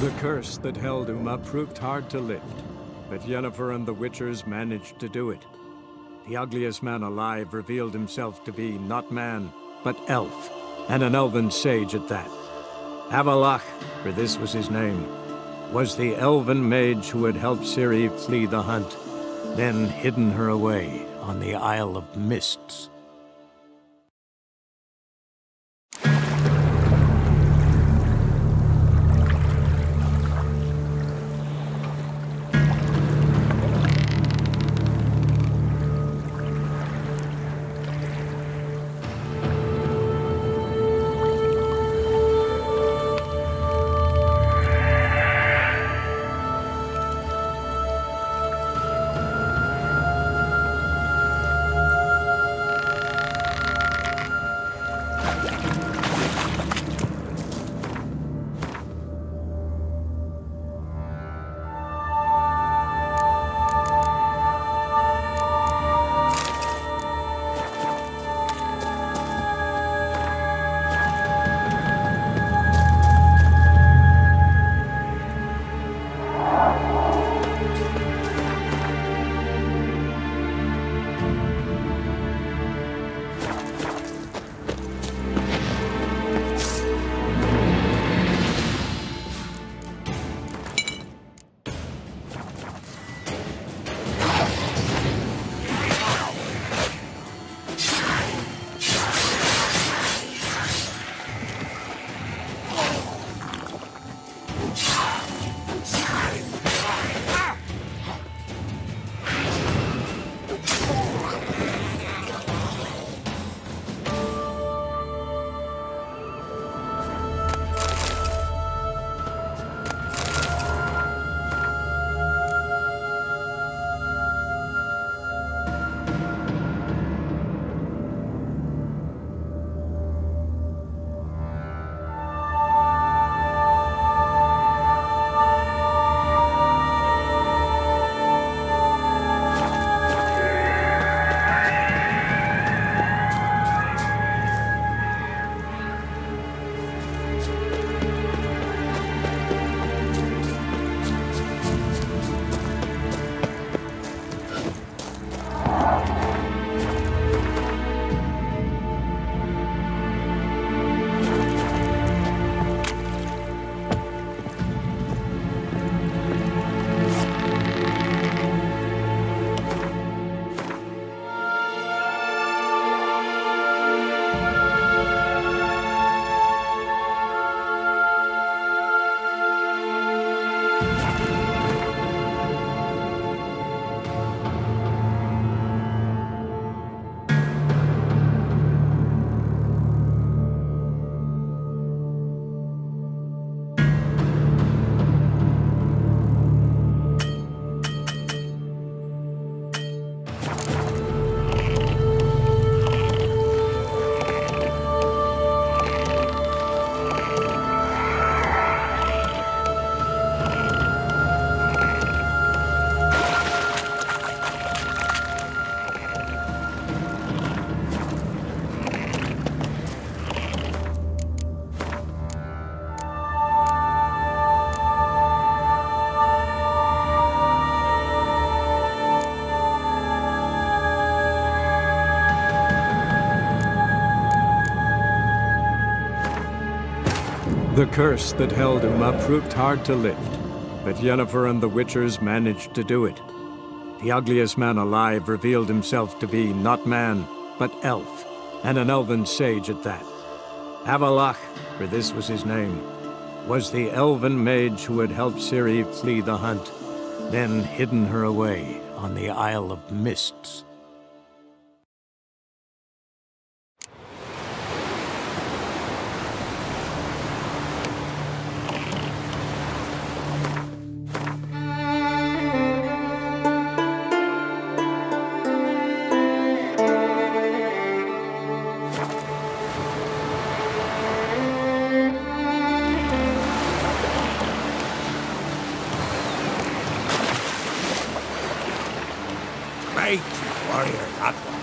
The curse that held Uma proved hard to lift, but Yennefer and the Witchers managed to do it. The ugliest man alive revealed himself to be not man, but elf, and an elven sage at that. Avalach, for this was his name, was the elven mage who had helped Ciri flee the hunt, then hidden her away on the Isle of Mists. The curse that held Uma proved hard to lift, but Yennefer and the Witchers managed to do it. The ugliest man alive revealed himself to be not man, but elf, and an elven sage at that. Avalach, for this was his name, was the elven mage who had helped Ciri flee the hunt, then hidden her away on the Isle of Mists. Great warrior, that one.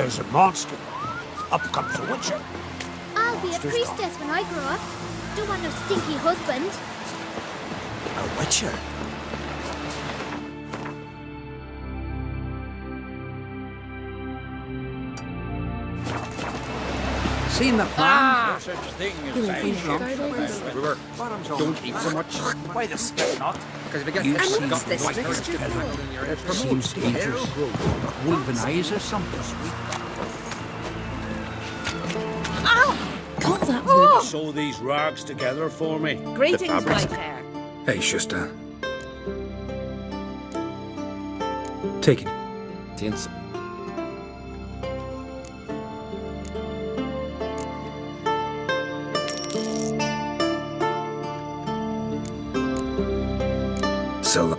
There's a monster. Up comes the Witcher. I'll be a priestess when I grow up. Don't want no stinky husband. A Witcher? Seen the plan? No such thing as Brewer, don't eat so much. Why the spit not? Because if you get And got what's this white mixture for? in your head, Seems dangerous. Wolven eyes or something. Cut that wood. Sew these rags together for me. Greetings, white hair. Hey, sister. Take it. Tints. So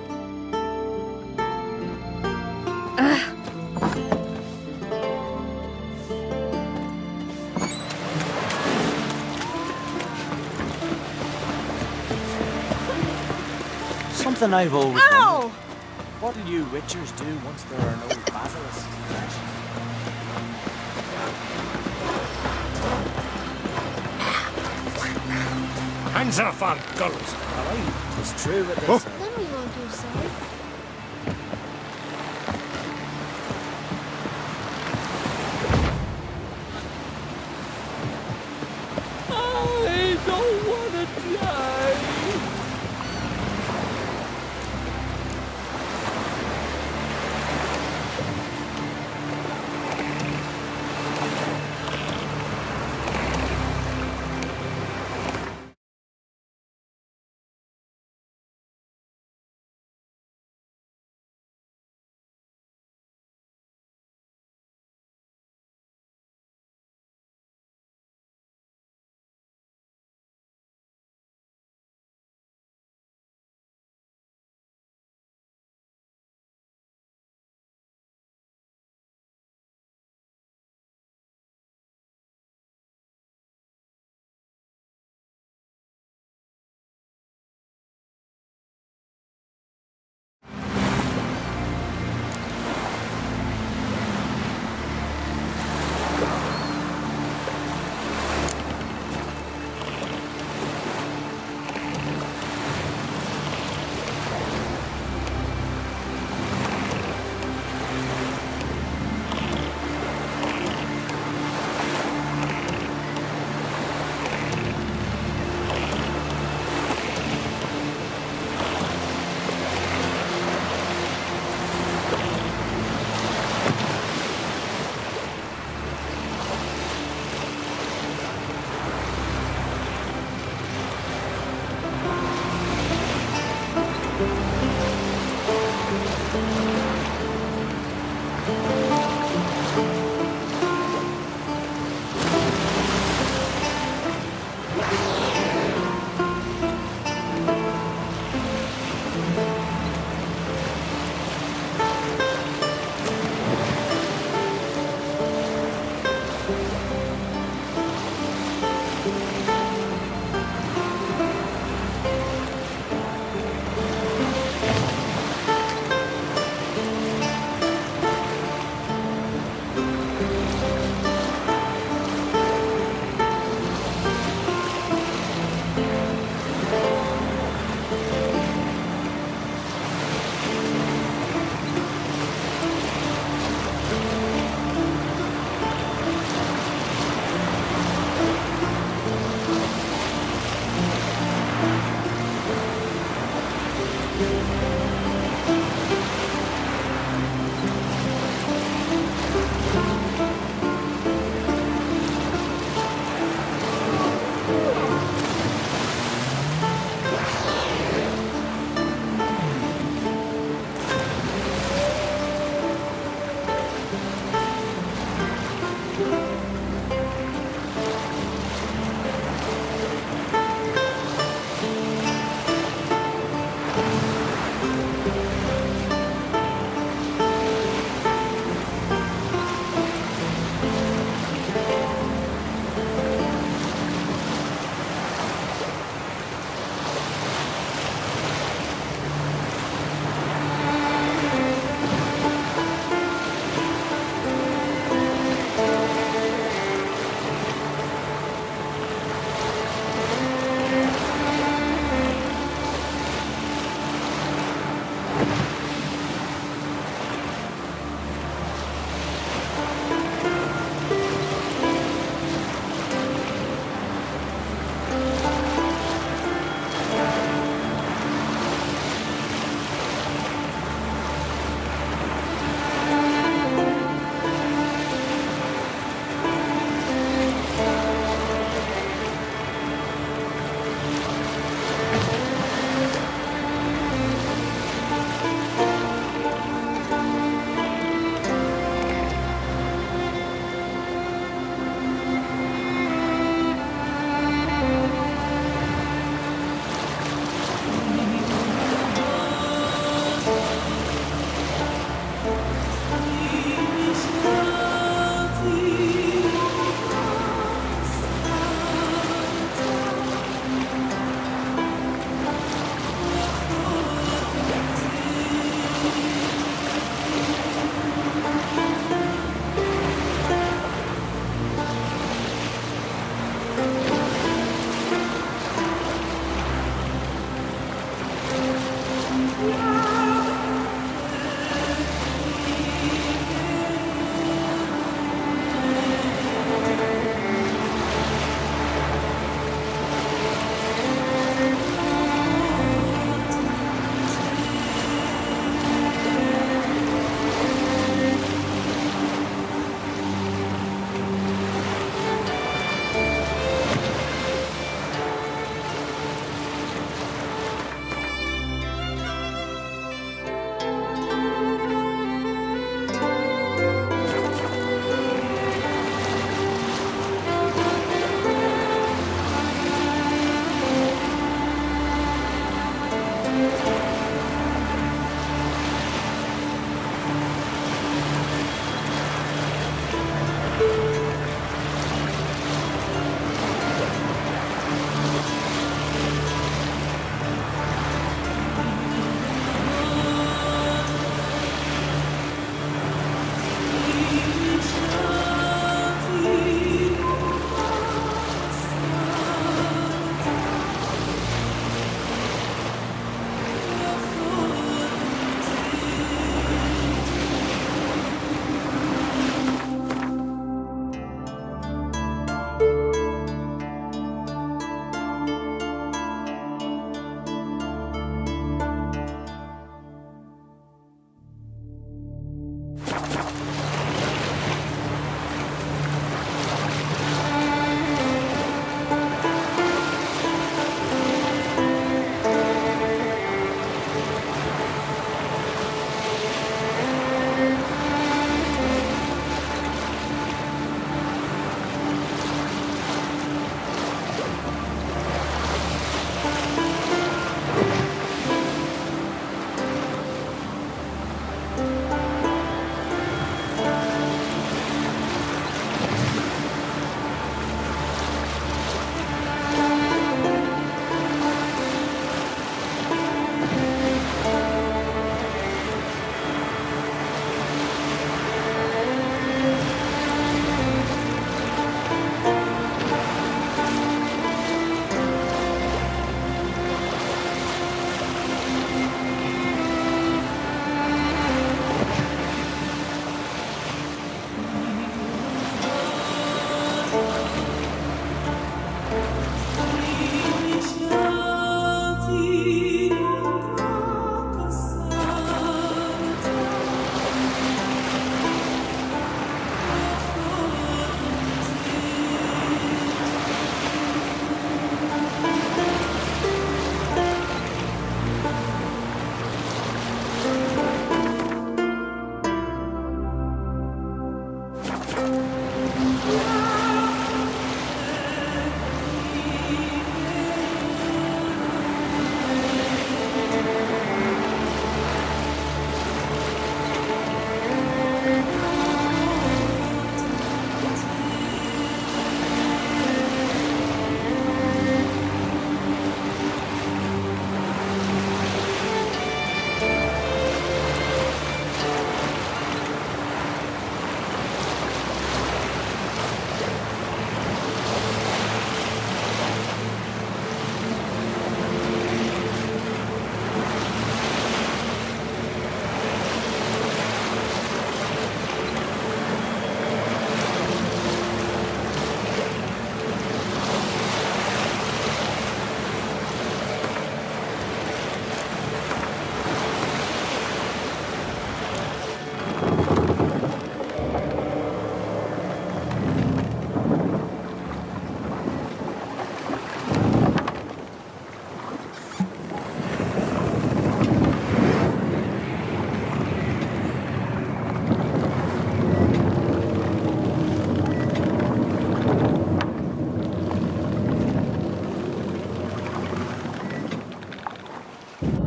Something I've always Ow! wondered. What'll you Witchers do once there are no basilisks left? Hands off our gulls. Aye, it's true what they say. Then we won't do so.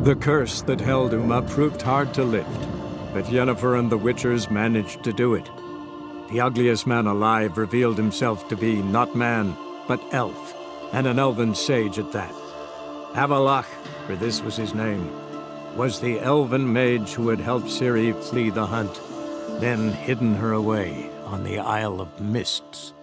The curse that held Uma proved hard to lift, but Yennefer and the Witchers managed to do it. The ugliest man alive revealed himself to be not man, but elf, and an elven sage at that. Avalach, for this was his name, was the elven mage who had helped Ciri flee the hunt, then hidden her away on the Isle of Mists.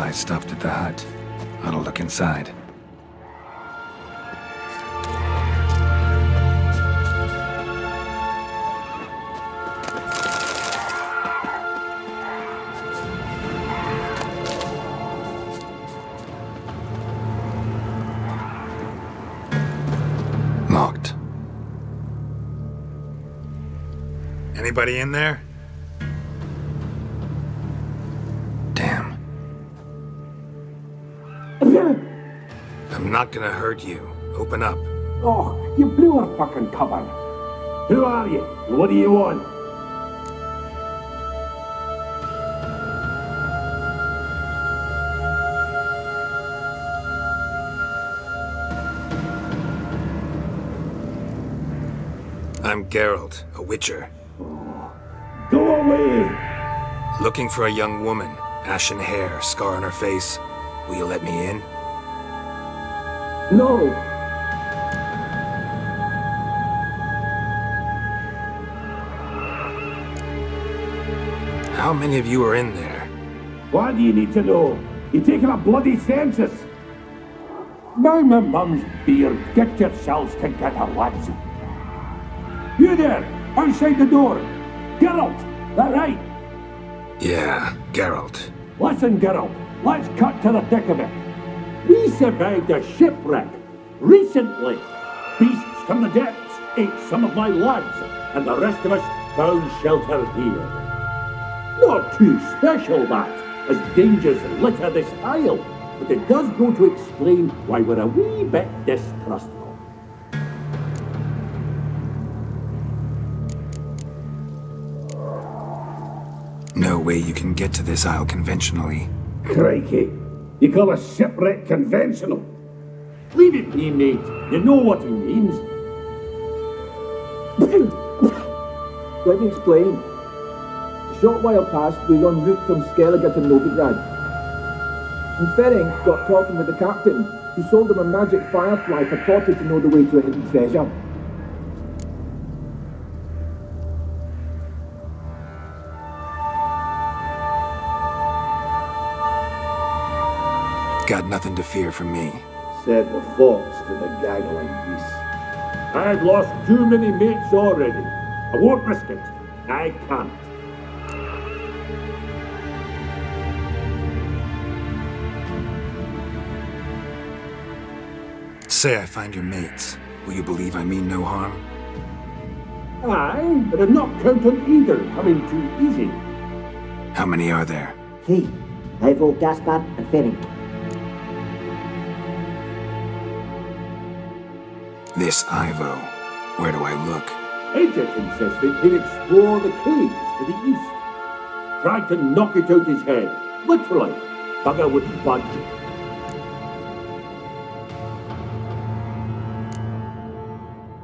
Flashlight stopped at the hut. I'll look inside. Locked. Anybody in there? Damn. I'm not gonna hurt you. Open up. Oh, you blew our fucking cover. Who are you? What do you want? I'm Geralt, a witcher. Go away! Looking for a young woman. Ashen hair, scar on her face. Will you let me in? No! How many of you are in there? Why do you need to know? You're taking a bloody census! By my mum's beard, get yourselves together, lads. You there, outside the door. Geralt, that right? Yeah, Geralt. Listen, Geralt, let's cut to the thick of it. We survived a shipwreck recently. Beasts from the depths ate some of my lads, and the rest of us found shelter here. Not too special, that, as dangers litter this isle, but it does go to explain why we're a wee bit distrustful. No way you can get to this isle conventionally. Crikey, you call a shipwreck conventional? Leave it be, mate. You know what he means. Let me explain. A short while past, we were en route from Skellige to Novigrad. And Ferenc got talking with the captain, who sold him a magic firefly purported to know the way to a hidden treasure. Got nothing to fear from me. Said the fox to the gaggling geese. I've lost too many mates already. I won't risk it. I can't. Say I find your mates. Will you believe I mean no harm? Aye, but I'm not count on either coming too easy. How many are there? 3. Ivo, Gaspard, and Ferenc. This Ivo. Where do I look? Agent insisted he'd explore the caves to the east. Tried to knock it out his head. Literally. Bugger wouldn't budge.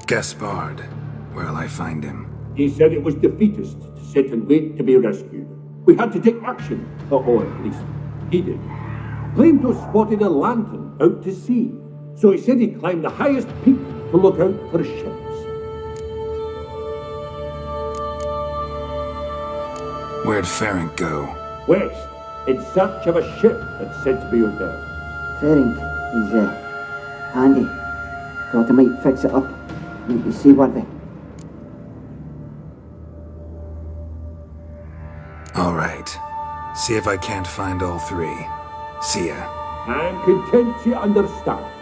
Gaspard. Where'll I find him? He said it was defeatist to sit and wait to be rescued. We had to take action. Or at least, he did. Claimed to have spotted a lantern out to sea. So he said he'd climb the highest peak to look out for ships. Where'd Ferenc go? West, in search of a ship that's said to be out there. Ferenc, he's handy. Thought I might fix it up. Make you seaworthy. All right. See if I can't find all 3. See ya. I'm content you understand.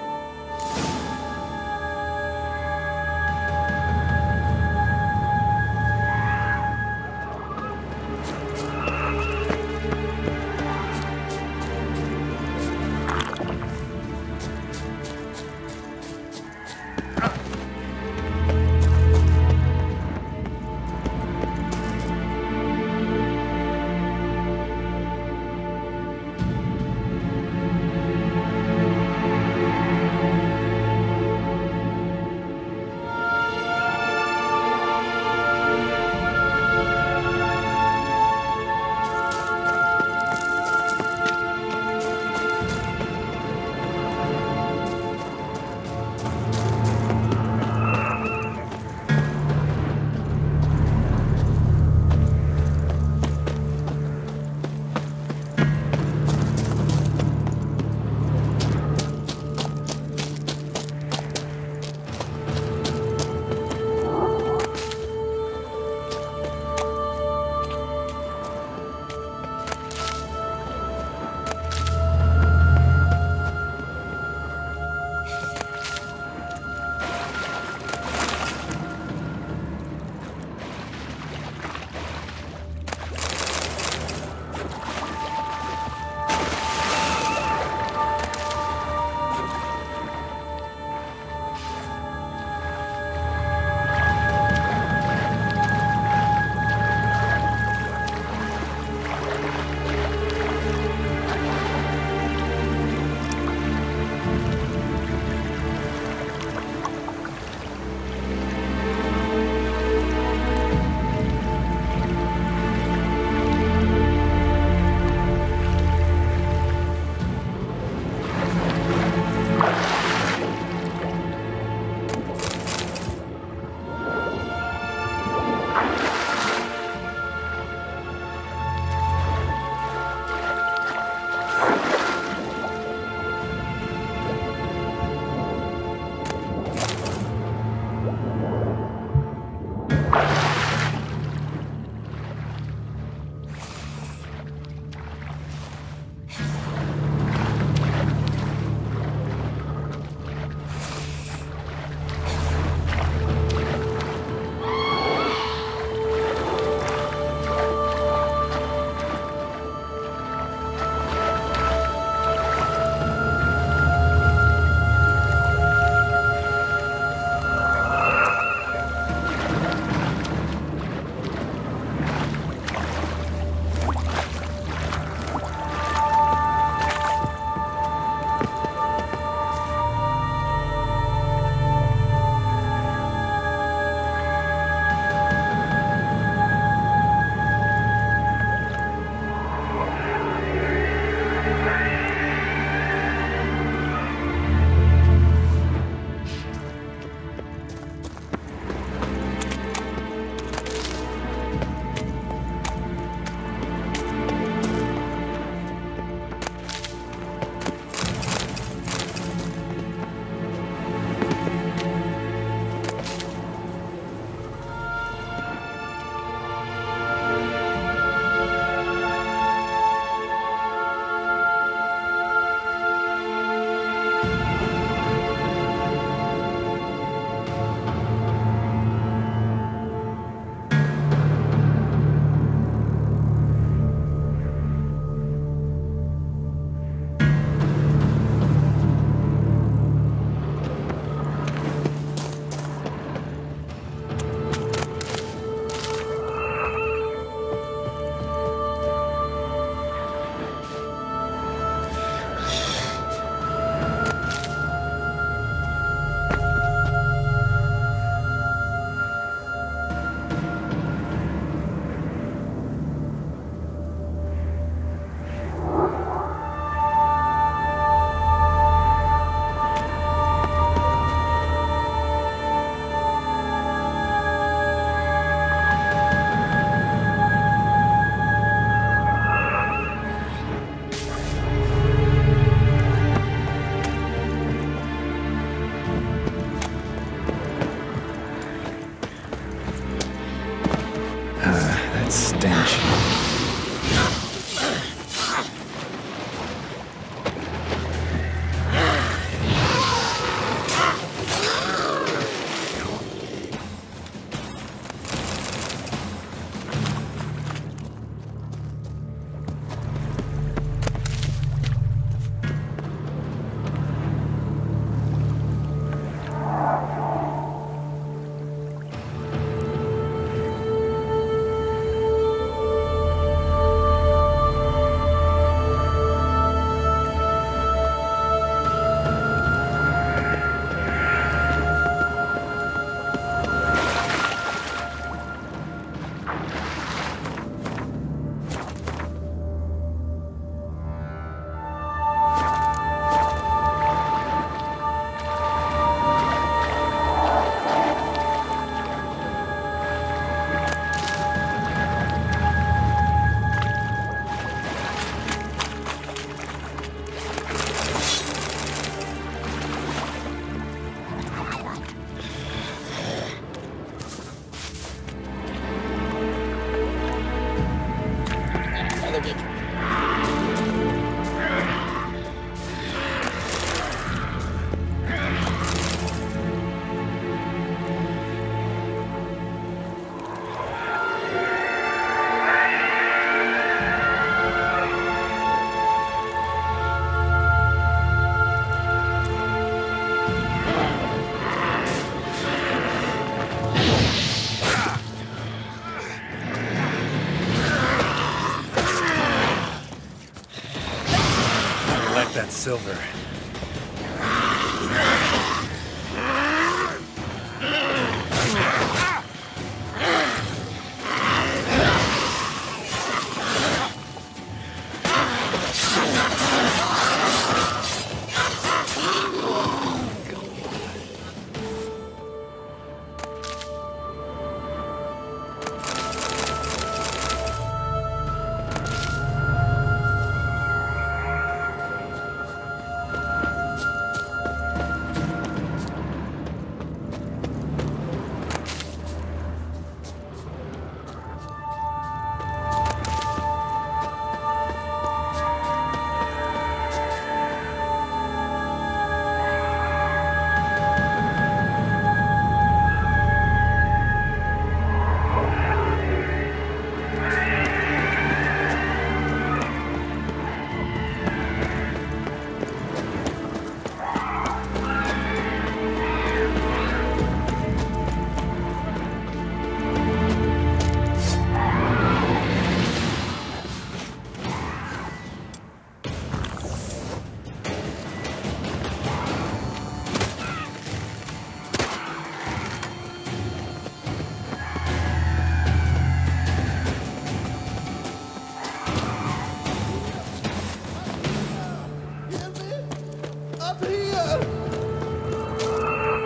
That silver.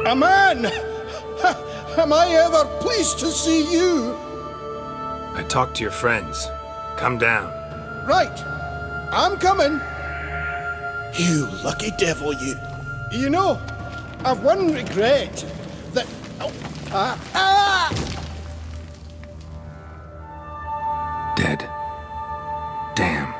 A man! Am I ever pleased to see you? I talked to your friends. Come down. Right. I'm coming. You lucky devil, you. You know, I've one regret. That... Dead. Damn.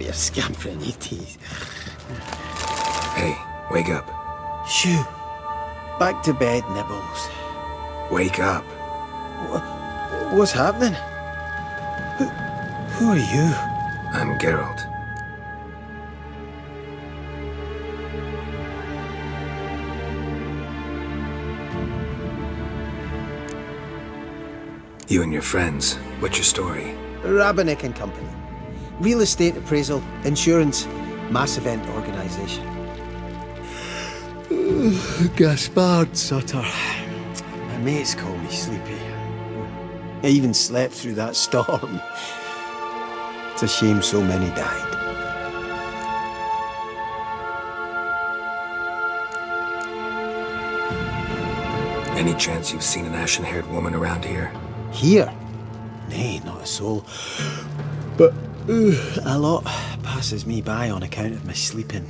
you're scampering, you tease. Hey, wake up. Shoo. Back to bed, Nibbles. Wake up. What's happening? Who are you? I'm Geralt. You and your friends, what's your story? Rabbinick and Company. Real estate appraisal, insurance, mass event organisation. Gaspard Sutter. My mates call me Sleepy. I even slept through that storm. It's a shame so many died. Any chance you've seen an ashen-haired woman around here? Here? Nay, not a soul. But a lot passes me by on account of my sleeping.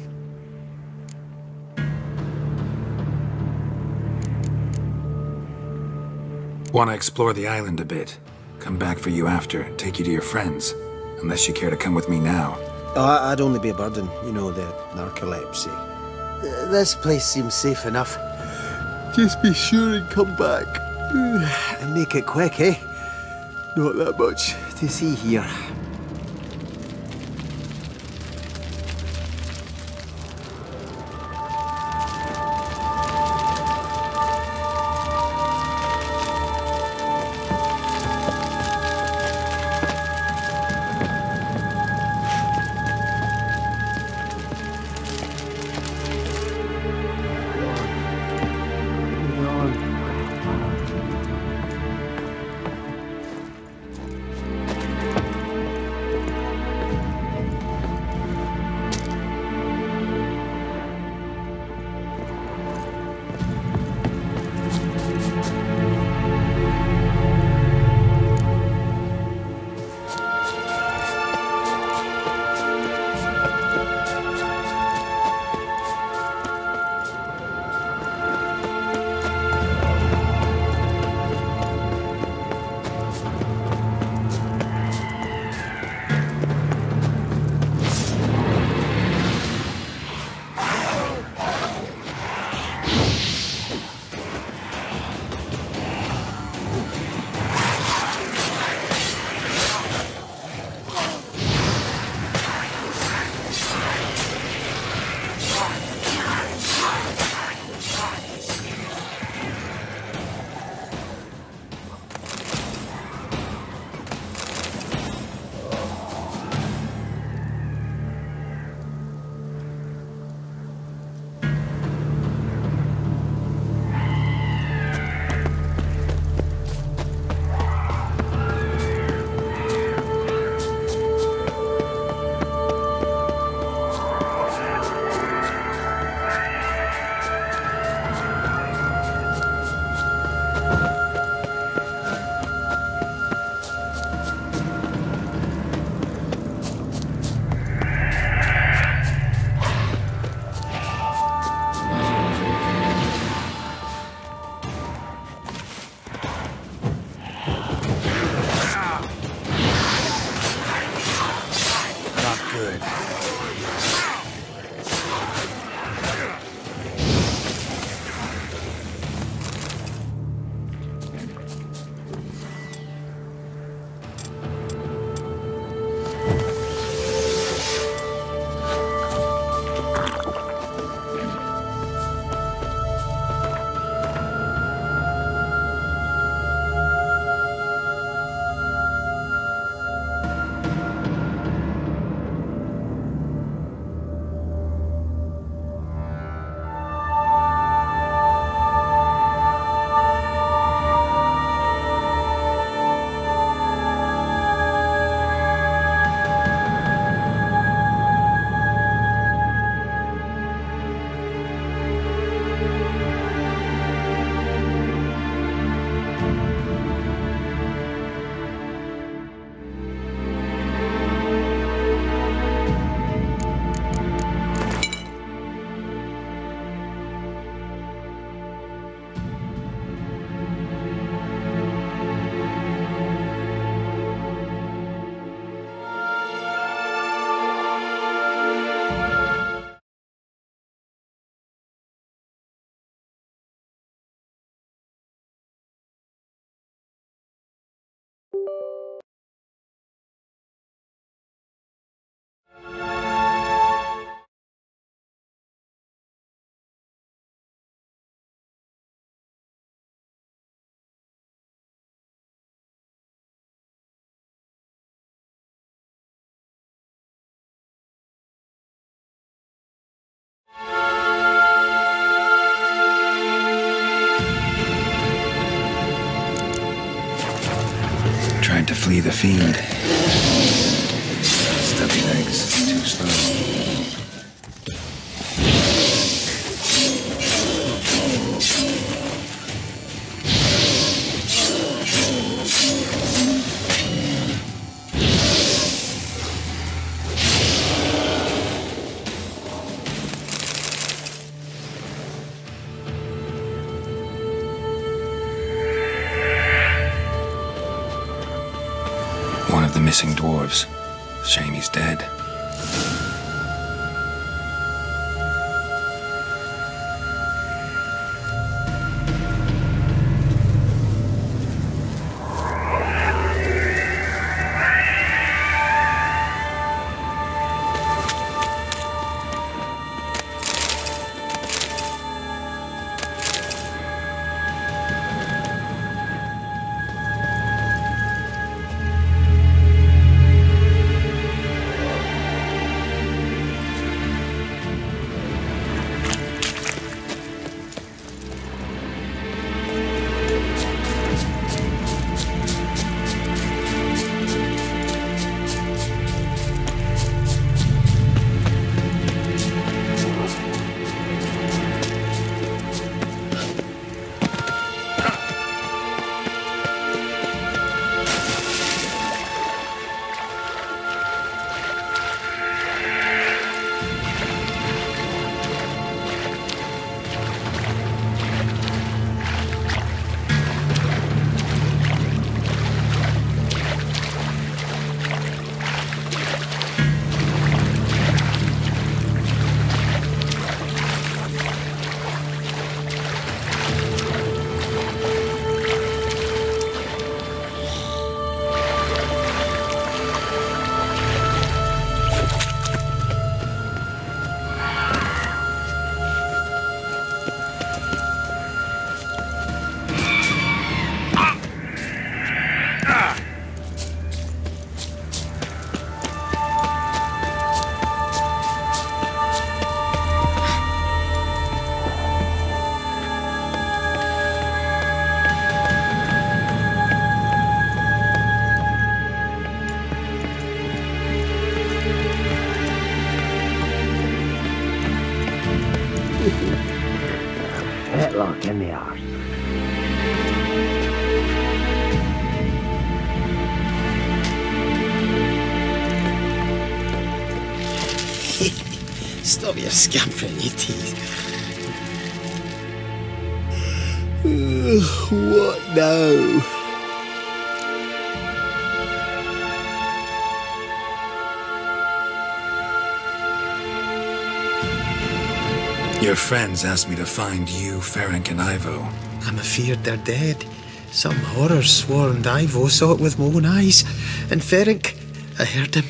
Want to explore the island a bit? Come back for you after, take you to your friends. Unless you care to come with me now. Oh, I'd only be a burden, you know, the narcolepsy. This place seems safe enough. Just be sure and come back. And make it quick, eh? Not that much to see here. to flee the fiend. Stubby legs, too slow. One of the missing dwarves. Shame he's dead. Headlock in the arse. Stop your scampering, you tease. What now? Your friends asked me to find you, Ferenc, and Ivo. I'm afeard they're dead. Some horror sworn Ivo saw it with my own eyes. And Ferenc, I heard him.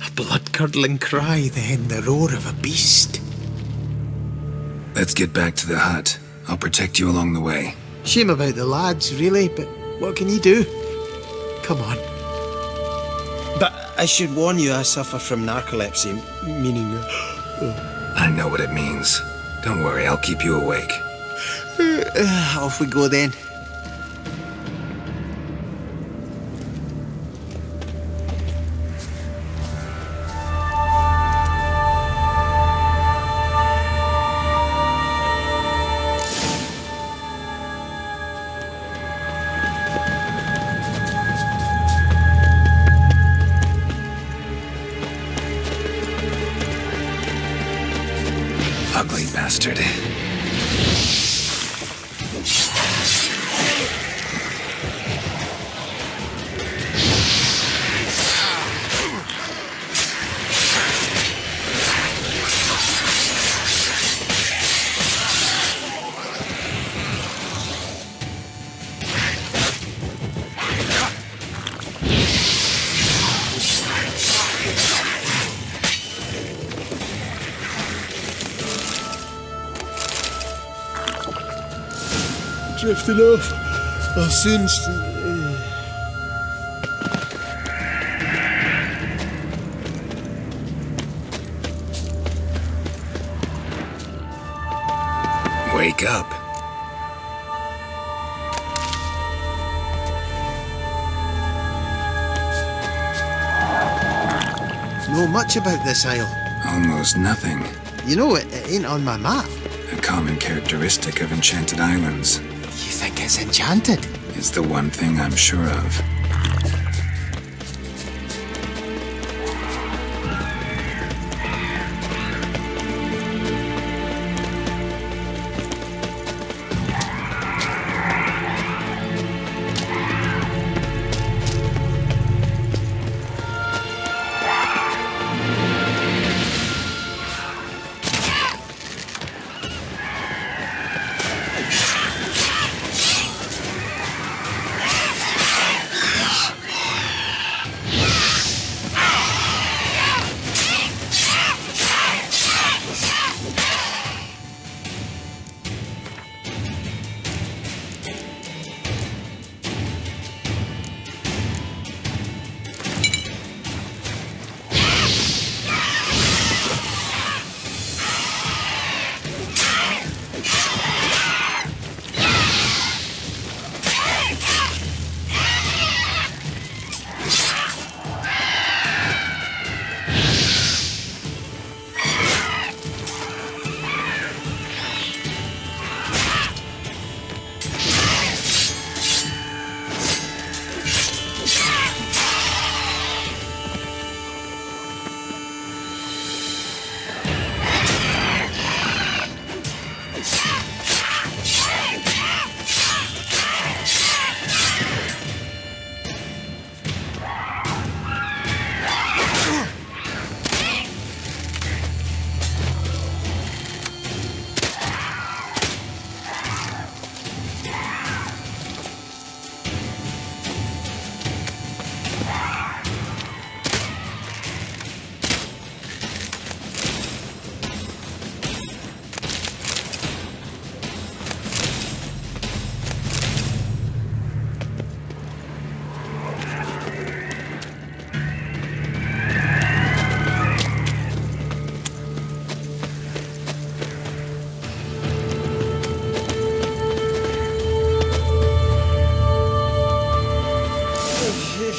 A blood-curdling cry, then the roar of a beast. Let's get back to the hut. I'll protect you along the way. Shame about the lads, really, but what can you do? Come on. But I should warn you, I suffer from narcolepsy, meaning... I know what it means. Don't worry, I'll keep you awake. Off we go then. Ugly bastard. Drifting off. I'll soon... Wake up. know much about this isle. Almost nothing. You know, it ain't on my map. A common characteristic of enchanted islands. You think it's enchanted? It's the one thing I'm sure of.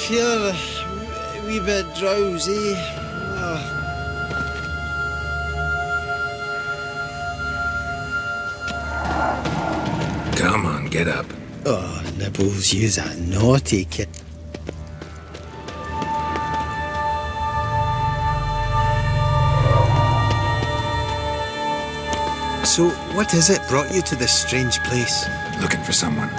Feel a wee bit drowsy. Come on, get up. Oh, Nibbles, you's a naughty kid. So, what is it brought you to this strange place? Looking for someone.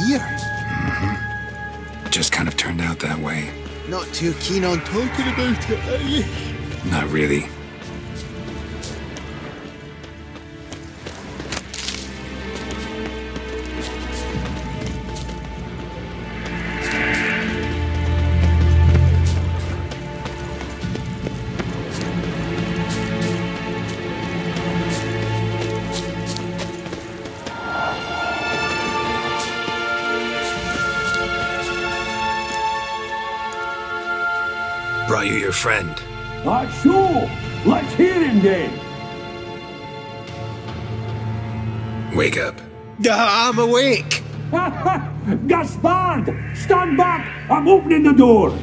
Here? Mm-hmm. Just kind of turned out that way. Not too keen on talking about it, are you? Not really. Brought you your friend. Sure. Let's hear him then. Wake up. I'm awake. Gaspard! Stand back! I'm opening the door.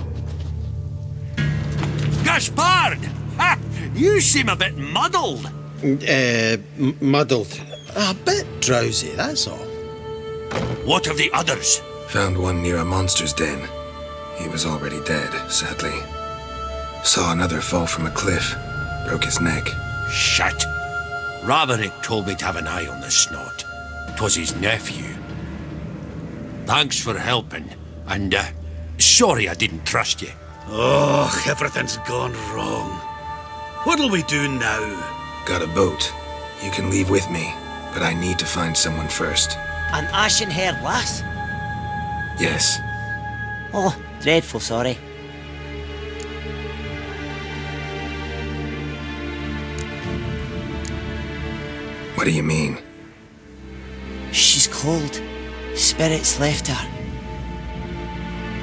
Gaspard! Ha! You seem a bit muddled. Muddled. A bit drowsy, that's all. What of the others? Found one near a monster's den. He was already dead, sadly. Saw another fall from a cliff. Broke his neck. Shit. Roderick told me to have an eye on the snot. 'Twas his nephew. Thanks for helping, and sorry I didn't trust you. Oh, everything's gone wrong. What'll we do now? Got a boat. You can leave with me, but I need to find someone first. An ashen-haired lass? Yes. Oh, dreadful sorry. What do you mean? She's cold. Spirits left her.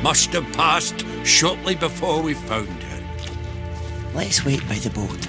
Must have passed shortly before we found her. Let's wait by the boat.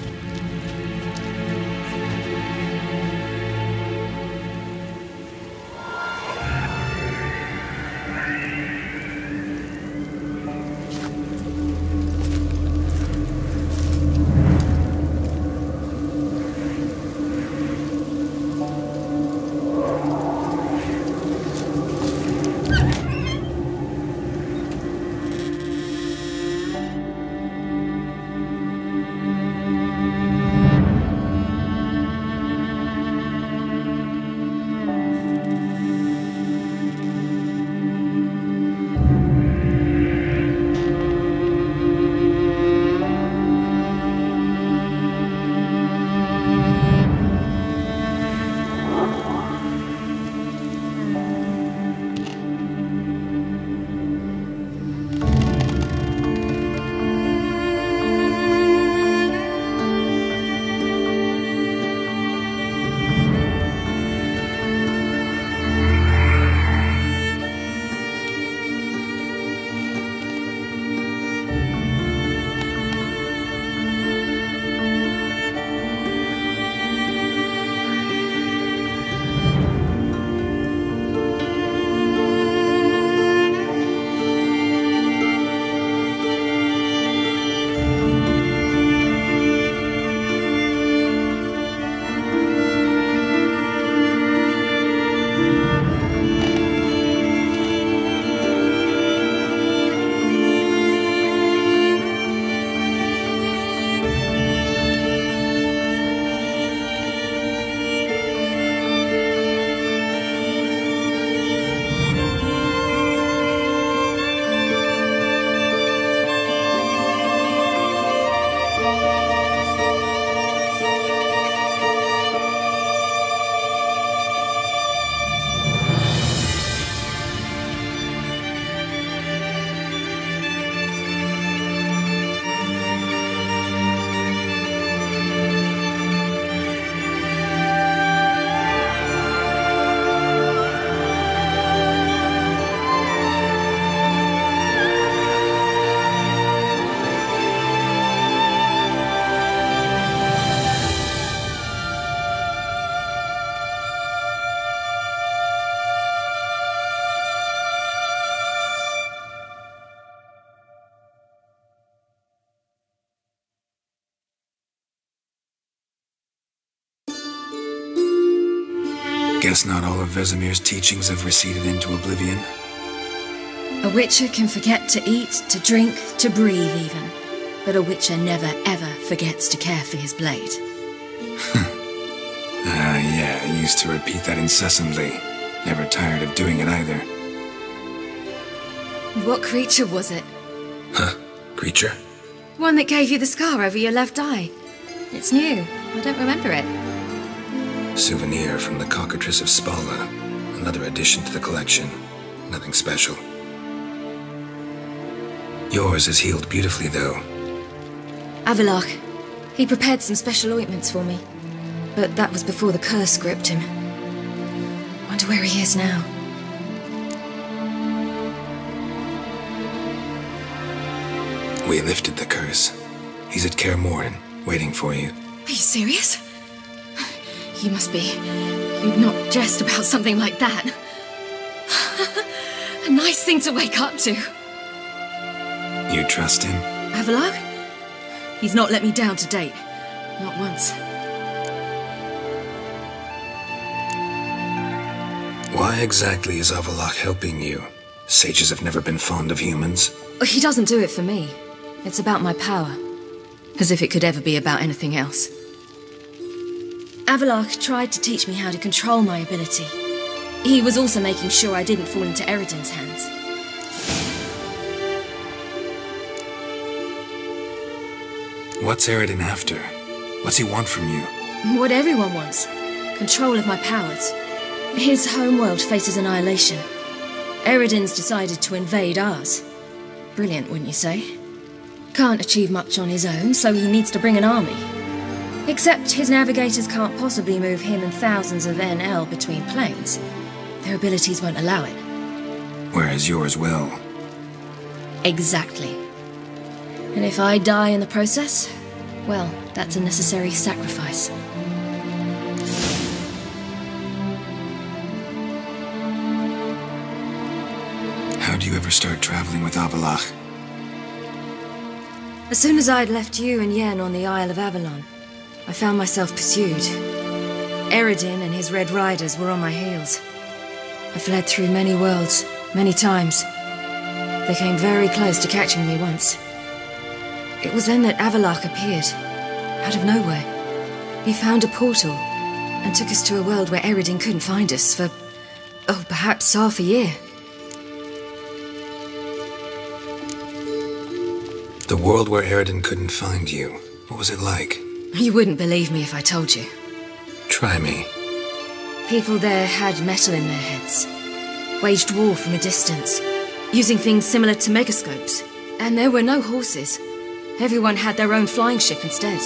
Guess not all of Vesemir's teachings have receded into oblivion. A witcher can forget to eat, to drink, to breathe even. But a witcher never ever forgets to care for his blade. Yeah, I used to repeat that incessantly. Never tired of doing it either. What creature was it? Huh? Creature? One that gave you the scar over your left eye. It's new. I don't remember it. Souvenir from the Cockatrice of Spala. Another addition to the collection. Nothing special. Yours is healed beautifully, though. Avalach. He prepared some special ointments for me. But that was before the curse gripped him. Wonder where he is now. We lifted the curse. He's at Kaer Morhen, waiting for you. Are you serious? You must be. You'd not jest about something like that. A nice thing to wake up to. You trust him? Avalach? He's not let me down to date. Not once. Why exactly is Avalach helping you? Sages have never been fond of humans. He doesn't do it for me. It's about my power. As if it could ever be about anything else. Avalach tried to teach me how to control my ability. He was also making sure I didn't fall into Eredin's hands. What's Eredin after? What's he want from you? What everyone wants. Control of my powers. His homeworld faces annihilation. Eredin's decided to invade ours. Brilliant, wouldn't you say? Can't achieve much on his own, so he needs to bring an army. Except his navigators can't possibly move him and thousands of NL between planes. Their abilities won't allow it. Whereas yours will. Exactly. And if I die in the process, well, that's a necessary sacrifice. How'd you ever start traveling with Avalach? As soon as I'd left you and Yen on the Isle of Avalon, I found myself pursued. Eredin and his Red Riders were on my heels. I fled through many worlds, many times. They came very close to catching me once. It was then that Avalach appeared, out of nowhere. He found a portal, and took us to a world where Eredin couldn't find us for, oh, perhaps half a year. The world where Eredin couldn't find you. What was it like? You wouldn't believe me if I told you. Try me. People there had metal in their heads. Waged war from a distance, using things similar to megascopes. And there were no horses. Everyone had their own flying ship instead.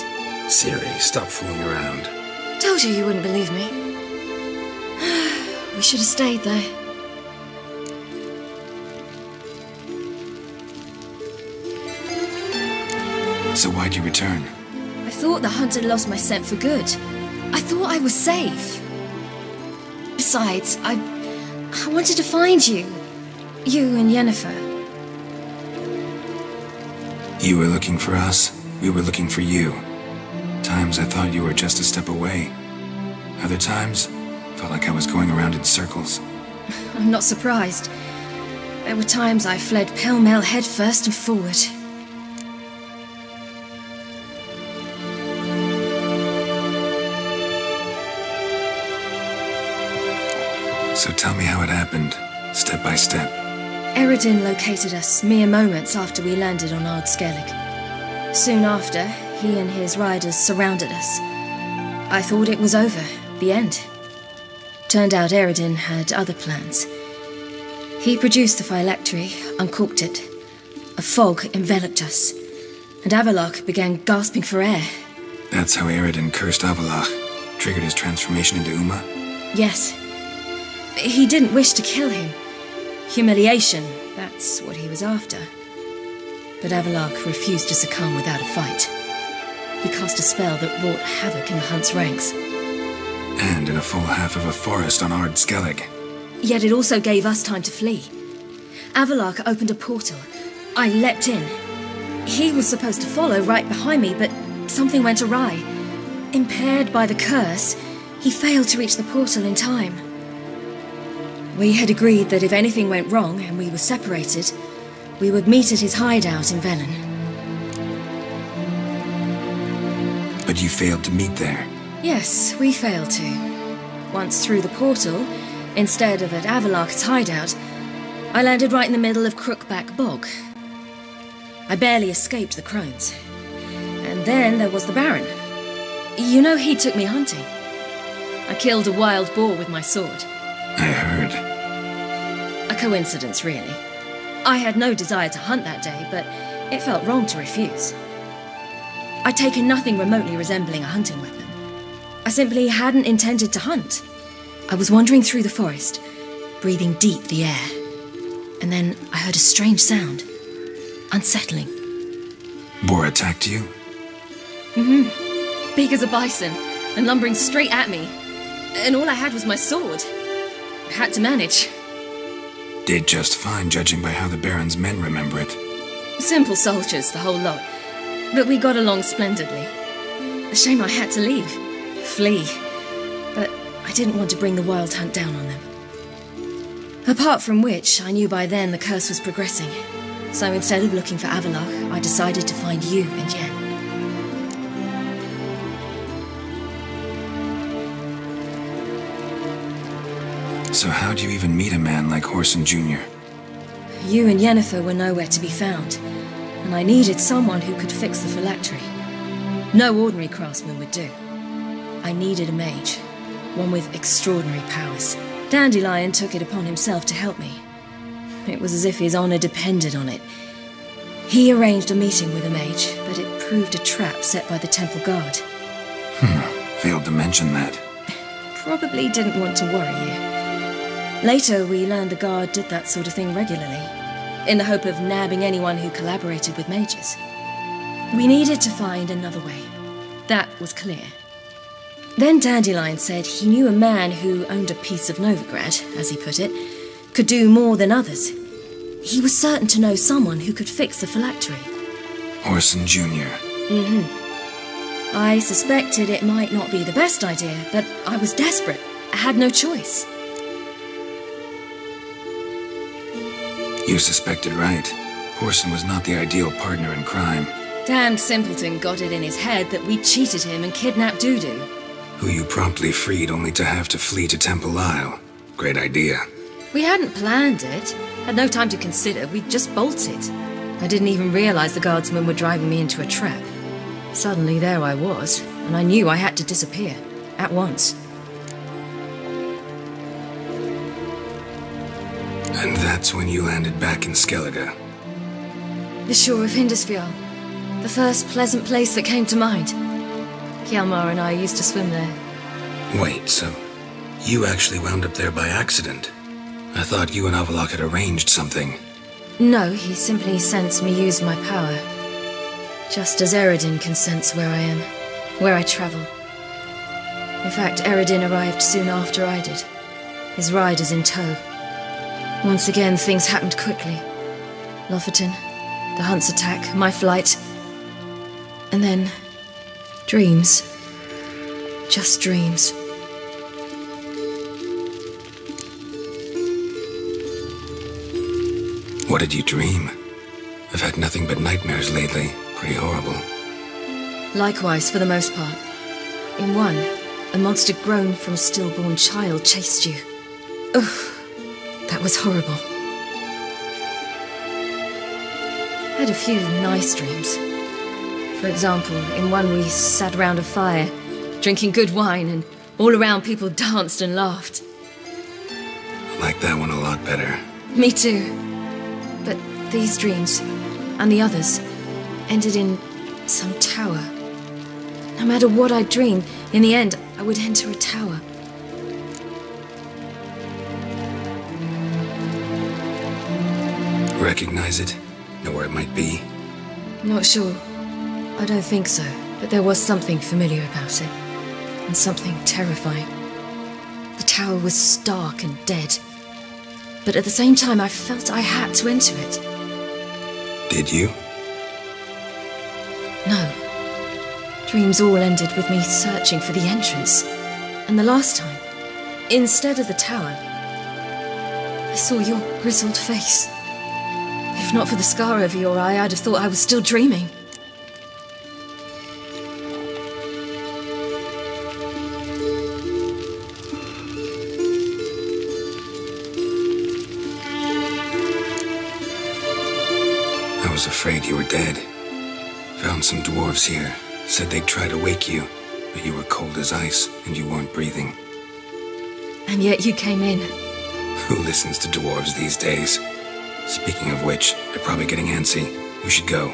Siri, stop fooling around. Told you wouldn't believe me. We should have stayed there. So why'd you return? I thought the hunt had lost my scent for good. I thought I was safe. Besides, I wanted to find you. You and Yennefer. You were looking for us, we were looking for you. Times I thought you were just a step away. Other times, felt like I was going around in circles. I'm not surprised. There were times I fled pell-mell headfirst and forward. So tell me how it happened, step by step. Eredin located us mere moments after we landed on Ard Skellig. Soon after, he and his riders surrounded us. I thought it was over, the end. Turned out Eredin had other plans. He produced the phylactery, uncorked it. A fog enveloped us, and Avalach began gasping for air. That's how Eredin cursed Avalach, triggered his transformation into Uma? Yes. He didn't wish to kill him. Humiliation, that's what he was after. But Avalach refused to succumb without a fight. He cast a spell that wrought havoc in the hunt's ranks. And in a full half of a forest on Ard Skellig. Yet it also gave us time to flee. Avalach opened a portal. I leapt in. He was supposed to follow right behind me, but something went awry. Impaired by the curse, He failed to reach the portal in time. We had agreed that if anything went wrong and we were separated, we would meet at his hideout in Velen. But you failed to meet there. Yes, we failed to. Once through the portal, instead of at Avalok's hideout, I landed right in the middle of Crookback Bog. I barely escaped the crones. And then there was the Baron. You know, he took me hunting. I killed a wild boar with my sword. I heard. A coincidence, really. I had no desire to hunt that day, but it felt wrong to refuse. I'd taken nothing remotely resembling a hunting weapon. I simply hadn't intended to hunt. I was wandering through the forest, breathing deep the air. And then I heard a strange sound. Unsettling. Boar attacked you? Mm-hmm. Big as a bison, and lumbering straight at me. And all I had was my sword. I had to manage. Did just fine, judging by how the Baron's men remember it. Simple soldiers, the whole lot. But we got along splendidly. A shame I had to leave. Flee. But I didn't want to bring the wild hunt down on them. Apart from which, I knew by then the curse was progressing. So instead of looking for Avalok, I decided to find you and Yen. So how'd you even meet a man like Horson Jr.? You and Yennefer were nowhere to be found, and I needed someone who could fix the phylactery. No ordinary craftsman would do. I needed a mage, one with extraordinary powers. Dandelion took it upon himself to help me. It was as if his honor depended on it. He arranged a meeting with a mage, but it proved a trap set by the temple guard. Failed to mention that. Probably didn't want to worry you. Later, we learned the guard did that sort of thing regularly, in the hope of nabbing anyone who collaborated with mages. We needed to find another way. That was clear. Then Dandelion said he knew a man who owned a piece of Novigrad, as he put it, could do more than others. He was certain to know someone who could fix the phylactery. Horson Jr. Mm-hmm. I suspected it might not be the best idea, but I was desperate. I had no choice. You suspected right. Horson was not the ideal partner in crime. Damned simpleton got it in his head that we cheated him and kidnapped Dudu. Who you promptly freed only to have to flee to Temple Isle. Great idea. We hadn't planned it. Had no time to consider. We just bolted. I didn't even realize the guardsmen were driving me into a trap. Suddenly there I was, and I knew I had to disappear. At once. And that's when you landed back in Skellige. The shore of Hindisfjall. The first pleasant place that came to mind. Hjalmar and I used to swim there. Wait, so you actually wound up there by accident? I thought you and Avalok had arranged something. No, he simply sensed me use my power. Just as Eredin can sense where I am, where I travel. In fact, Eredin arrived soon after I did, his riders in tow. Once again, things happened quickly. Lofoten, the hunt's attack, my flight. And then, dreams. Just dreams. What did you dream? I've had nothing but nightmares lately. Pretty horrible. Likewise, for the most part. In one, a monster grown from a stillborn child chased you. Ugh. That was horrible. I had a few nice dreams. For example, in one we sat around a fire, drinking good wine, and all around people danced and laughed. I like that one a lot better. Me too. But these dreams, and the others, ended in some tower. No matter what I dreamed, in the end, I would enter a tower. Recognize it? Know where it might be? Not sure. I don't think so, but there was something familiar about it. And something terrifying. The tower was stark and dead. But at the same time, I felt I had to enter it. Did you? No. Dreams all ended with me searching for the entrance. And the last time, instead of the tower, I saw your grizzled face. If not for the scar over your eye, I'd have thought I was still dreaming. I was afraid you were dead. Found some dwarves here. Said they'd try to wake you, but you were cold as ice and you weren't breathing. And yet you came in. Who listens to dwarves these days? Speaking of which, they're probably getting antsy. We should go.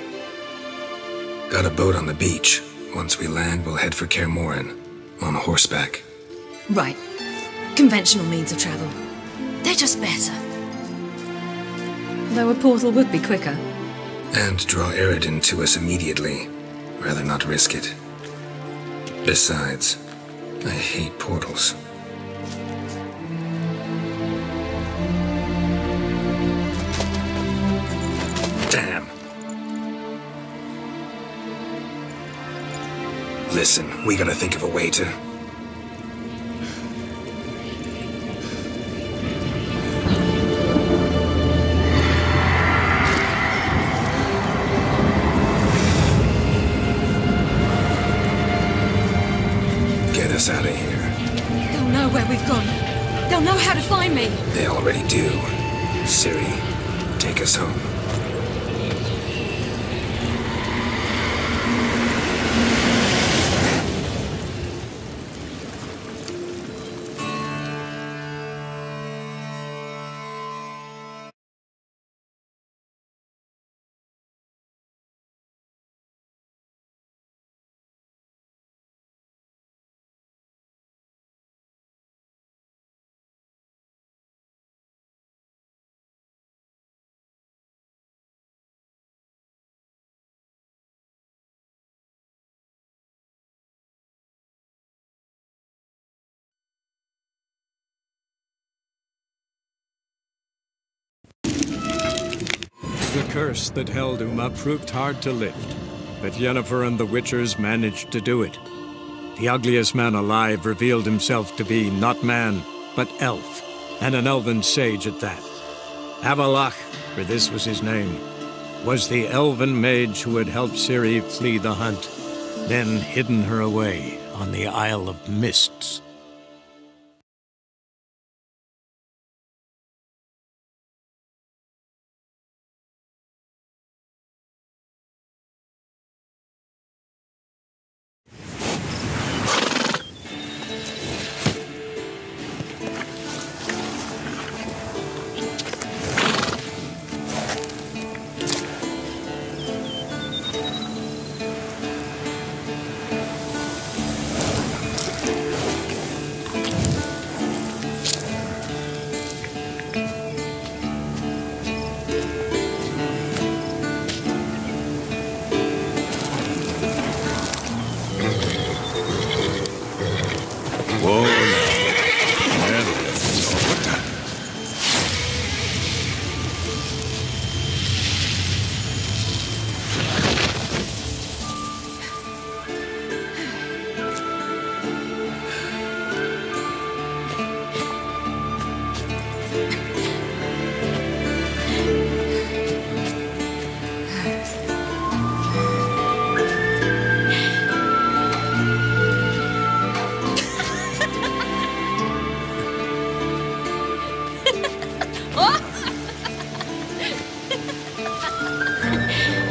Got a boat on the beach. Once we land, we'll head for Kaer Morhen. On horseback. Right. Conventional means of travel. They're just better. Though a portal would be quicker. And draw Eredin to us immediately. Rather not risk it. Besides, I hate portals. Damn. Listen, we gotta think of a way to... Get us out of here. They'll know where we've gone. They'll know how to find me. They already do. Ciri, take us home. The curse that held Uma proved hard to lift, but Yennefer and the Witchers managed to do it. The ugliest man alive revealed himself to be not man, but elf, and an elven sage at that. Avalach, for this was his name, was the elven mage who had helped Ciri flee the hunt, then hidden her away on the Isle of Mists.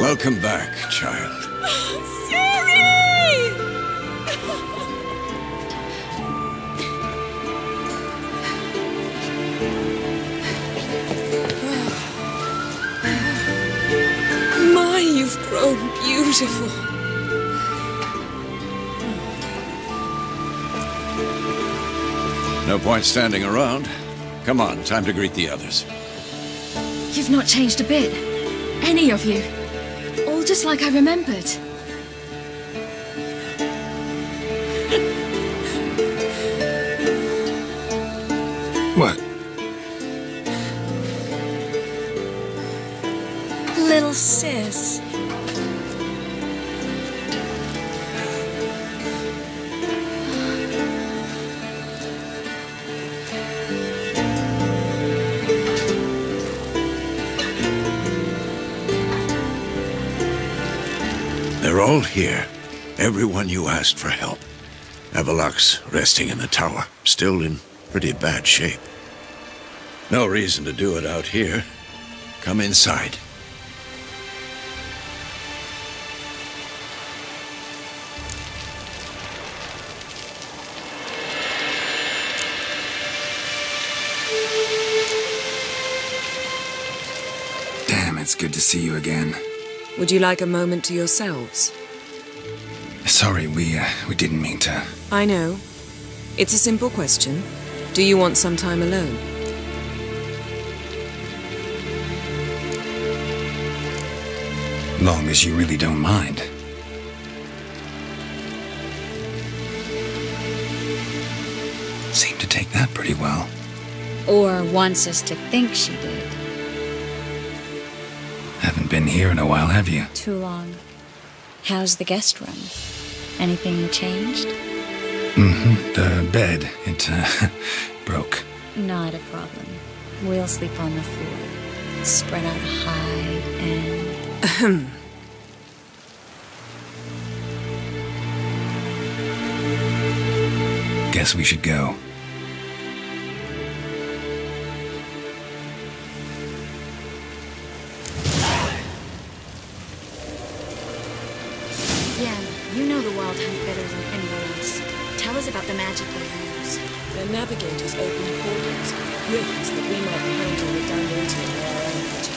Welcome back, child. Ciri! My, you've grown beautiful. No point standing around. Come on, time to greet the others. You've not changed a bit. Any of you. All just like I remembered. What? Little sis. All here. Everyone you asked for help. Avalok's resting in the tower, still in pretty bad shape. No reason to do it out here. Come inside. Damn, it's good to see you again. Would you like a moment to yourselves? Sorry, we didn't mean to. I know. It's a simple question. Do you want some time alone? Long as you really don't mind. Seemed to take that pretty well. Or wants us to think she did. Haven't been here in a while, have you? Too long. How's the guest room? Anything changed? Mm-hmm. The bed, it broke. Not a problem. We'll sleep on the floor. Spread out a hide and... Guess we should go. You know the Wild Hunt better than anyone else. Tell us about the magic they use. Their navigators opened portals, rifts that we might handle the down into in our own magic.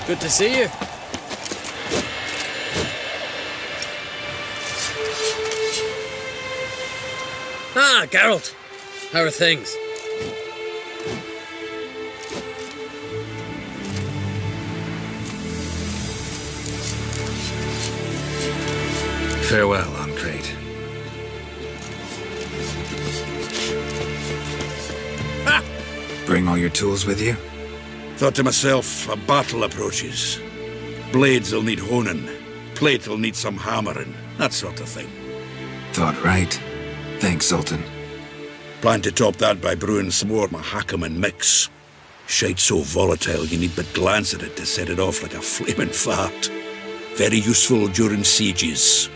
Good to see you. Ah, Geralt. How are things? Farewell, Uncrate. Ha! Bring all your tools with you? Thought to myself, a battle approaches. Blades will need honing, plate will need some hammering, that sort of thing. Thought right. Thanks, Sultan. Plan to top that by brewing some more Mahakaman mix. Shite so volatile you need but glance at it to set it off like a flaming fart. Very useful during sieges.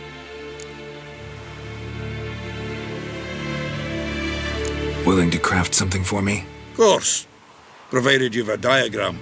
Willing to craft something for me? Of course. Provided you've a diagram.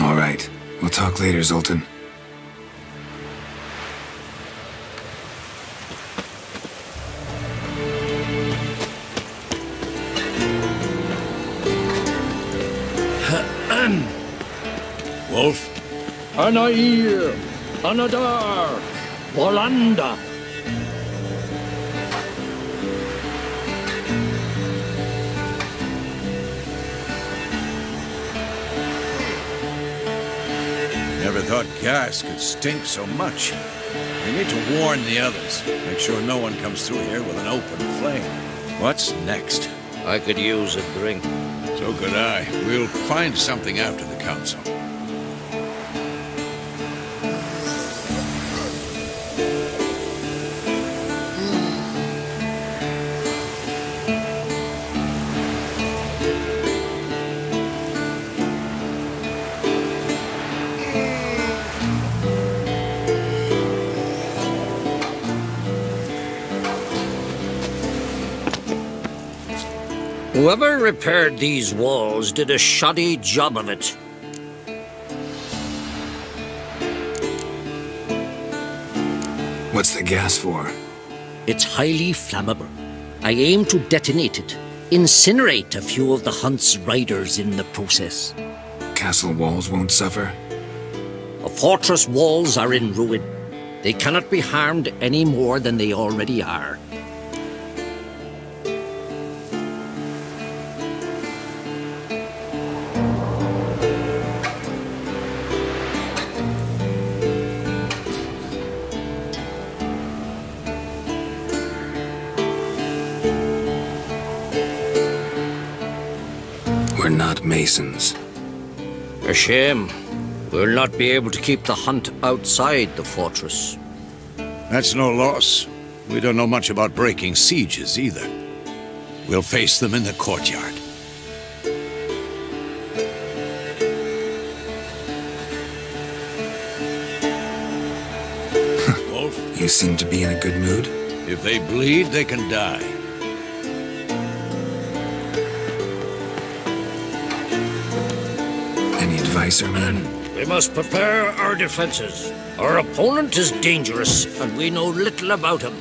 All right. We'll talk later, Zoltan. Wolf? Anair, Anadar, Volanda. Never thought gas could stink so much. We need to warn the others. Make sure no one comes through here with an open flame. What's next? I could use a drink. So could I. We'll find something after the council. Whoever repaired these walls did a shoddy job of it. What's the gas for? It's highly flammable. I aim to detonate it, incinerate a few of the hunt's riders in the process. Castle walls won't suffer? The fortress walls are in ruin. They cannot be harmed any more than they already are. We're not masons. A shame. We'll not be able to keep the hunt outside the fortress. That's no loss. We don't know much about breaking sieges either. We'll face them in the courtyard. Wolf? You seem to be in a good mood. If they bleed, they can die. Any advice, man? We must prepare our defenses. Our opponent is dangerous, and we know little about him.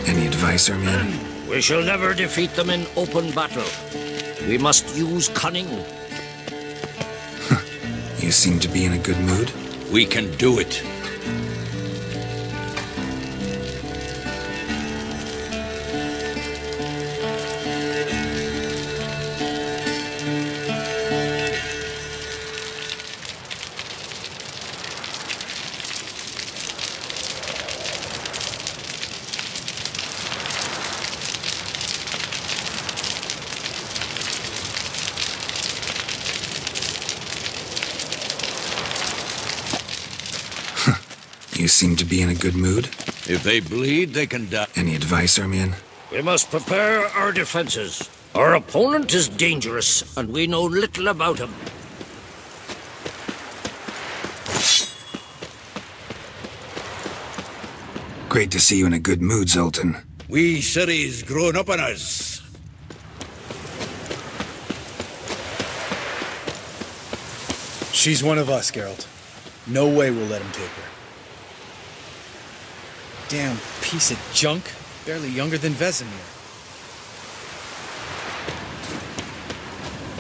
Any advice, man? We shall never defeat them in open battle. We must use cunning. You seem to be in a good mood. We can do it. You seem to be in a good mood. If they bleed, they can die. Any advice, man? We must prepare our defenses. Our opponent is dangerous, and we know little about him. Great to see you in a good mood, Zoltan. We city's grown up on us. She's one of us, Geralt. No way we'll let him take her. Damn piece of junk. Barely younger than Vesemir.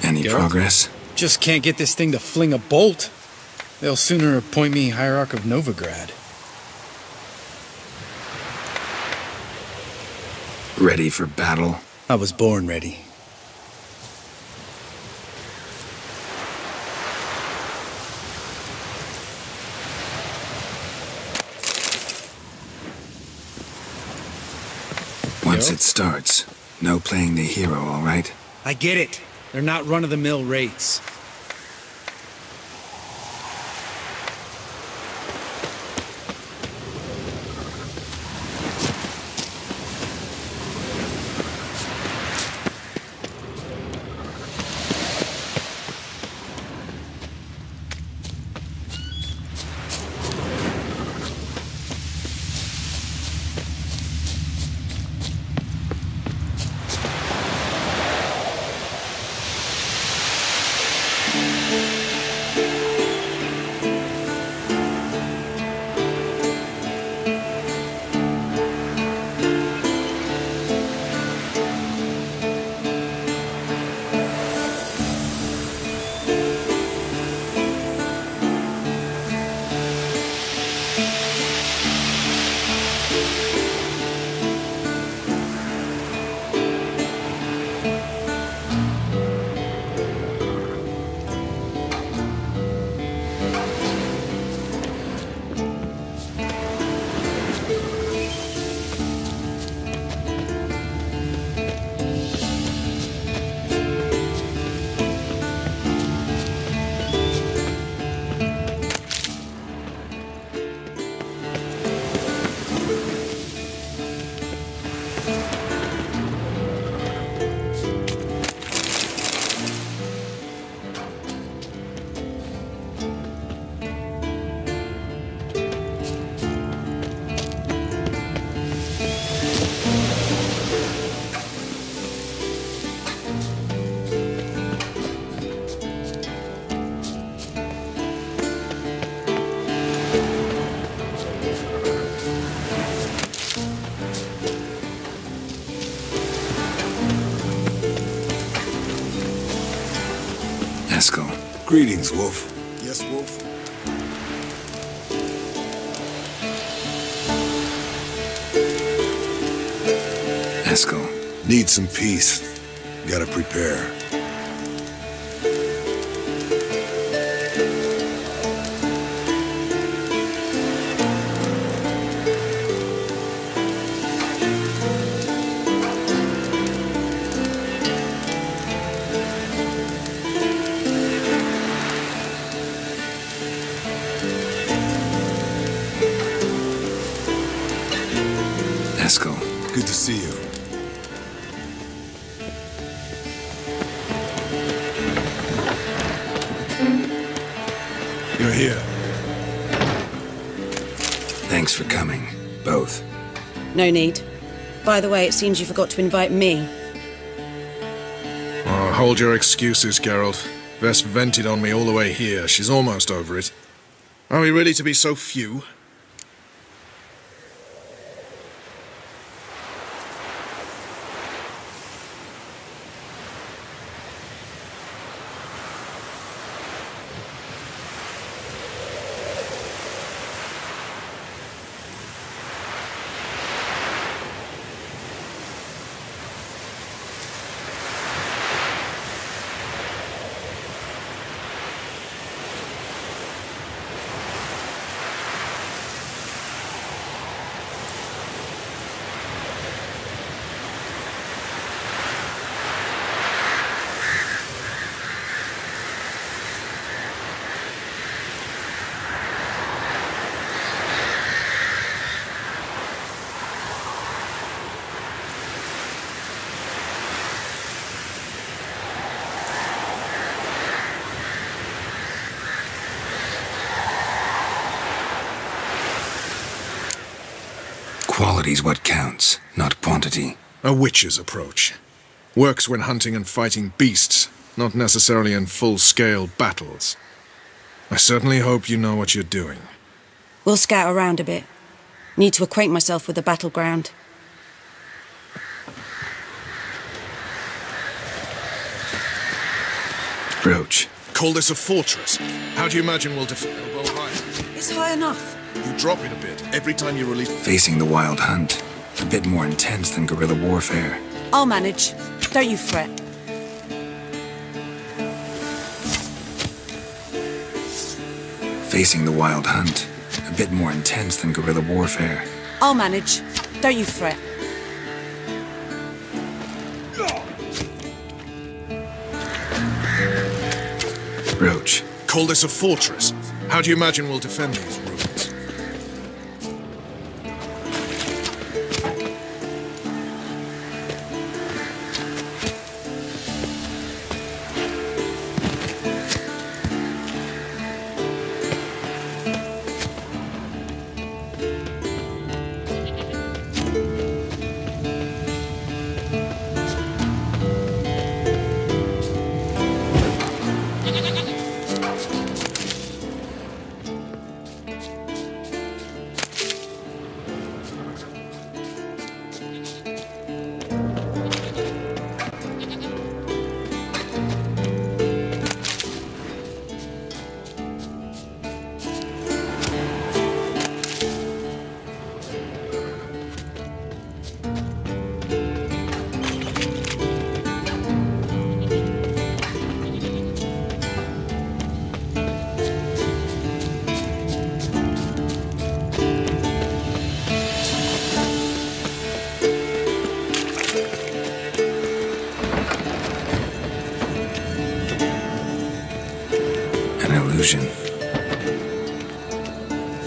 Any progress? Just can't get this thing to fling a bolt. They'll sooner appoint me Hierarch of Novigrad. Ready for battle? I was born ready. Once it starts, no playing the hero, all right? I get it. They're not run-of-the-mill raids. Eskel. Greetings, Wolf. Yes, Wolf. Eskel. Need some peace. Gotta prepare. Eskel. Good to see you. You're here. Thanks for coming, both. No need. By the way, it seems you forgot to invite me. Oh, hold your excuses, Geralt. Vess vented on me all the way here. She's almost over it. Are we really to be so few? Quality's what counts, not quantity. A witch's approach. Works when hunting and fighting beasts, not necessarily in full-scale battles. I certainly hope you know what you're doing. We'll scout around a bit. Need to acquaint myself with the battleground. Brooch. Call this a fortress. How do you imagine we'll defend? Well, it's high enough. You drop it a bit every time you release. Facing the wild hunt. A bit more intense than guerrilla warfare. I'll manage. Don't you fret. Facing the wild hunt. A bit more intense than guerrilla warfare. I'll manage. Don't you fret. Roach. Call this a fortress. How do you imagine we'll defend these ruins?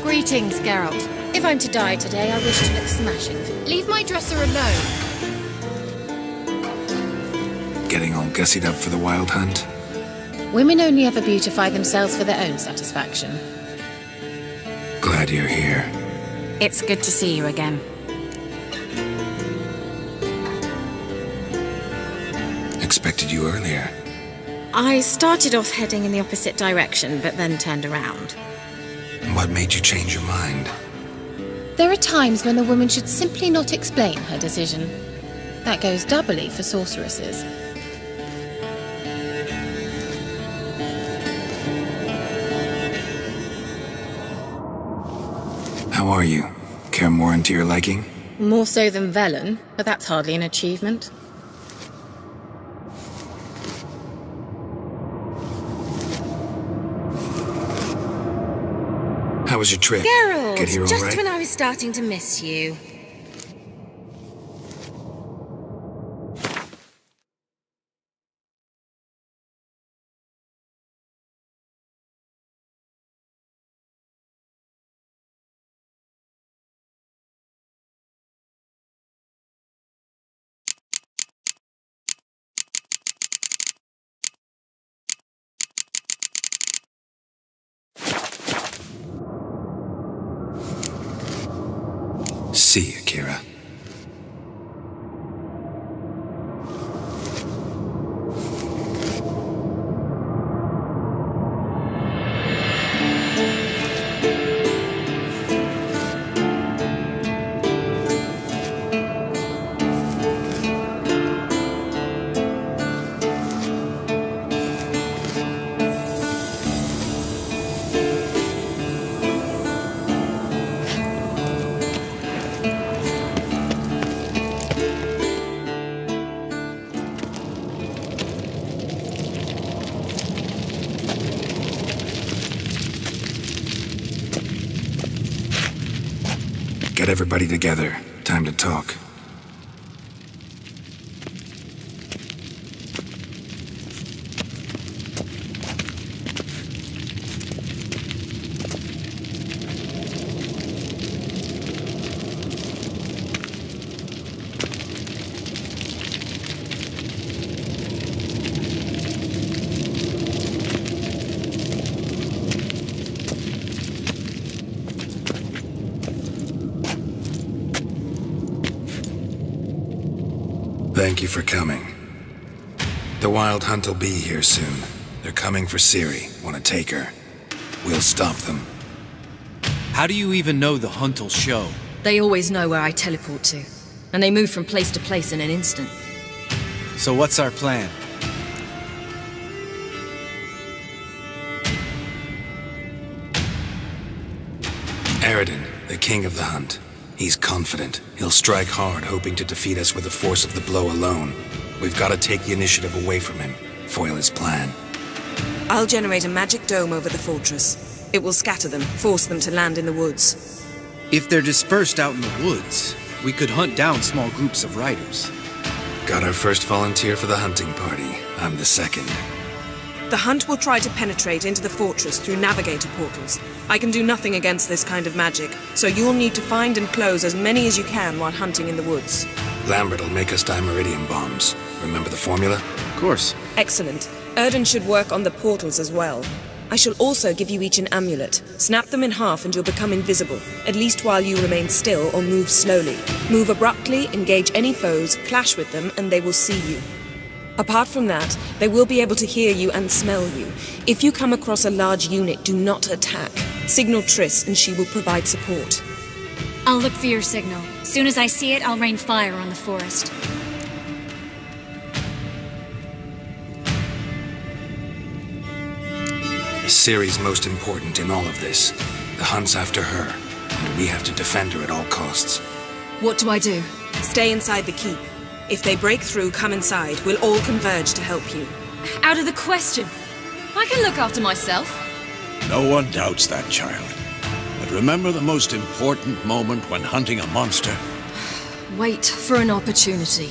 Greetings, Geralt. If I'm to die today, I wish to look smashing. Leave my dresser alone. Getting all gussied up for the wild hunt? Women only ever beautify themselves for their own satisfaction. Glad you're here. It's good to see you again. Expected you earlier. I started off heading in the opposite direction, but then turned around. What made you change your mind? There are times when a woman should simply not explain her decision. That goes doubly for sorceresses. How are you? Kaer Morhen to your liking? More so than Velen, but that's hardly an achievement. How was your trip? Geralt, Get here all just right? when I was starting to miss you. See you, Kira. Get everybody together. Time to talk. Thank you for coming. The Wild Hunt will be here soon. They're coming for Ciri. Want to take her? We'll stop them. How do you even know the Hunt will show? They always know where I teleport to. And they move from place to place in an instant. So what's our plan? Aridin, the king of the Hunt. He's confident. He'll strike hard, hoping to defeat us with the force of the blow alone. We've got to take the initiative away from him, foil his plan. I'll generate a magic dome over the fortress. It will scatter them, force them to land in the woods. If they're dispersed out in the woods, we could hunt down small groups of riders. Got our first volunteer for the hunting party. I'm the second. The Hunt will try to penetrate into the fortress through navigator portals. I can do nothing against this kind of magic, so you'll need to find and close as many as you can while hunting in the woods. Lambert will make us dimeridium bombs. Remember the formula? Of course. Excellent. Erden should work on the portals as well. I shall also give you each an amulet. Snap them in half and you'll become invisible, at least while you remain still or move slowly. Move abruptly, engage any foes, clash with them, and they will see you. Apart from that, they will be able to hear you and smell you. If you come across a large unit, do not attack. Signal Triss and she will provide support. I'll look for your signal. Soon as I see it, I'll rain fire on the forest. Ciri's most important in all of this. The Hunt's after her, and we have to defend her at all costs. What do I do? Stay inside the keep. If they break through, come inside. We'll all converge to help you. Out of the question. I can look after myself. No one doubts that, child. But remember the most important moment when hunting a monster? Wait for an opportunity.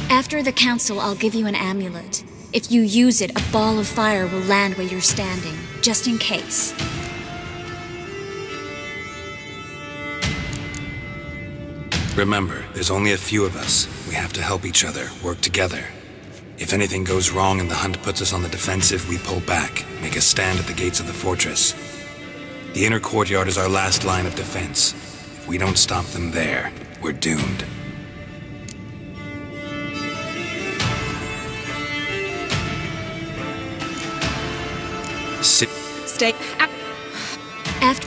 After the council, I'll give you an amulet. If you use it, a ball of fire will land where you're standing, just in case. Remember, there's only a few of us. We have to help each other, work together. If anything goes wrong and the Hunt puts us on the defensive, we pull back, make a stand at the gates of the fortress. The inner courtyard is our last line of defense. If we don't stop them there, we're doomed. Stay. After.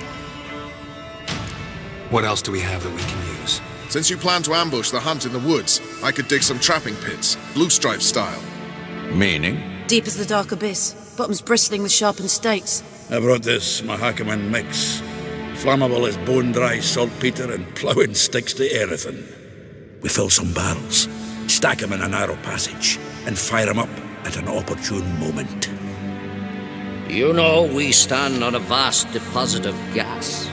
What else do we have that we can use? Since you plan to ambush the Hunt in the woods, I could dig some trapping pits, blue stripe style. Meaning? Deep as the dark abyss, bottoms bristling with sharpened stakes. I brought this Mahakaman mix. Flammable as bone-dry saltpeter and ploughing sticks to everything. We fill some barrels, stack them in a narrow passage, and fire them up at an opportune moment. You know, we stand on a vast deposit of gas.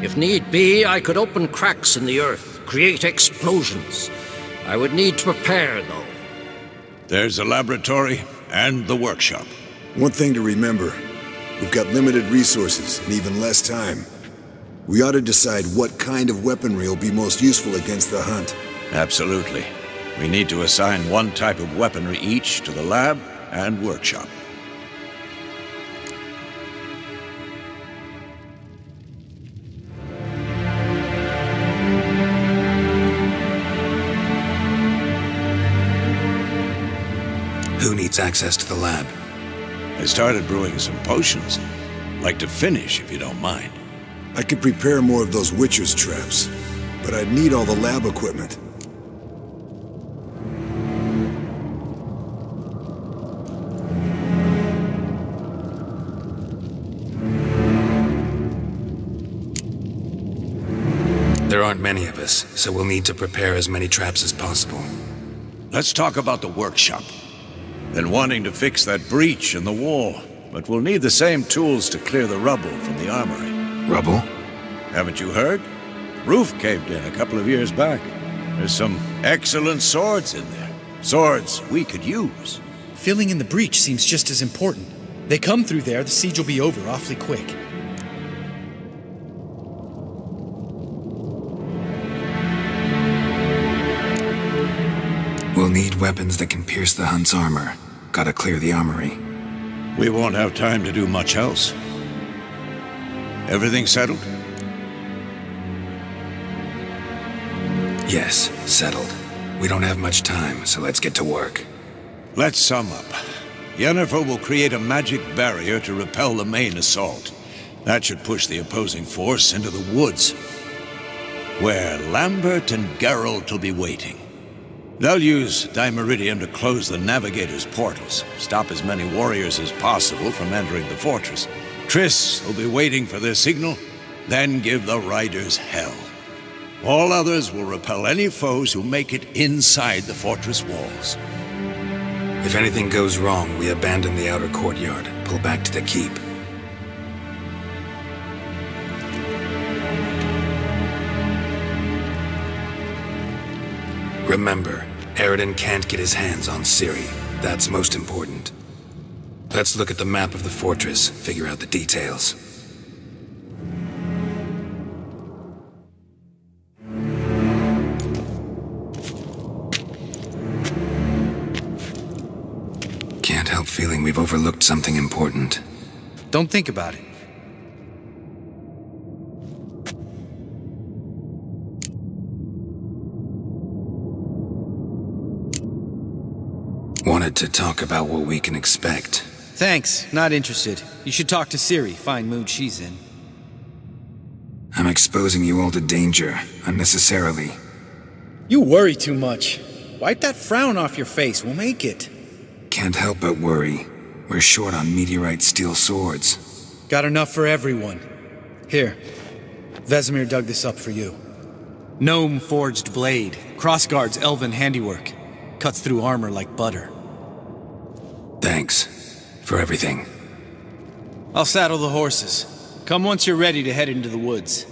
If need be, I could open cracks in the earth, create explosions. I would need to prepare, though. There's the laboratory and the workshop. One thing to remember, we've got limited resources and even less time. We ought to decide what kind of weaponry will be most useful against the hunt. Absolutely. We need to assign one type of weaponry each to the lab and workshop. Who needs access to the lab? I started brewing some potions. Like to finish, if you don't mind. I could prepare more of those Witcher's traps, but I'd need all the lab equipment. There aren't many of us, so we'll need to prepare as many traps as possible. Let's talk about the workshop. Been wanting to fix that breach in the wall, but we'll need the same tools to clear the rubble from the armory. Rubble? Haven't you heard? The roof caved in a couple of years back. There's some excellent swords in there. Swords we could use. Filling in the breach seems just as important. They come through there, the siege will be over awfully quick. We'll need weapons that can pierce the Hunt's armor. Gotta clear the armory. We won't have time to do much else. Everything settled? Yes, settled. We don't have much time, so let's get to work. Let's sum up. Yennefer will create a magic barrier to repel the main assault. That should push the opposing force into the woods, where Lambert and Geralt will be waiting. They'll use Dimeridium to close the Navigator's portals, stop as many warriors as possible from entering the fortress. Triss will be waiting for their signal, then give the riders hell. All others will repel any foes who make it inside the fortress walls. If anything goes wrong, we abandon the outer courtyard, pull back to the keep. Remember, Aridin can't get his hands on Ciri. That's most important. Let's look at the map of the fortress, figure out the details. Can't help feeling we've overlooked something important. Don't think about it. Wanted to talk about what we can expect. Thanks, not interested. You should talk to Ciri, fine mood she's in. I'm exposing you all to danger, unnecessarily. You worry too much. Wipe that frown off your face, we'll make it. Can't help but worry. We're short on meteorite steel swords. Got enough for everyone. Here, Vesemir dug this up for you. Gnome-forged blade, crossguard's elven handiwork. Cuts through armor like butter. Thanks for everything. I'll saddle the horses. Come once you're ready to head into the woods.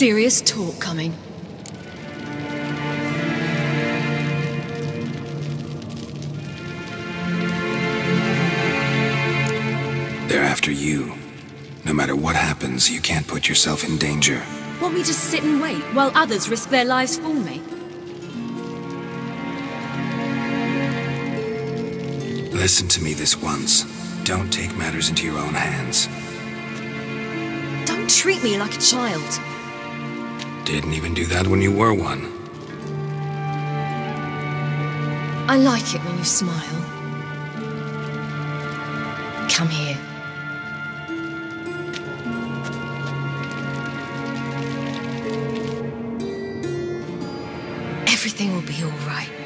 serious talk coming. They're after you. No matter what happens, you can't put yourself in danger. Want me to sit and wait while others risk their lives for me? Listen to me this once. Don't take matters into your own hands. Don't treat me like a child. Didn't even do that when you were one. I like it when you smile. Come here. Everything will be all right.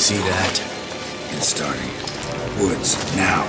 see that? It's starting. Woods, now.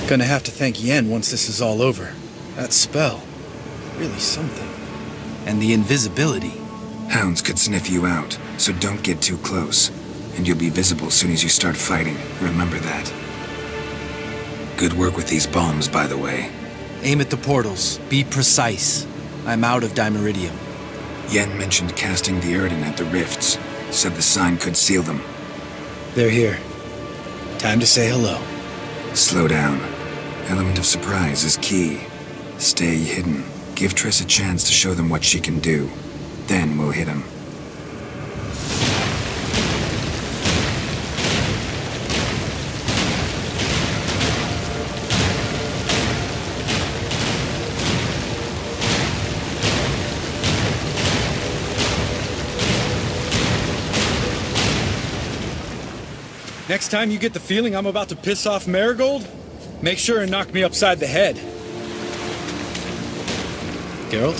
Gonna have to thank Yen once this is all over. That spell, really something. And the invisibility. Hounds could sniff you out, so don't get too close. And you'll be visible as soon as you start fighting. Remember that. Good work with these bombs, by the way. Aim at the portals. Be precise. I'm out of dimeridium. Yen mentioned casting the Erden at the rifts. Said the sign could seal them. They're here. Time to say hello. Slow down. Element of surprise is key. Stay hidden. Give Triss a chance to show them what she can do. Then we'll hit them. Next time you get the feeling I'm about to piss off Marigold, make sure and knock me upside the head. Geralt?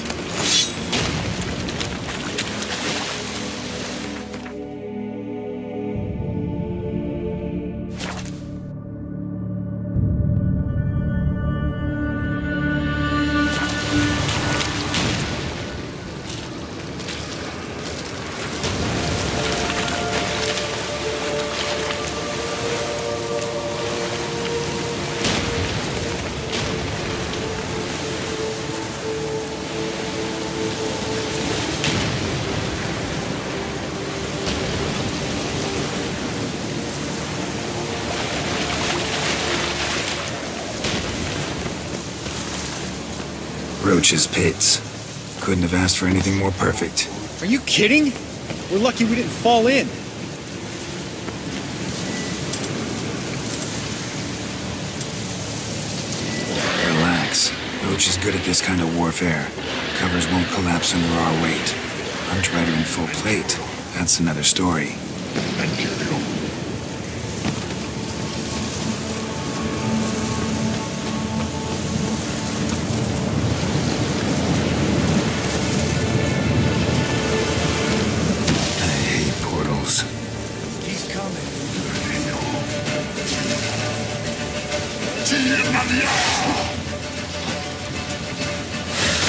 Roach's pits. Couldn't have asked for anything more perfect. Are you kidding? We're lucky we didn't fall in. Relax. Roach is good at this kind of warfare. Covers won't collapse under our weight. Hunt Rider in full plate. That's another story.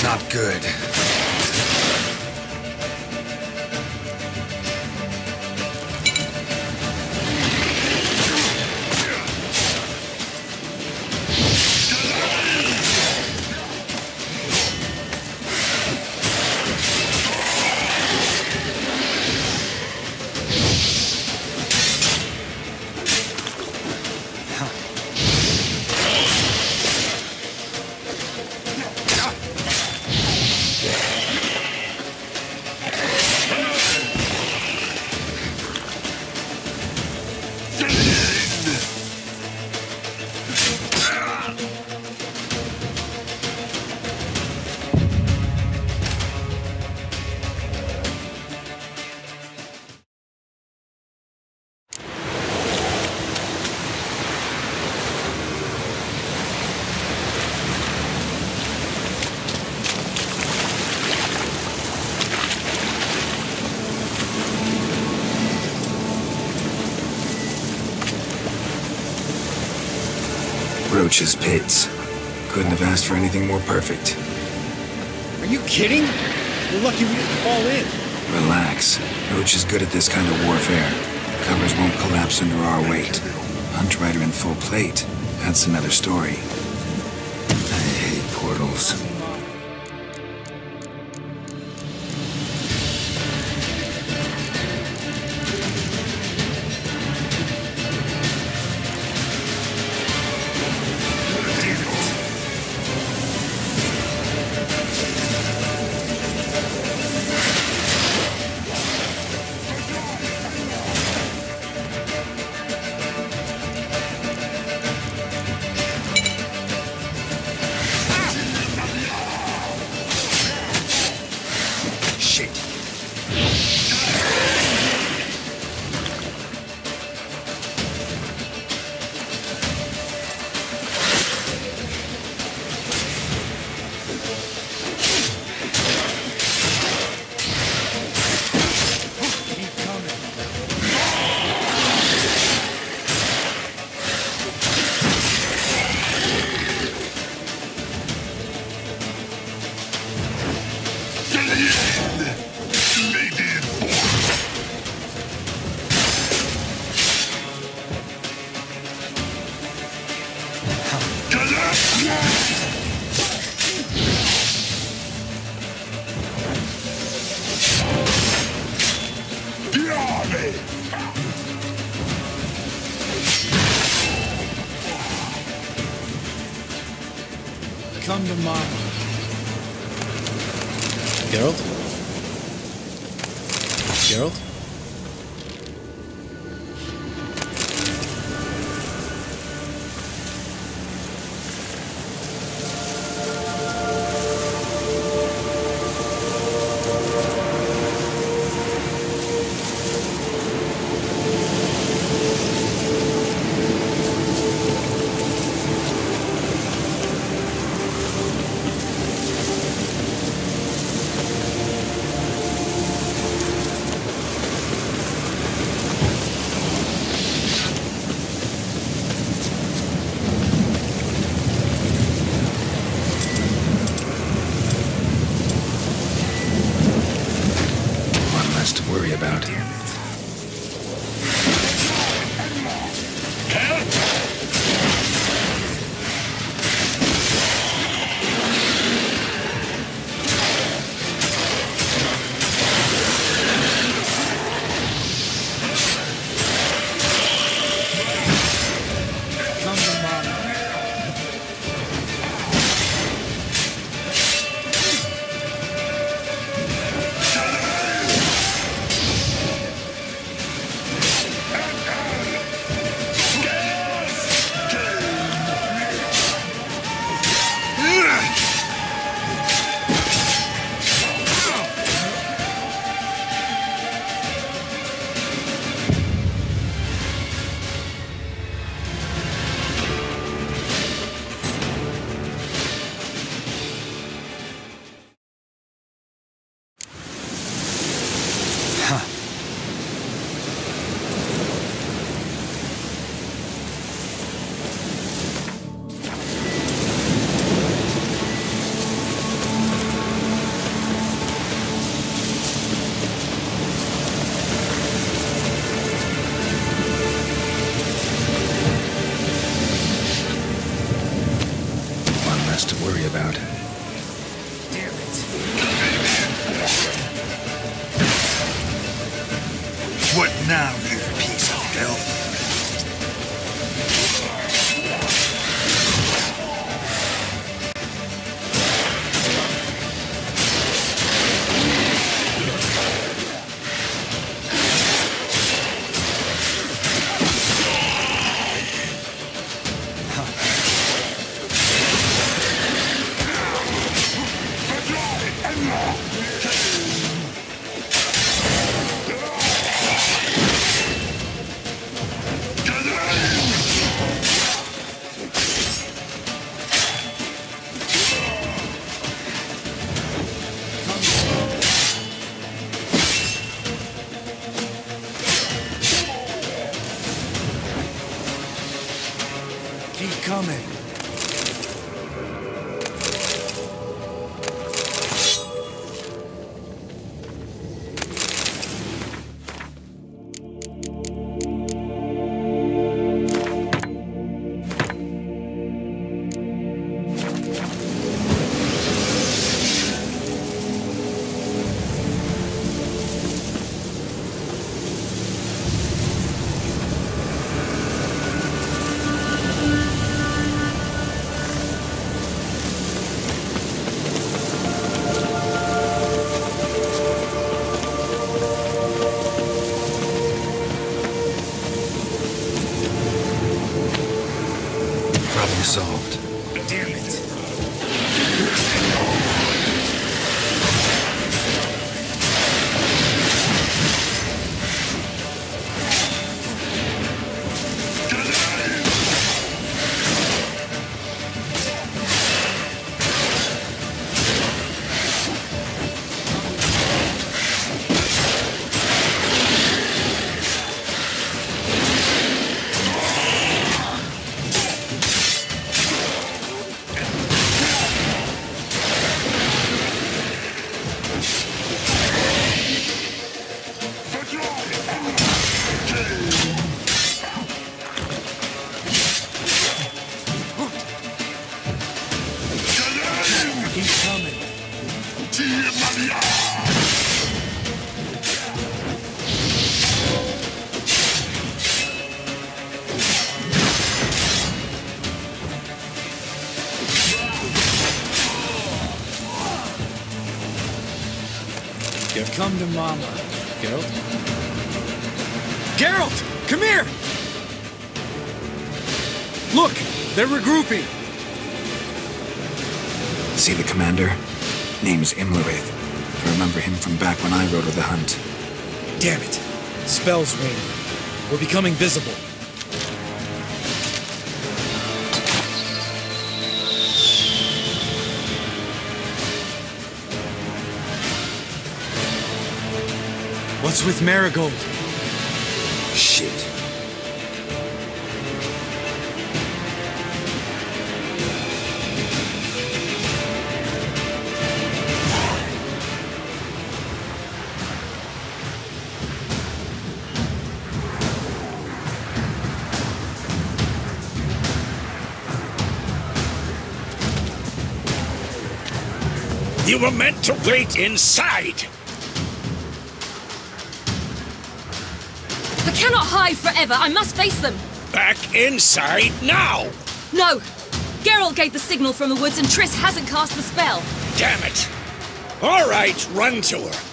Not good. Roach's pits. Couldn't have asked for anything more perfect. Are you kidding? We're lucky we didn't fall in. Relax. Roach is good at this kind of warfare. Covers won't collapse under our weight. Hunt Rider in full plate. That's another story. I hate portals. Come to mama. Geralt? Geralt? solved. Damn it. You come to Mama, Geralt. Geralt! Come here! Look! They're regrouping! See the commander? Name's Imlerith. I remember him from back when I rode with the hunt. Damn it! Spell's raining. We're becoming visible. What's with Marigold? Shit. You were meant to wait inside! I cannot hide forever. I must face them. Back inside now! No! Geralt gave the signal from the woods and Triss hasn't cast the spell. Damn it! All right, run to her.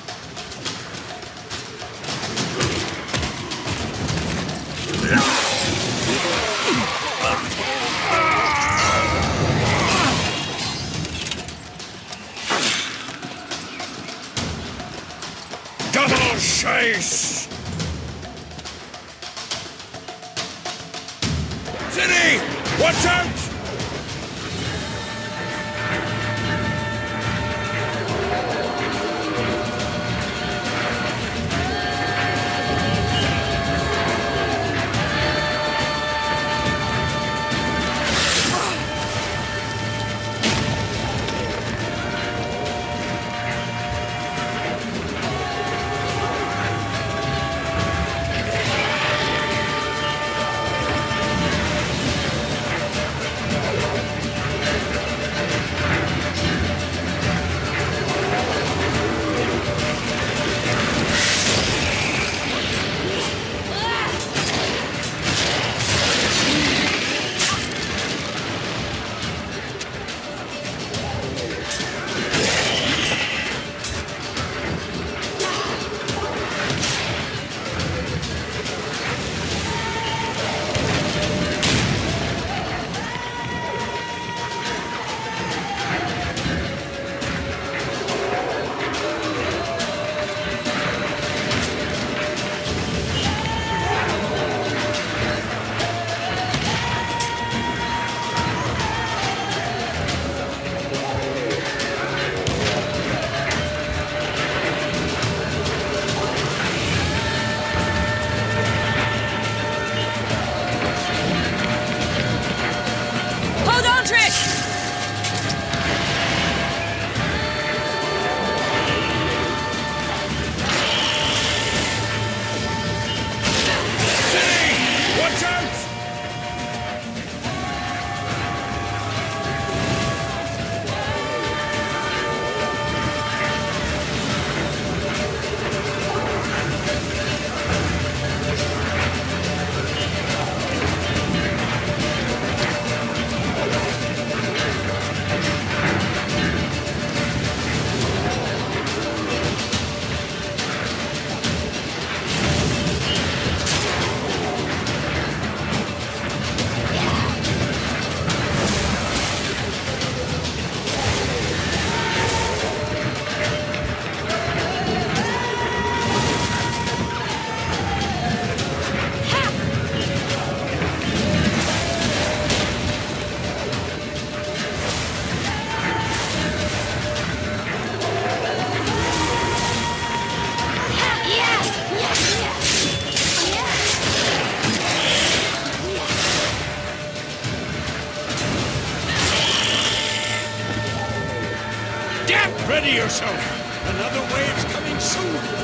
Double chase! City! Watch out! Ready yourself! Another wave's coming soon!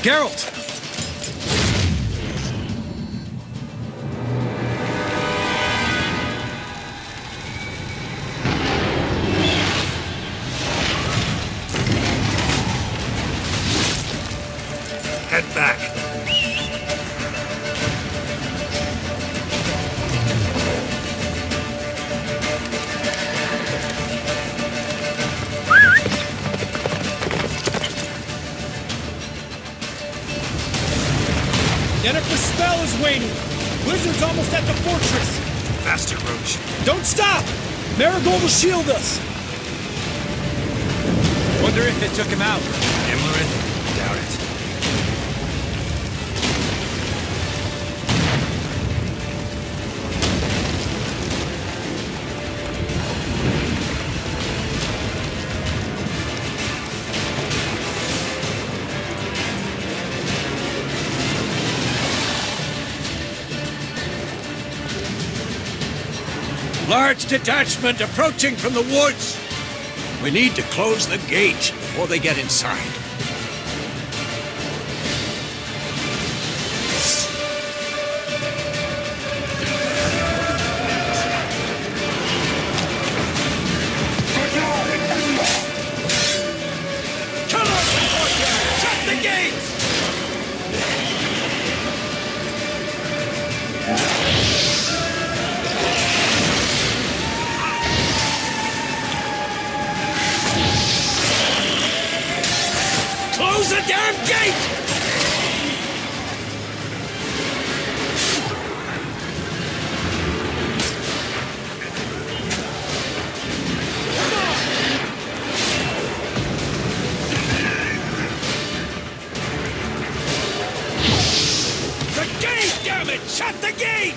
Geralt! attack. Yennefer's spell is waning. Blizzard's almost at the fortress. Faster, Roach. Don't stop! Marigold will shield us. Wonder if it took him out. Imlerith? Doubt it. Large detachment approaching from the woods. We need to close the gate before they get inside. Come on, Corsair! Shut the gates! Close the damn gate! The gate, damn it! Shut the gate!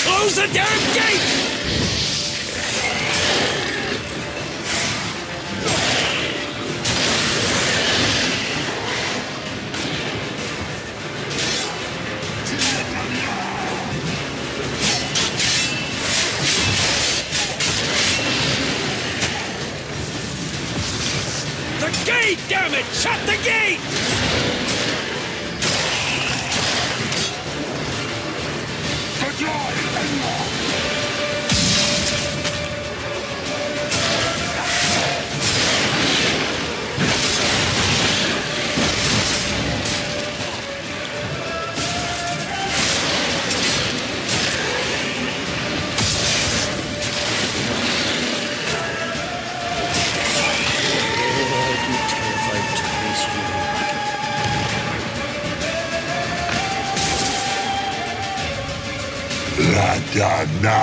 Close the damn gate! The gate, damn it! Shut the gate! Ladana!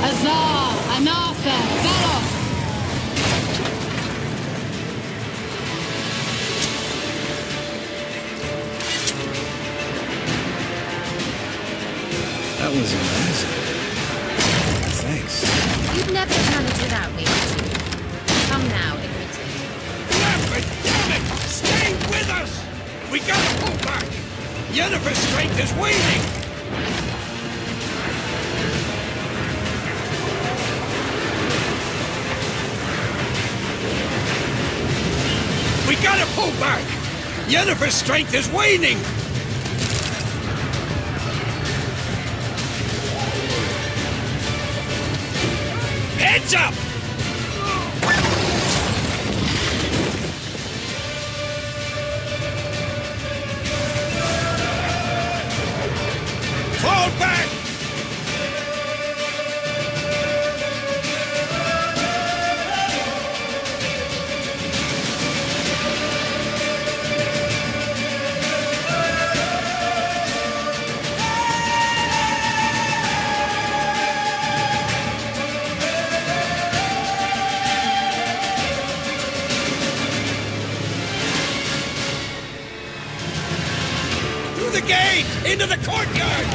Azar! Anartha! Velos! That was amazing. Thanks. You'd never have done it without me, would you? Come now, admit it. Damn it! Stay with us! We gotta pull back! Yennefer's strength is waning! We gotta pull back! Yennefer's strength is waning! Heads up! Fall back! Through the gate! Into the courtyard!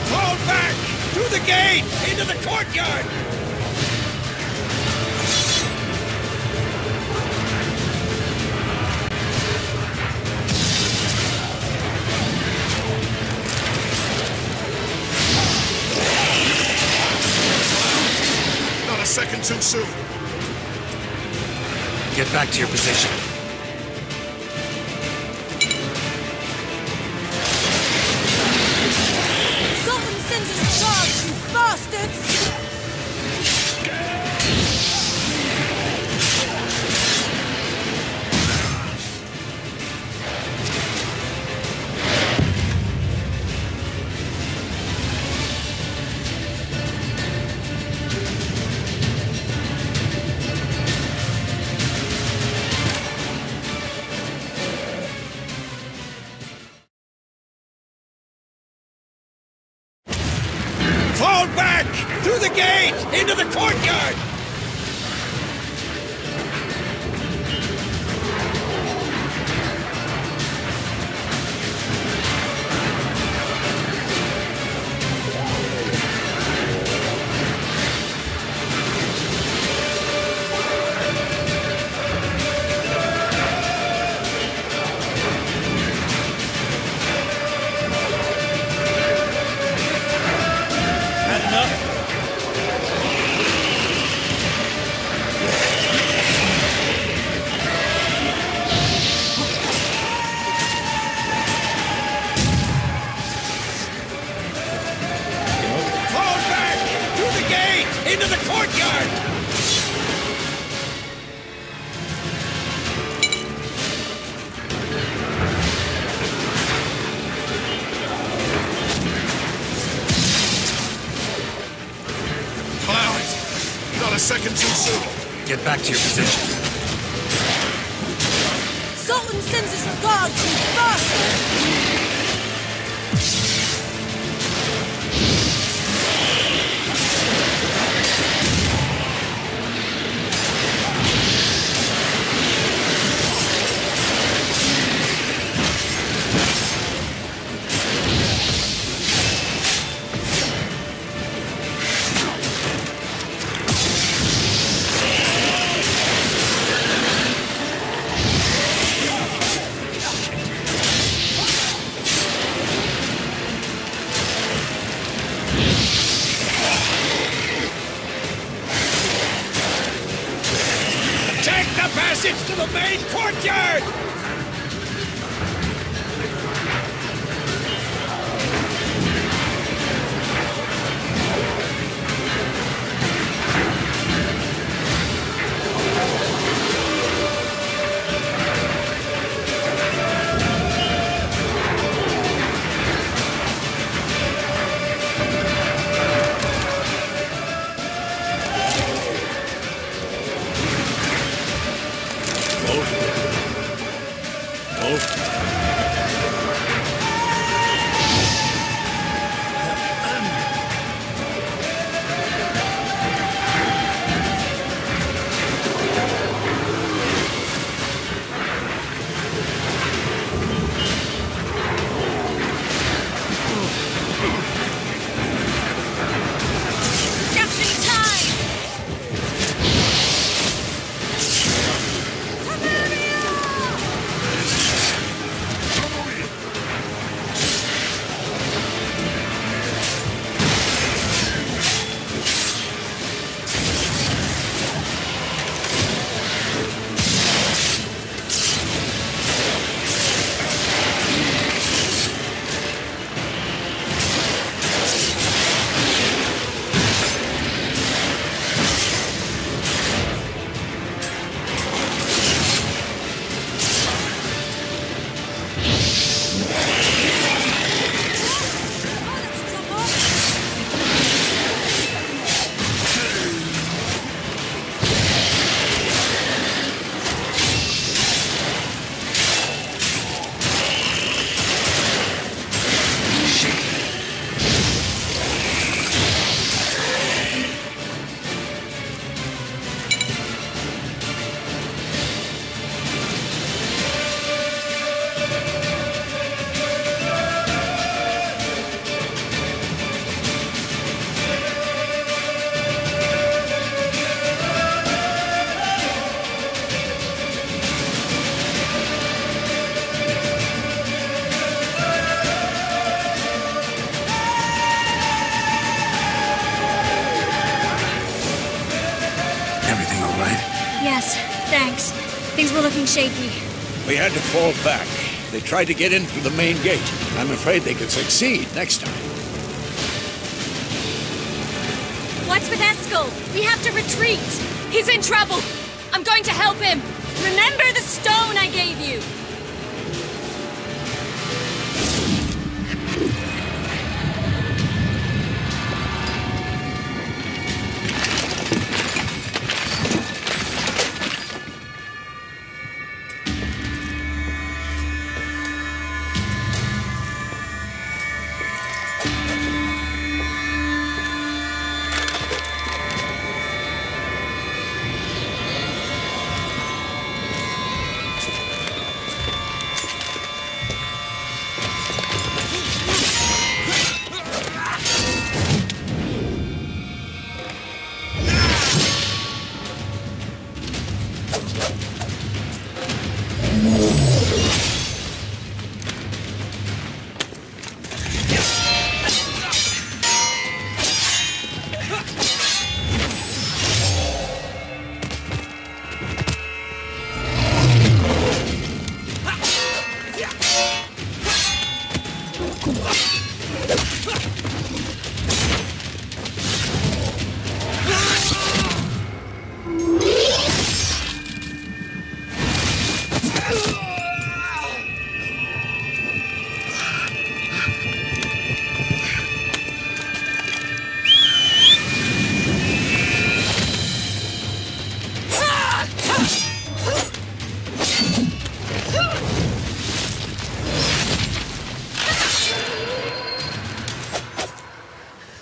Fall back! Through the gate! Into the courtyard! A second too soon. Get back to your position. Sultan sends his dogs, you bastards! Fall back! Through the gate! Into the courtyard! Into the courtyard! Cloud! Not a second too soon. Get back to your position. Sultan sends his regards, you bastards! Passage to the main courtyard! Yes, thanks. Things were looking shaky. We had to fall back. They tried to get in through the main gate. I'm afraid they could succeed next time. What's with Eskel? We have to retreat. He's in trouble. I'm going to help him. Remember the stone I gave you.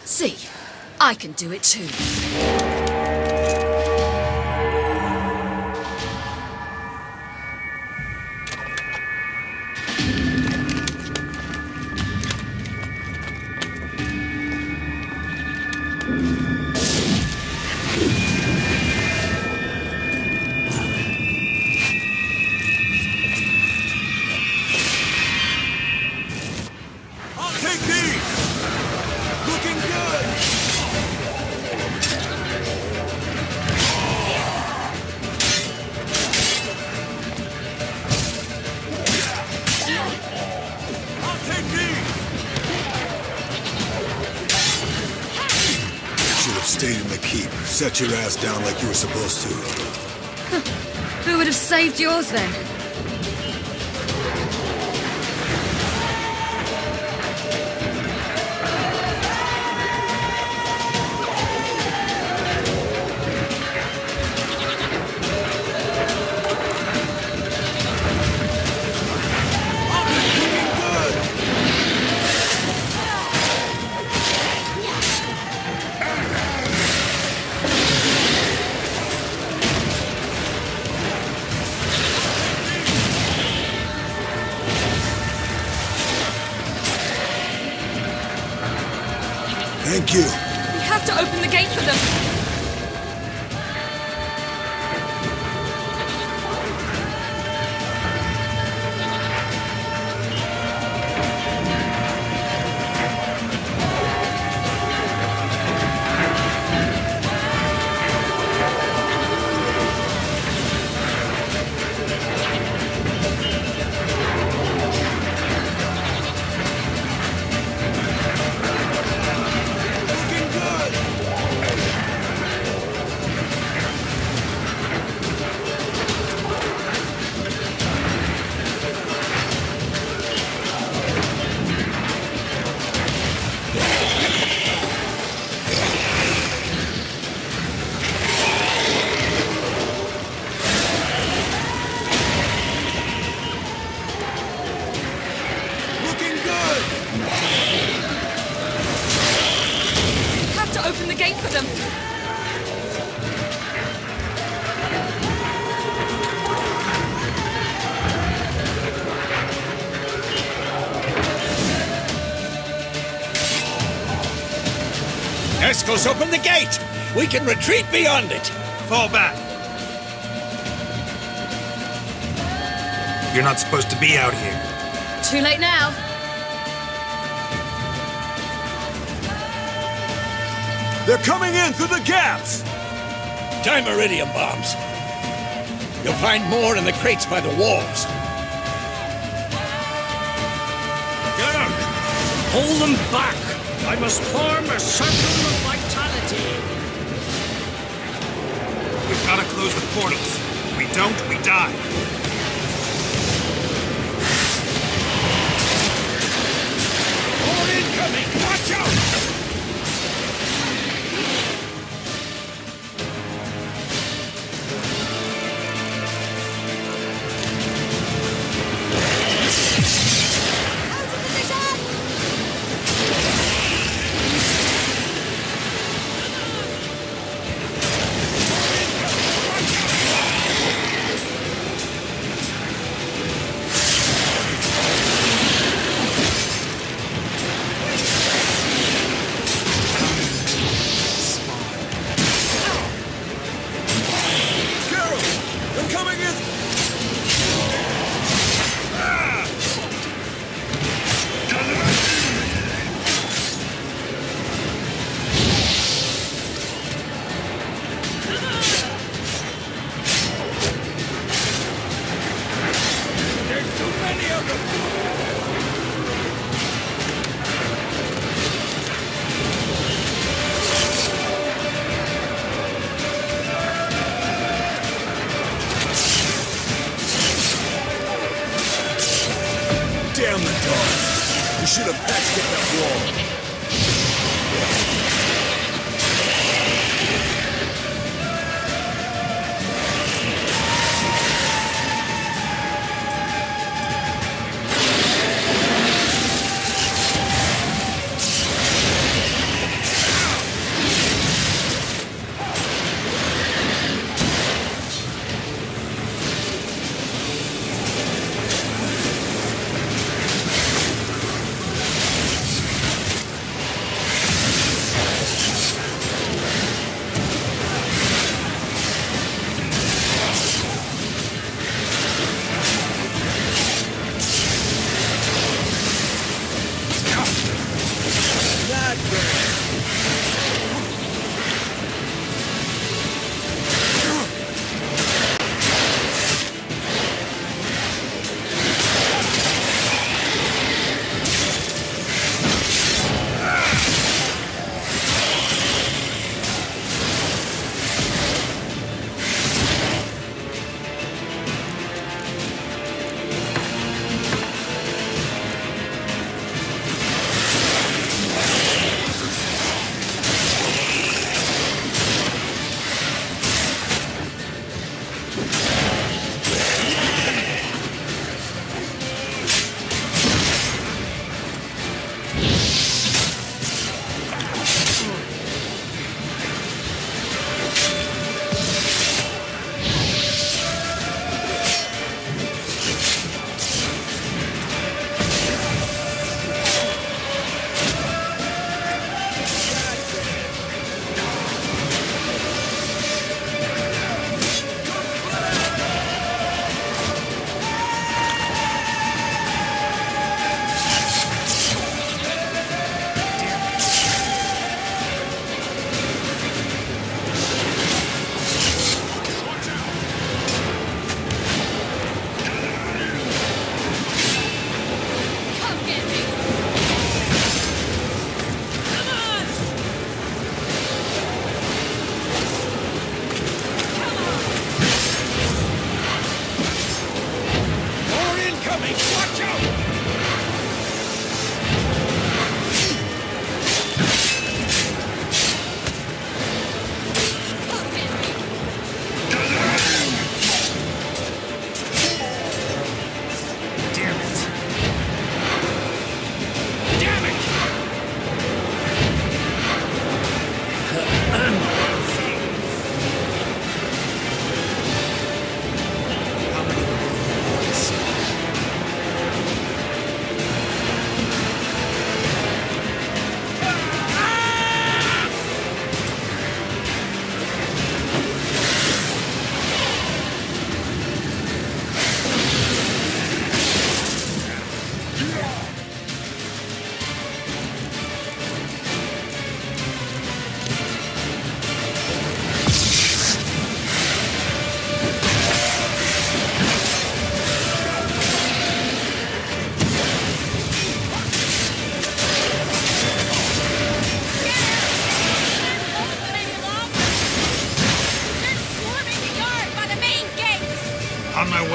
See, I can do it too. Set your ass down like you were supposed to. Who would have saved yours then? Thank you. We have to open the gate for them. Eskel's open the gate! We can retreat beyond it! Fall back. You're not supposed to be out here. Too late now. They're coming in through the gaps! Time iridium bombs. You'll find more in the crates by the walls. Geralt! Hold them back! I must form a circle of vitality. We've got to close the portals. If we don't, we die. More incoming! Watch out!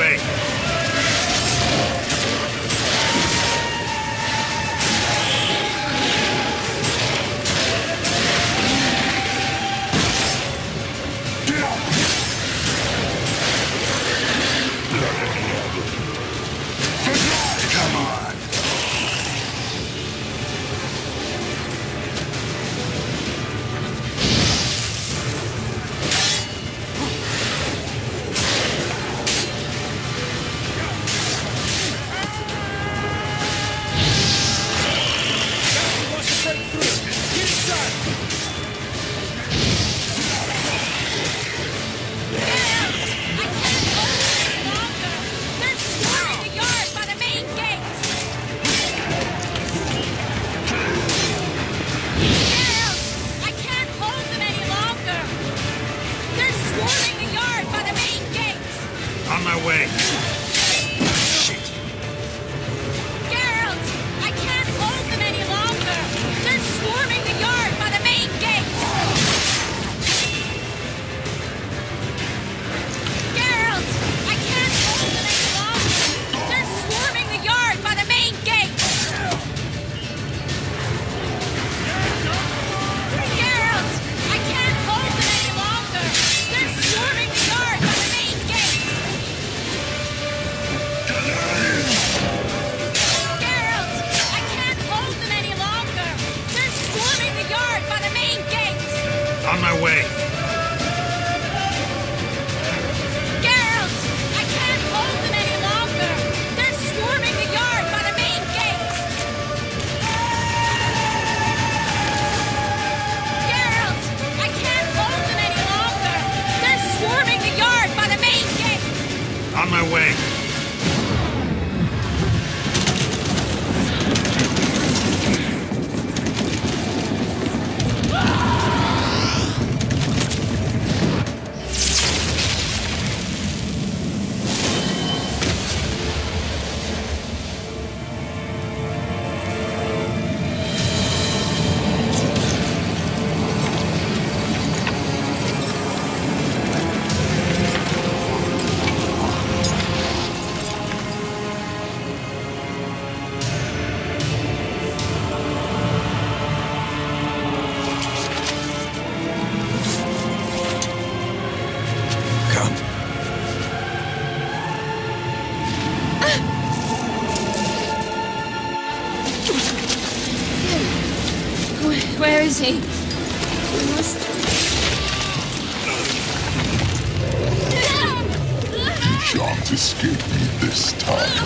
way. Come on. On my way. Shit. Geralt! I can't hold them any longer! They're swarming the yard by the main gate! Geralt! I can't hold them any longer! They're swarming the yard by the main gate! Geralt! I can't hold them any longer! They're swarming the yard by the main gate! Geralt! I can't hold them any longer! They're swarming the yard by the main gate! On my way. Geralt! I can't hold them any longer! They're swarming the yard by the main gate! Geralt! I can't hold them any longer! They're swarming the yard by the main gate! On my way. Where is he? We must... You shan't escape me this time.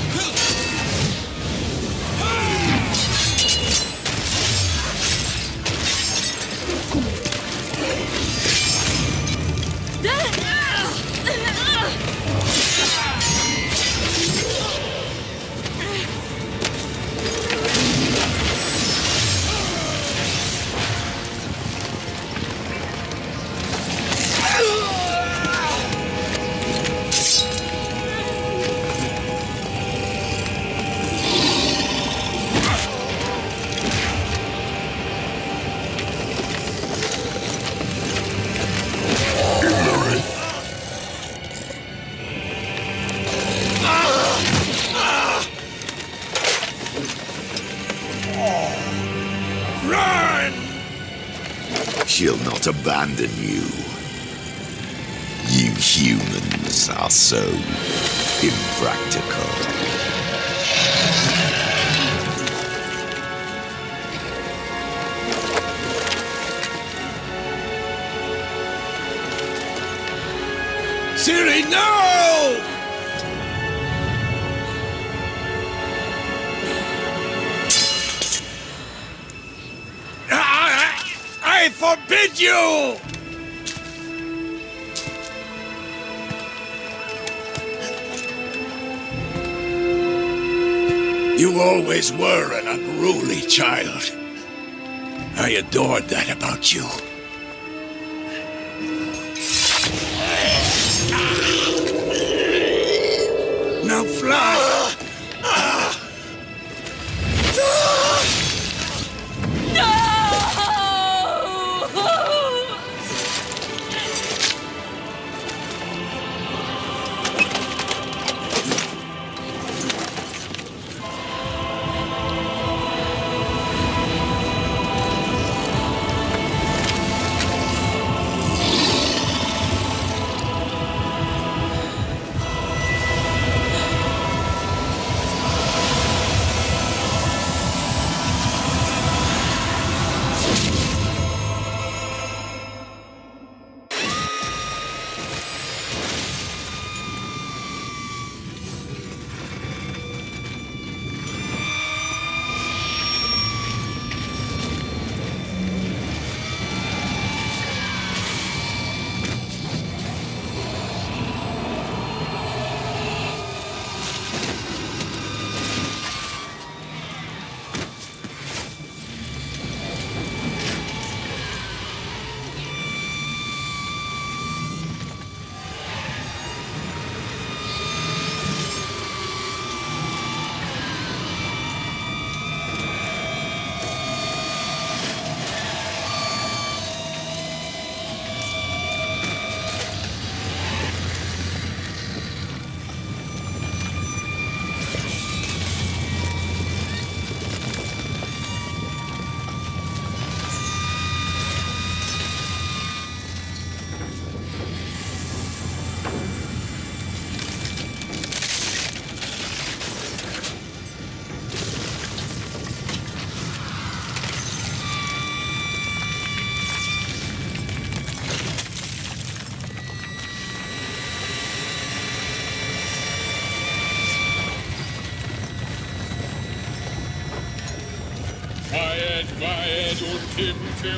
She'll not abandon you. You humans are so impractical. Siri, no! I forbid you! You always were an unruly child. I adored that about you. Now fly! Timothy.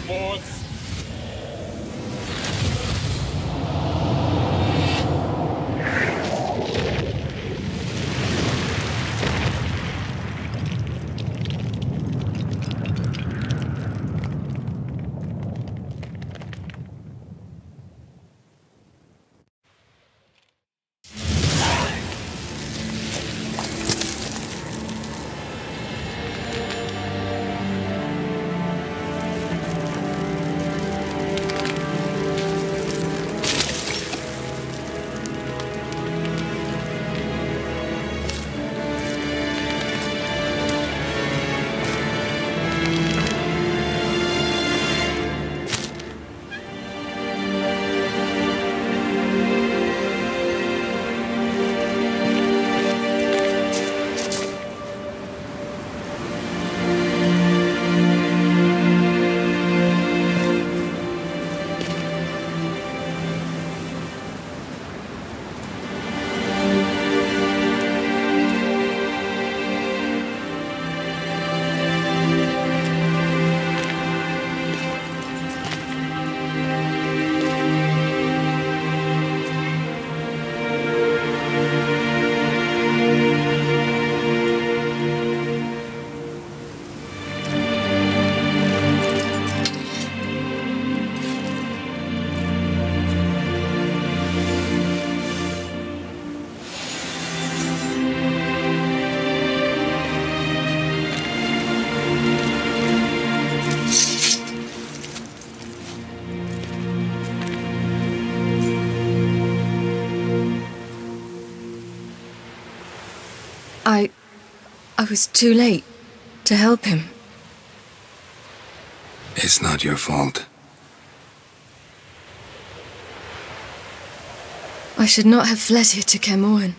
I was too late to help him. It's not your fault. I should not have fled here to Kermoran.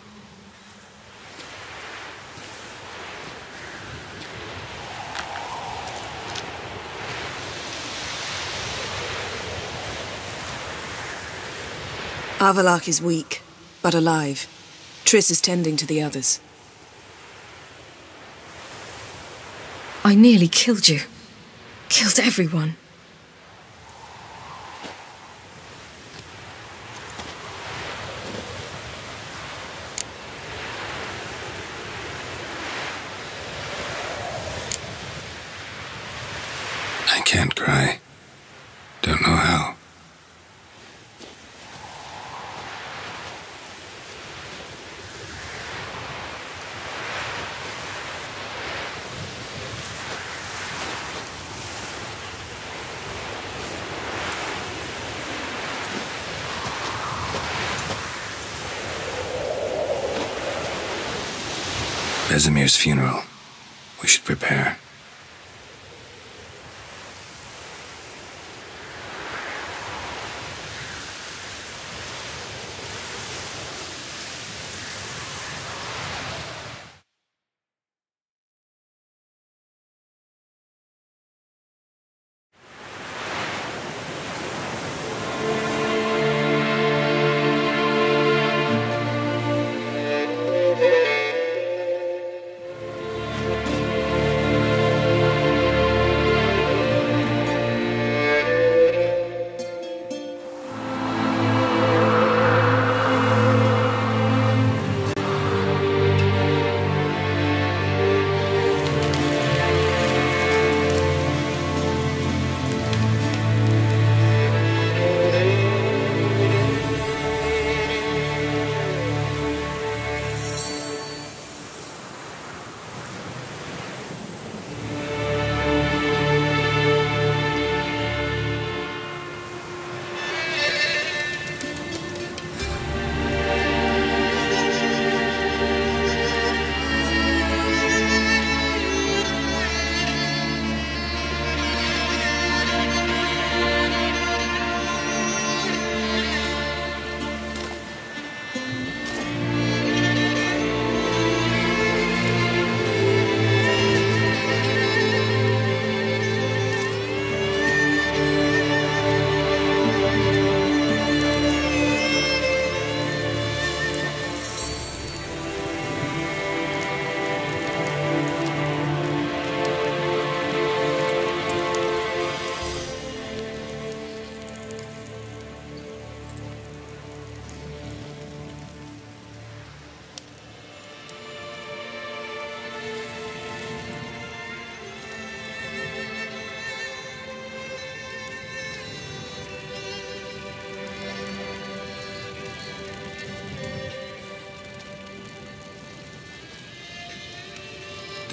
Avalak is weak, but alive. Triss is tending to the others. I nearly killed you. Killed everyone. I can't cry. Don't know how. Vesemir's funeral. We should prepare.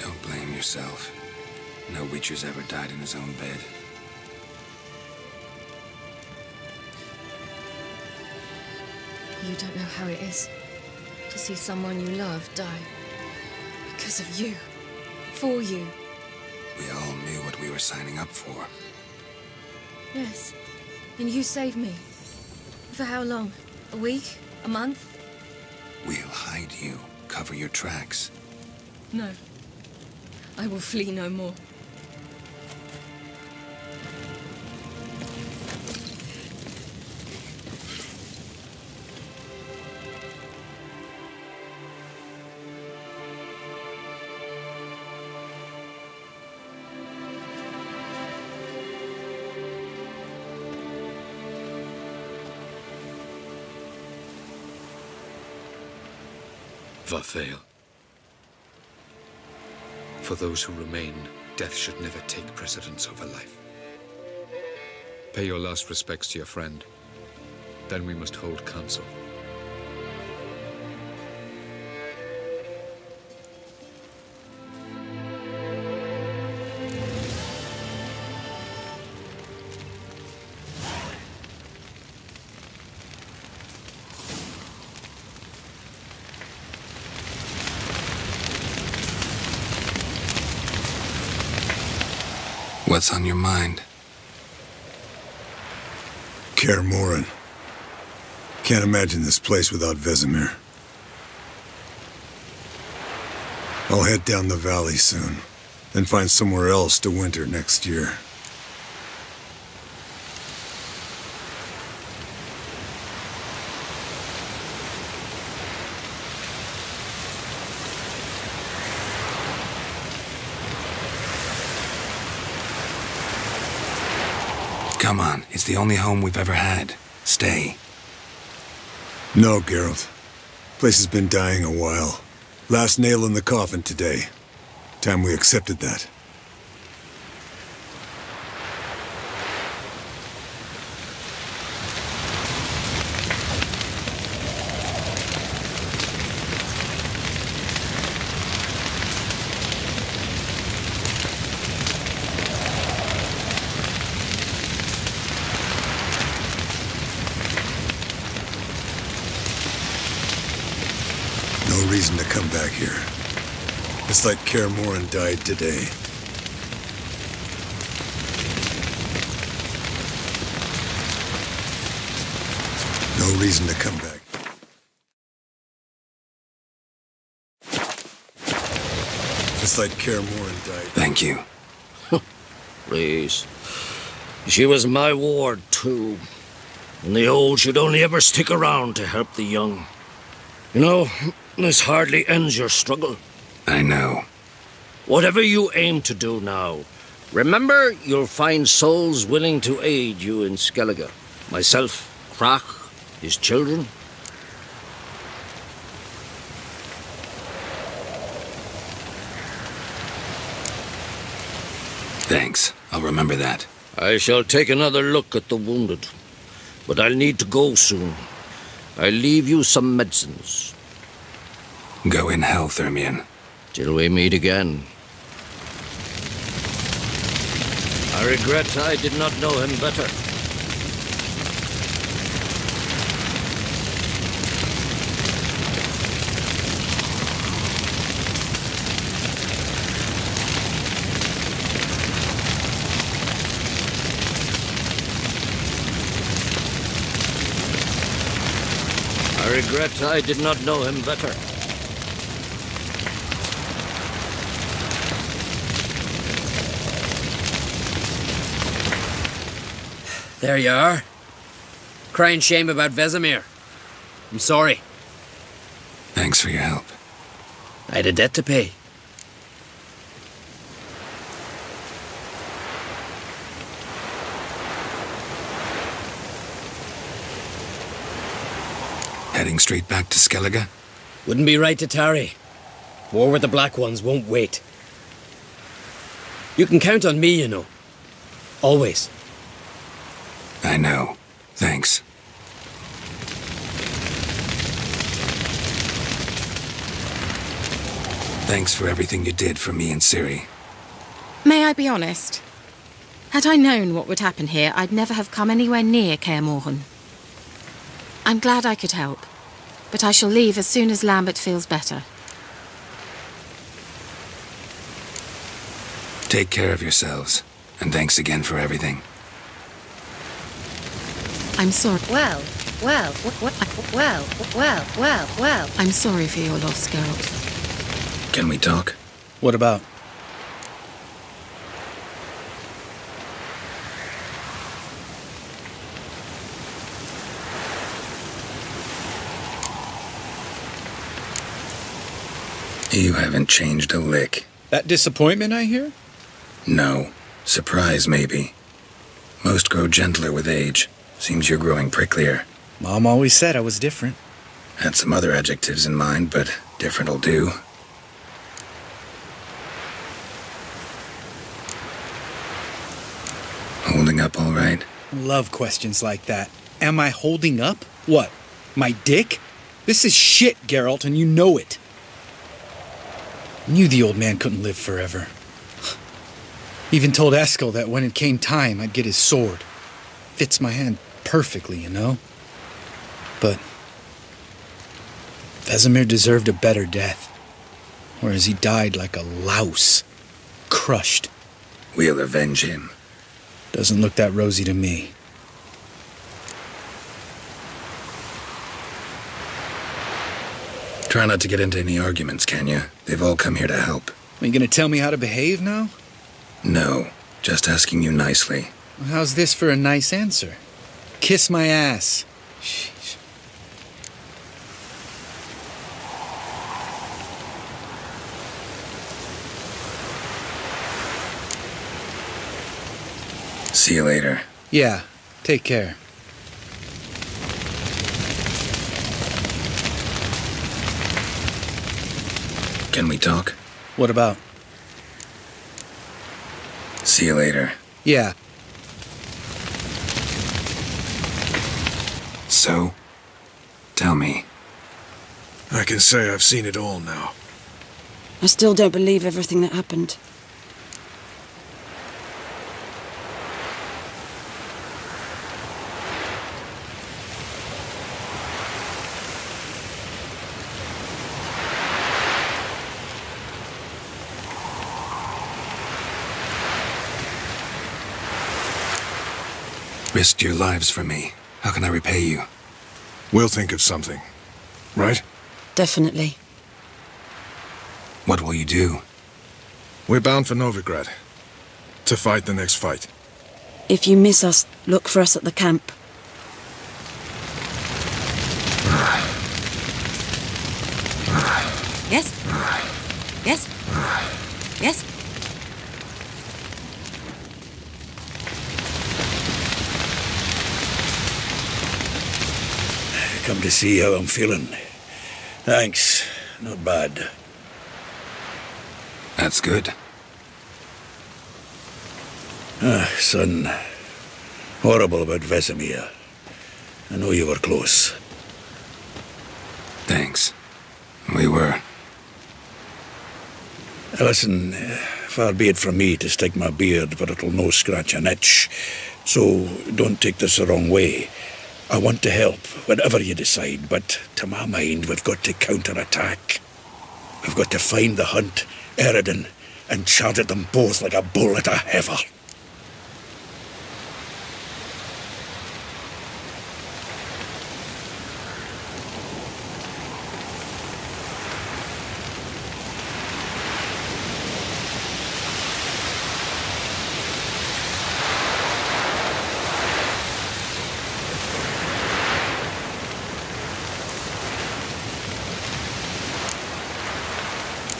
Don't blame yourself. No Witcher's ever died in his own bed. You don't know how it is to see someone you love die. Because of you. For you. We all knew what we were signing up for. Yes. And you saved me. For how long? A week? A month? We'll hide you. Cover your tracks. No. I will flee no more. Varthael. For those who remain, death should never take precedence over life. Pay your last respects to your friend. Then we must hold council. What's on your mind? Kaer Morhen. Can't imagine this place without Vesemir. I'll head down the valley soon, then find somewhere else to winter next year. Come on, it's the only home we've ever had. Stay. No, Geralt. Place has been dying a while. Last nail in the coffin today. Time we accepted that. No reason to come back here. It's like Kaer Morhen died today. No reason to come back. It's like Kaer Morhen died. Thank you. Please. She was my ward, too. And the old should only ever stick around to help the young. You know, this hardly ends your struggle. I know. Whatever you aim to do now, remember you'll find souls willing to aid you in Skellige. Myself, Crach, his children. Thanks. I'll remember that. I shall take another look at the wounded. But I'll need to go soon. I'll leave you some medicines. Go in health, Ermion. Till we meet again. I regret I did not know him better. I regret I did not know him better. There you are. Crying shame about Vesemir. I'm sorry. Thanks for your help. I had a debt to pay. Heading straight back to Skellige? Wouldn't be right to tarry. War with the Black Ones won't wait. You can count on me, you know. Always. I know. Thanks. Thanks for everything you did for me and Ciri. May I be honest? Had I known what would happen here, I'd never have come anywhere near Kaer Morhen. I'm glad I could help, but I shall leave as soon as Lambert feels better. Take care of yourselves, and thanks again for everything. I'm sorry. Well. I'm sorry for your loss, Geralt. Can we talk? What about? You haven't changed a lick. That disappointment I hear? No. Surprise, maybe. Most grow gentler with age. Seems you're growing pricklier. Mom always said I was different. Had some other adjectives in mind, but different'll do. Holding up all right? Love questions like that. Am I holding up? What? My dick? This is shit, Geralt, and you know it. Knew the old man couldn't live forever. Even told Eskel that when it came time, I'd get his sword. Fits my hand perfectly, you know? But Vesemir deserved a better death. Whereas he died like a louse. Crushed. We'll avenge him. Doesn't look that rosy to me. Try not to get into any arguments, can you? They've all come here to help. Are you gonna tell me how to behave now? No, just asking you nicely. Well, how's this for a nice answer? Kiss my ass. Sheesh. See you later. Yeah, take care. Can we talk? What about? See you later. Yeah. So, tell me. I can say I've seen it all now. I still don't believe everything that happened. Risked your lives for me. How can I repay you? We'll think of something. Right? Definitely. What will you do? We're bound for Novigrad. To fight the next fight. If you miss us, look for us at the camp. Yes? Yes? Yes? Come to see how I'm feeling. Thanks. Not bad. That's good. Son. Horrible about Vesemir. I know you were close. Thanks. We were. Listen, far be it from me to stick my beard, but it'll no scratch an itch. So don't take this the wrong way. I want to help, whatever you decide, but to my mind, we've got to counterattack. We've got to find the Hunt, Eredin, and charge at them both like a bull at a heifer.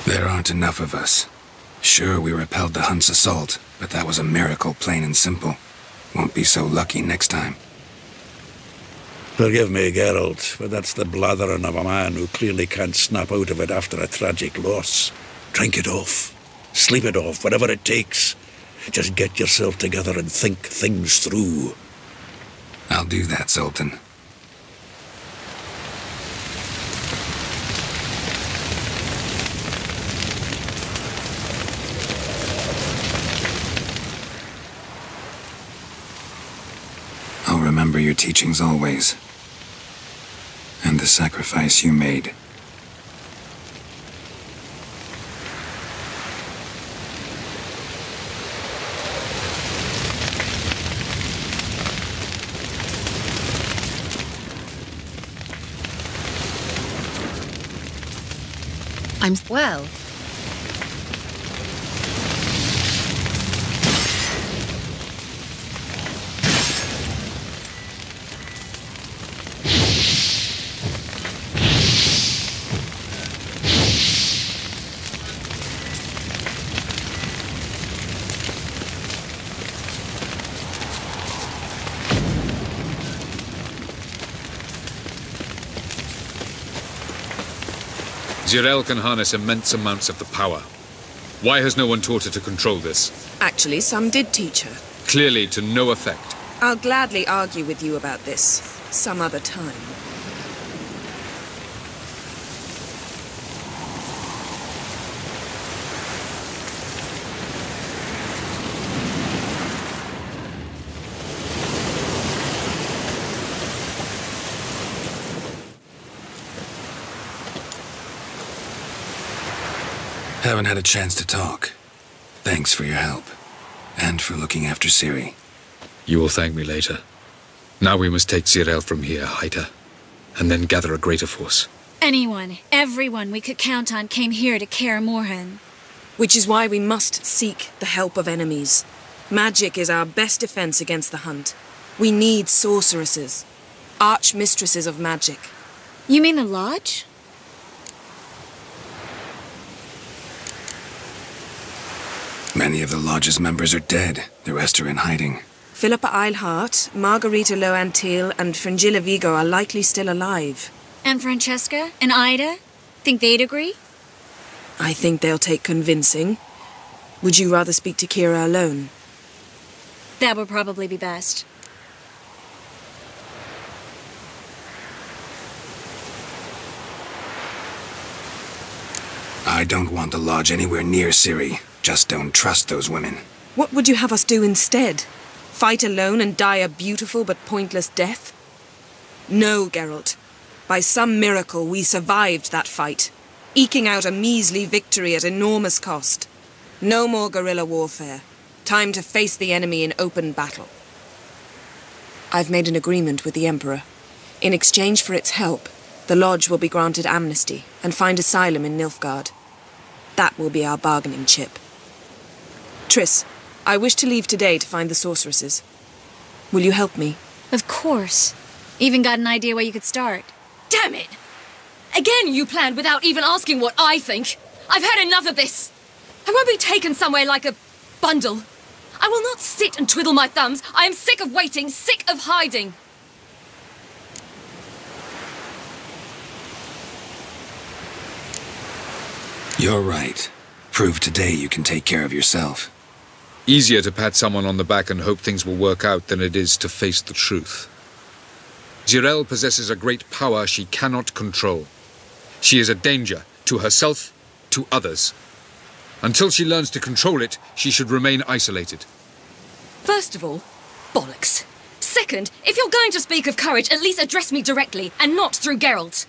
There aren't enough of us. Sure, we repelled the Hunt's assault, but that was a miracle, plain and simple. Won't be so lucky next time. Forgive me, Geralt, but that's the blathering of a man who clearly can't snap out of it after a tragic loss. Drink it off. Sleep it off, whatever it takes. Just get yourself together and think things through. I'll do that, Sultan. I'll remember your teachings always. And the sacrifice you made. I'm well. Geralt can harness immense amounts of the power. Why has no one taught her to control this? Actually, some did teach her. Clearly to no effect. I'll gladly argue with you about this some other time. Haven't had a chance to talk. Thanks for your help. And for looking after Ciri. You will thank me later. Now we must take Geralt from here, hide her, and then gather a greater force. Anyone, everyone we could count on came here to Kaer Morhen. Which is why we must seek the help of enemies. Magic is our best defense against the hunt. We need sorceresses. Archmistresses of magic. You mean the Lodge? Many of the Lodge's members are dead. The rest are in hiding. Philippa Eilhart, Margarita Loantil, and Fringilla Vigo are likely still alive. And Francesca? And Ida? Think they'd agree? I think they'll take convincing. Would you rather speak to Kira alone? That would probably be best. I don't want the Lodge anywhere near Ciri. Just don't trust those women. What would you have us do instead? Fight alone and die a beautiful but pointless death? No, Geralt. By some miracle, we survived that fight, eking out a measly victory at enormous cost. No more guerrilla warfare. Time to face the enemy in open battle. I've made an agreement with the Emperor. In exchange for its help, the Lodge will be granted amnesty and find asylum in Nilfgaard. That will be our bargaining chip. Triss, I wish to leave today to find the sorceresses. Will you help me? Of course. Even got an idea where you could start. Damn it! Again you planned without even asking what I think. I've had enough of this. I won't be taken somewhere like a bundle. I will not sit and twiddle my thumbs. I am sick of waiting, sick of hiding. You're right. Prove today you can take care of yourself. Easier to pat someone on the back and hope things will work out than it is to face the truth. Geralt possesses a great power she cannot control. She is a danger to herself, to others. Until she learns to control it, she should remain isolated. First of all, bollocks. Second, if you're going to speak of courage, at least address me directly and not through Geralt.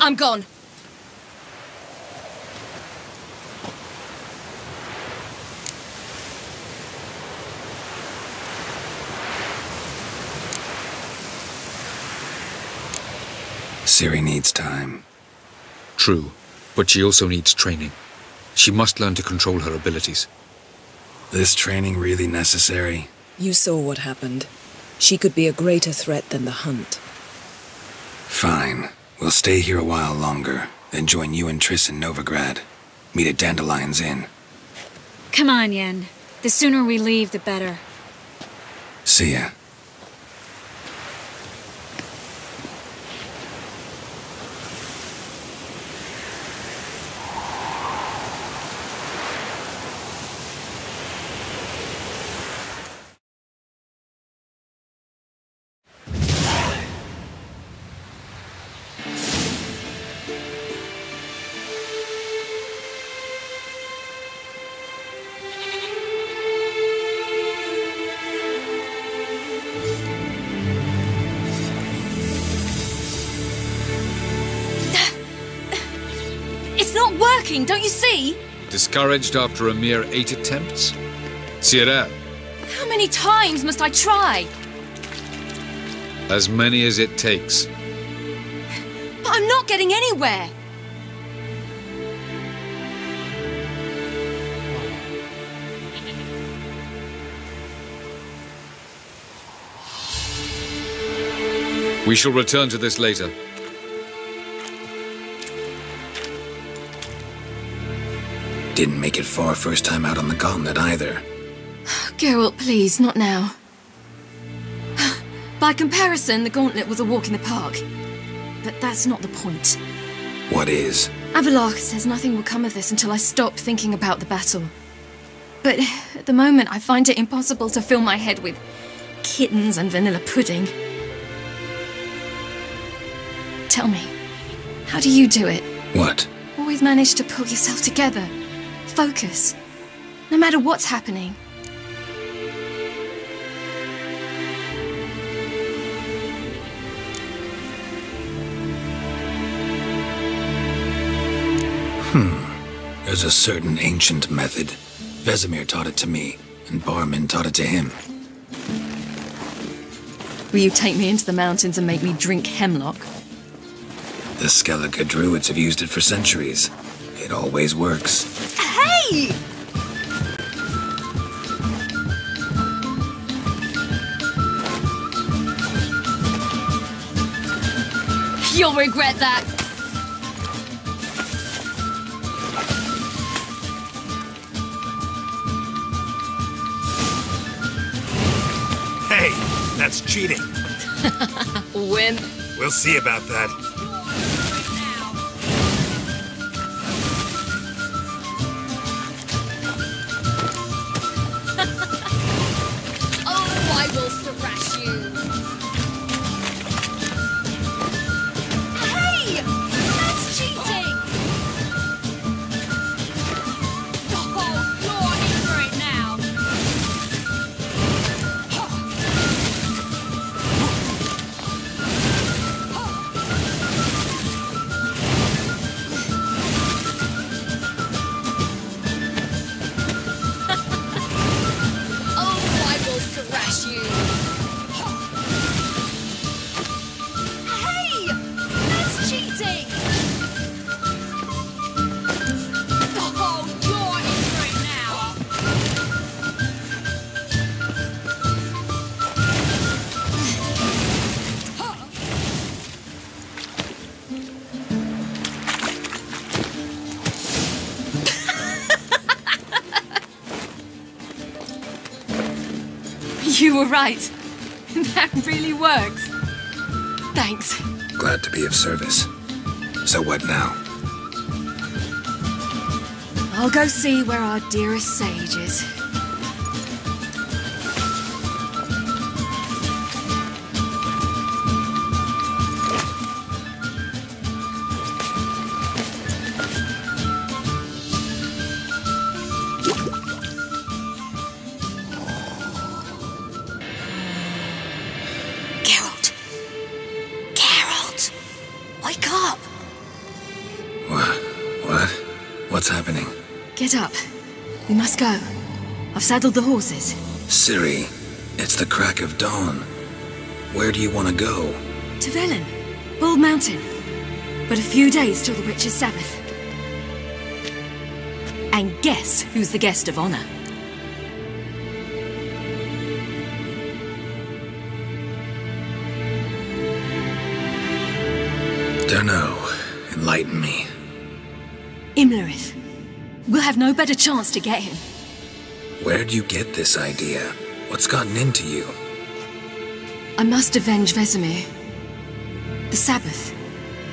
I'm gone. Ciri needs time. True, but she also needs training. She must learn to control her abilities. This training really necessary? You saw what happened. She could be a greater threat than the hunt. Fine. We'll stay here a while longer, then join you and Triss in Novigrad. Meet at Dandelion's Inn. Come on, Yen. The sooner we leave, the better. See ya. working, don't you see? Discouraged after a mere 8 attempts? Cyril, How many times must I try? as many as it takes. But I'm not getting anywhere. We shall return to this later. Didn't make it far first time out on the gauntlet either. Geralt, please, not now. By comparison, the gauntlet was a walk in the park. But that's not the point. What is? Avallac'h says nothing will come of this until I stop thinking about the battle. But at the moment, I find it impossible to fill my head with kittens and vanilla pudding. Tell me, how do you do it? What? Always manage to pull yourself together. Focus. No matter what's happening. There's a certain ancient method. Vesemir taught it to me, and Barman taught it to him. Will you take me into the mountains and make me drink hemlock? The Skellige druids have used it for centuries. It always works. Hey! You'll regret that. Hey, that's cheating. Wimp. We'll see about that. Oh, I will thrash you. Hey! That's cheating! Oh, you're in for it now. You were right. That really works. Thanks. Glad to be of service. So what now? I'll go see where our dearest sage is. What's happening? Get up. We must go. I've saddled the horses. Ciri, it's the crack of dawn. Where do you want to go? To Velen. Bald Mountain. But a few days till the Witch's Sabbath. And guess who's the guest of honor? Dunno. Enlighten me. Imlerith. We'll have no better chance to get him. Where'd you get this idea? What's gotten into you? I must avenge Vesemir. The Sabbath.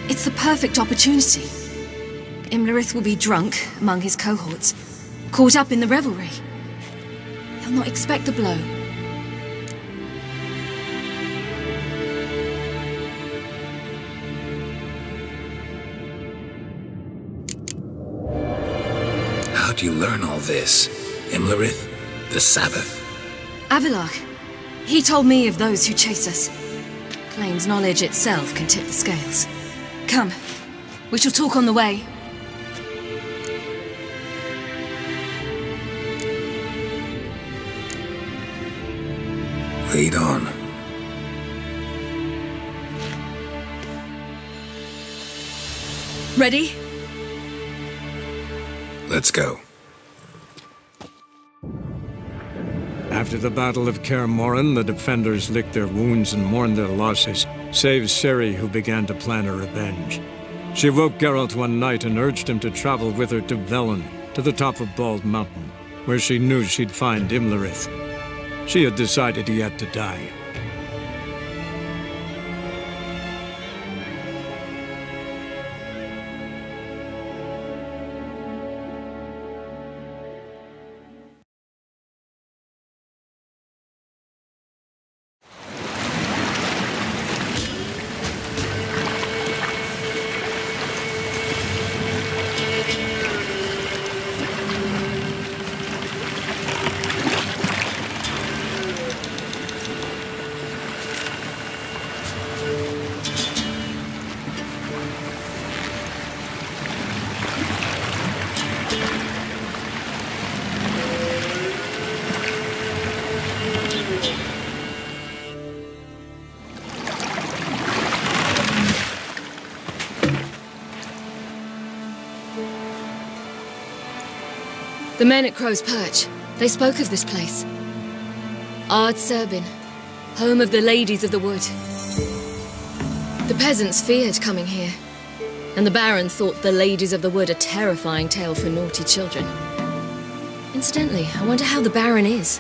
It's the perfect opportunity. Imlerith will be drunk among his cohorts, caught up in the revelry. He'll not expect the blow. How'd you learn all this? Imlerith? The Sabbath? Avallac'h. He told me of those who chase us. Claims knowledge itself can tip the scales. Come, we shall talk on the way. Lead on. Ready? Let's go. After the Battle of Kaer Morhen, the defenders licked their wounds and mourned their losses, save Ciri, who began to plan her revenge. She woke Geralt one night and urged him to travel with her to Velen, to the top of Bald Mountain, where she knew she'd find Imlerith. She had decided he had to die. The men at Crow's Perch, they spoke of this place. Ard Serbin, home of the Ladies of the Wood. The peasants feared coming here, and the Baron thought the Ladies of the Wood a terrifying tale for naughty children. Incidentally, I wonder how the Baron is.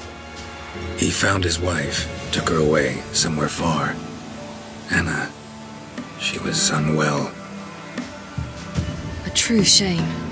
He found his wife, took her away, somewhere far. Anna, she was unwell. A true shame.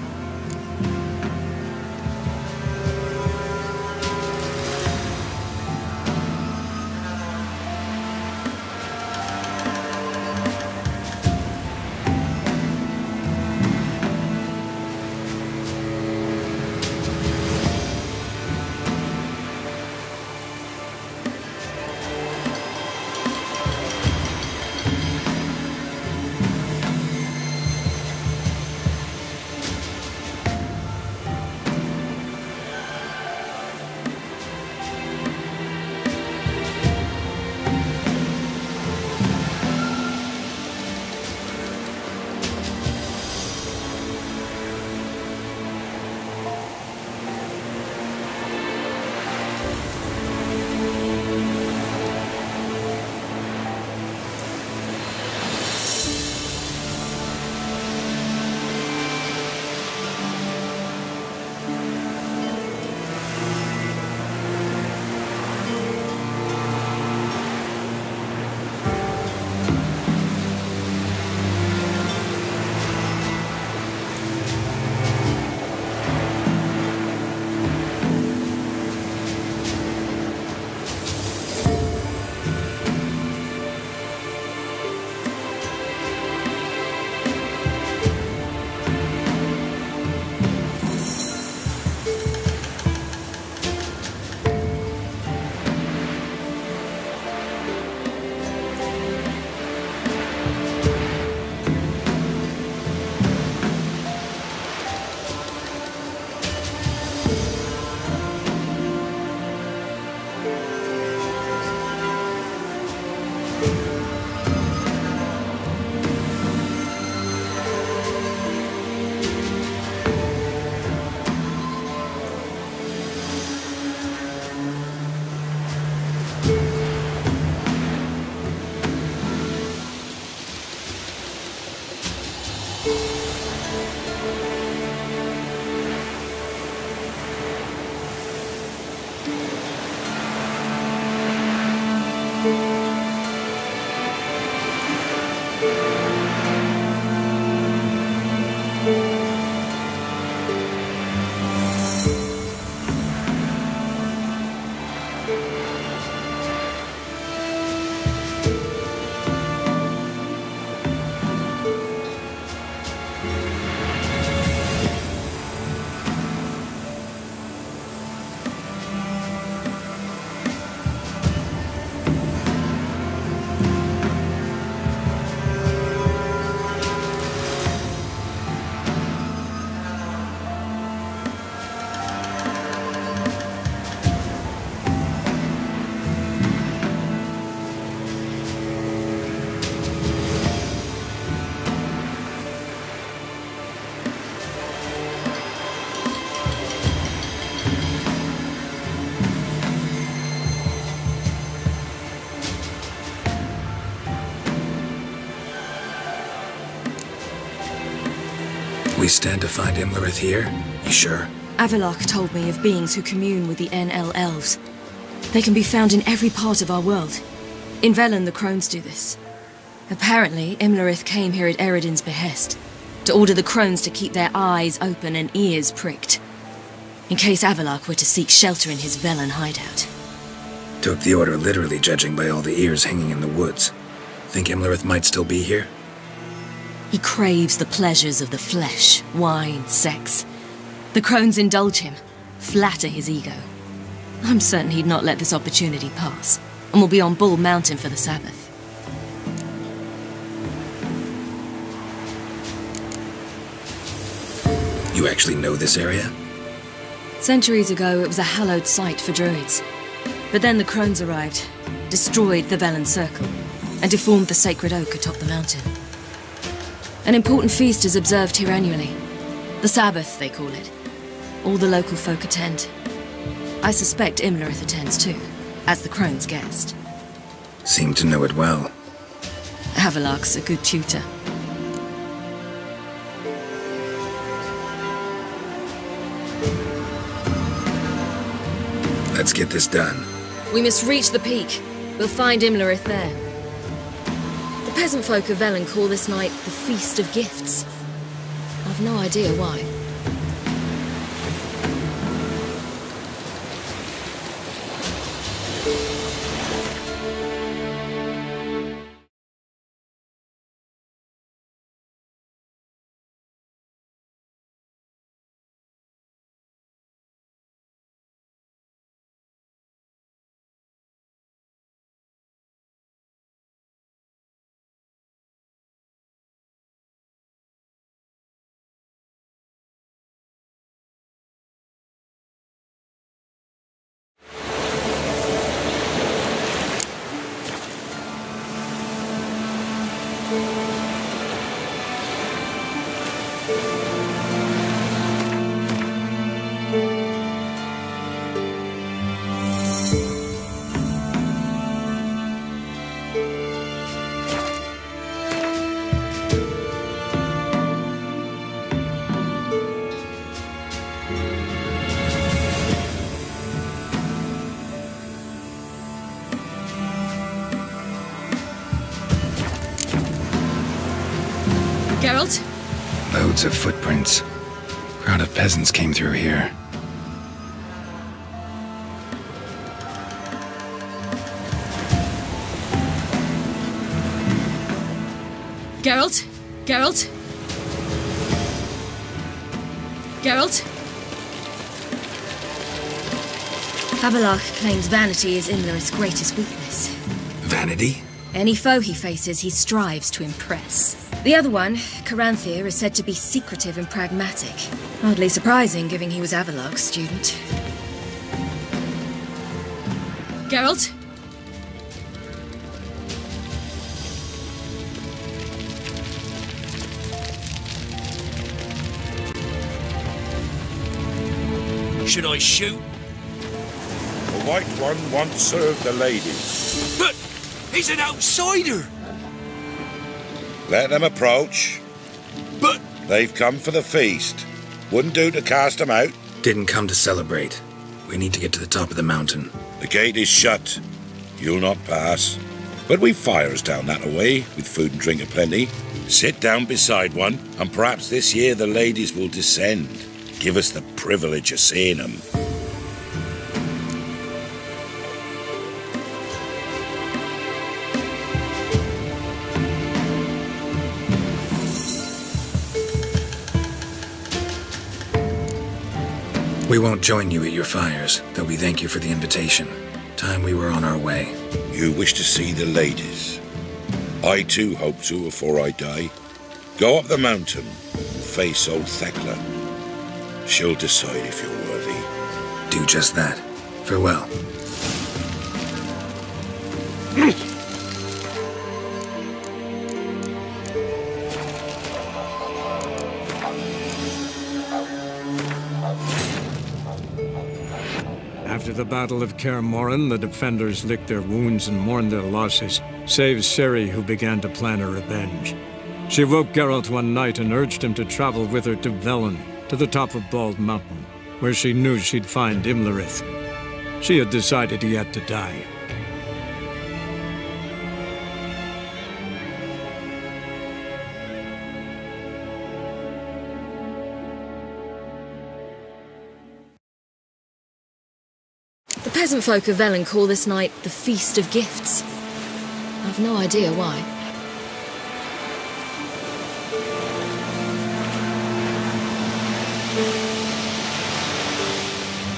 We stand to find Imlerith here? You sure? Avalok told me of beings who commune with the NL elves. They can be found in every part of our world. In Velen, the Crones do this. Apparently, Imlerith came here at Eredin's behest, to order the Crones to keep their eyes open and ears pricked, in case Avalok were to seek shelter in his Velen hideout. Took the order literally, judging by all the ears hanging in the woods. Think Imlerith might still be here? He craves the pleasures of the flesh, wine, sex. The Crones indulge him, flatter his ego. I'm certain he'd not let this opportunity pass, and will be on Bull Mountain for the Sabbath. You actually know this area? Centuries ago, it was a hallowed site for druids. But then the Crones arrived, destroyed the Velen Circle, and deformed the sacred oak atop the mountain. An important feast is observed here annually. The Sabbath, they call it. All the local folk attend. I suspect Imlerith attends too, as the Crone's guest. Seem to know it well. Avalok's a good tutor. Let's get this done. We must reach the peak. We'll find Imlerith there. The peasant folk of Velen call this night the Feast of Gifts. I've no idea why. Geralt? Loads of footprints. Crowd of peasants came through here. Geralt? Geralt? Geralt? Avalok claims vanity is Imlerith's greatest weakness. Vanity? Any foe he faces, he strives to impress. The other one, Caranthir, is said to be secretive and pragmatic. Hardly surprising, given he was Avalok's student. Geralt? Should I shoot? The White One once served the ladies. But he's an outsider! Let them approach. But they've come for the feast. Wouldn't do to cast them out. Didn't come to celebrate. We need to get to the top of the mountain. The gate is shut. You'll not pass. But we've fires down that away, with food and drink aplenty. Sit down beside one, and perhaps this year the ladies will descend. Give us the privilege of seeing them. We won't join you at your fires, though we thank you for the invitation. Time we were on our way. You wish to see the ladies. I too hope to before I die. Go up the mountain and face old Thekla. She'll decide if you're worthy. Do just that. Farewell. After the Battle of Kaer Morhen, the defenders licked their wounds and mourned their losses, save Ciri, who began to plan a revenge. She woke Geralt one night and urged him to travel with her to Velen, to the top of Bald Mountain, where she knew she'd find Imlerith. She had decided he had to die. The peasant folk of Velen call this night the Feast of Gifts. I've no idea why.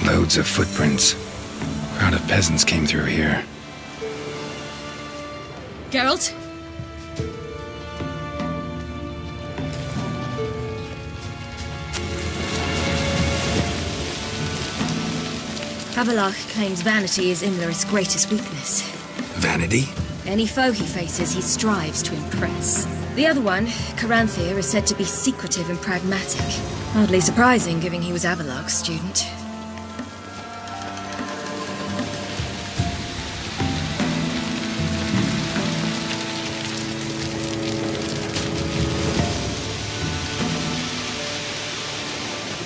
Loads of footprints. A crowd of peasants came through here. Geralt? Havelach claims vanity is Imlerith's greatest weakness. Vanity? Any foe he faces, he strives to impress. The other one, Caranthir, is said to be secretive and pragmatic. Hardly surprising, given he was Havelach's student.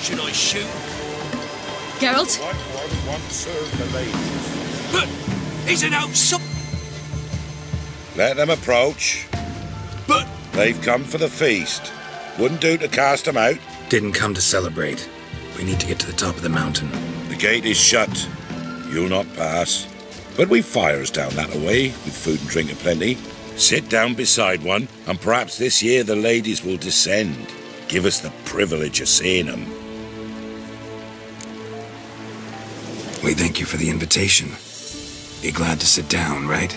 Should I shoot? Geralt? What one once served the ladies? But he's an outside. Let them approach. But they've come for the feast. Wouldn't do to cast them out. Didn't come to celebrate. We need to get to the top of the mountain. The gate is shut. You'll not pass. But we've fires down that away, with food and drink aplenty. Sit down beside one, and perhaps this year the ladies will descend. Give us the privilege of seeing them. We thank you for the invitation. Be glad to sit down, right?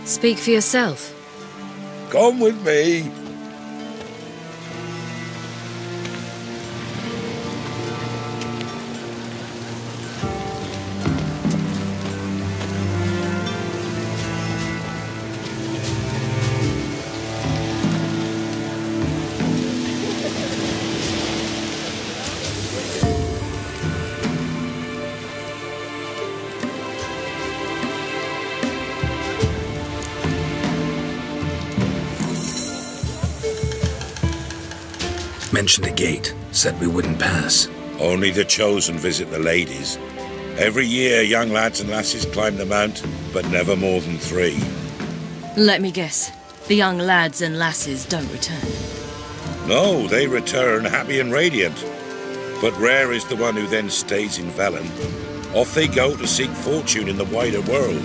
Speak for yourself. Come with me. Mentioned a gate. Said we wouldn't pass. Only the chosen visit the ladies. Every year, young lads and lasses climb the mount, but never more than 3. Let me guess. The young lads and lasses don't return. No, they return happy and radiant. But rare is the one who then stays in Velen. Off they go to seek fortune in the wider world.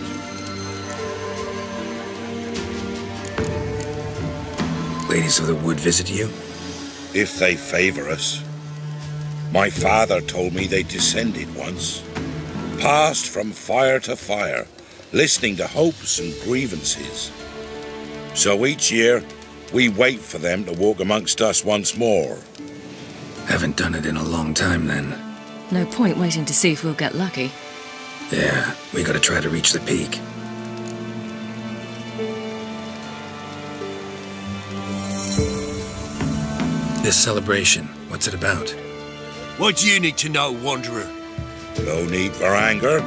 Ladies of the Wood visit you? If they favor us. My father told me they descended once. Passed from fire to fire, listening to hopes and grievances. So each year, we wait for them to walk amongst us once more. Haven't done it in a long time, then. No point waiting to see if we'll get lucky. Yeah, we gotta try to reach the peak. This celebration, what's it about? What do you need to know, Wanderer? No need for anger.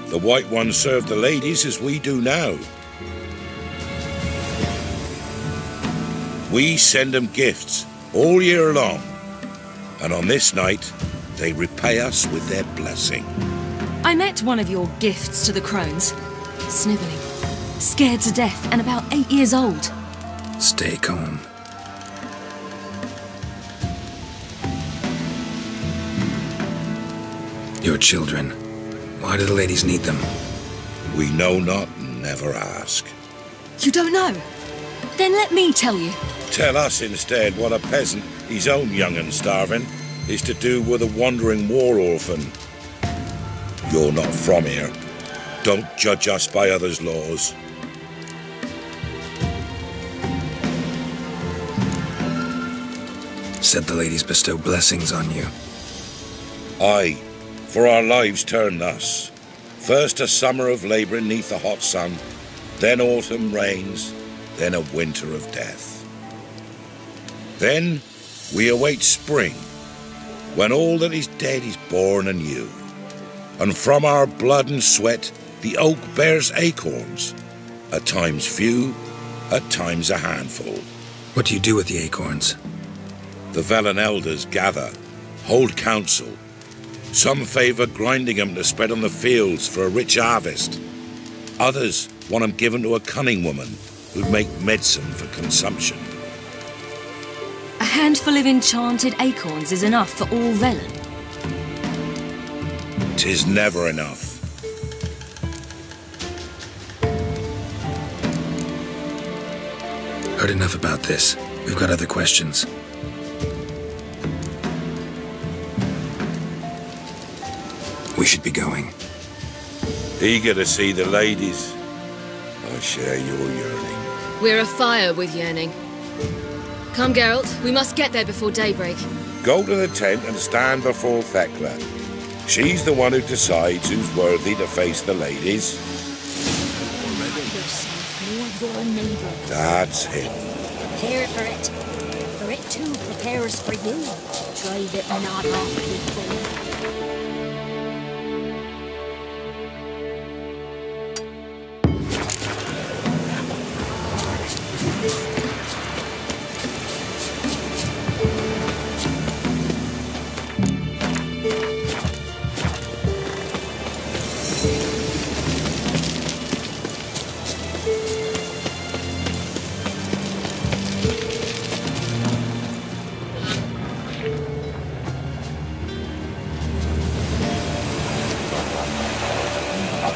The White Ones serve the ladies as we do now. We send them gifts all year long. And on this night, they repay us with their blessing. I met one of your gifts to the crones. Snivelling. Scared to death and about 8 years old. Stay calm. Your children. Why do the ladies need them? We know not and never ask. You don't know? Then let me tell you. Tell us instead what a peasant, his own young and starving, is to do with a wandering war orphan. You're not from here. Don't judge us by others' laws. Said the ladies bestow blessings on you. Aye, for our lives turn thus. First a summer of labouring neath the hot sun, then autumn rains, then a winter of death. Then we await spring, when all that is dead is born anew. And from our blood and sweat the oak bears acorns, at times few, at times a handful. What do you do with the acorns? The Velen elders gather, hold council. Some favor grinding them to spread on the fields for a rich harvest. Others want them given to a cunning woman who'd make medicine for consumption. A handful of enchanted acorns is enough for all Velen. 'Tis never enough. Heard enough about this. We've got other questions. We should be going. Eager to see the ladies. I share your yearning. We're afire with yearning. Come, Geralt. We must get there before daybreak. Go to the tent and stand before Thekla. She's the one who decides who's worthy to face the ladies. That's him. Prepare for it. For it too prepares for you. Drive it not off, people.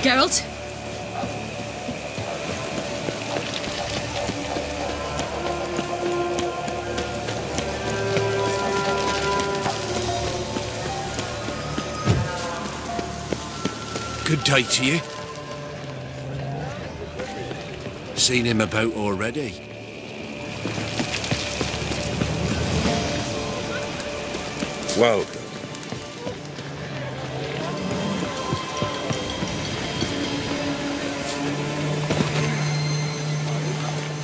Geralt? Good day to you. Seen him about already? Welcome.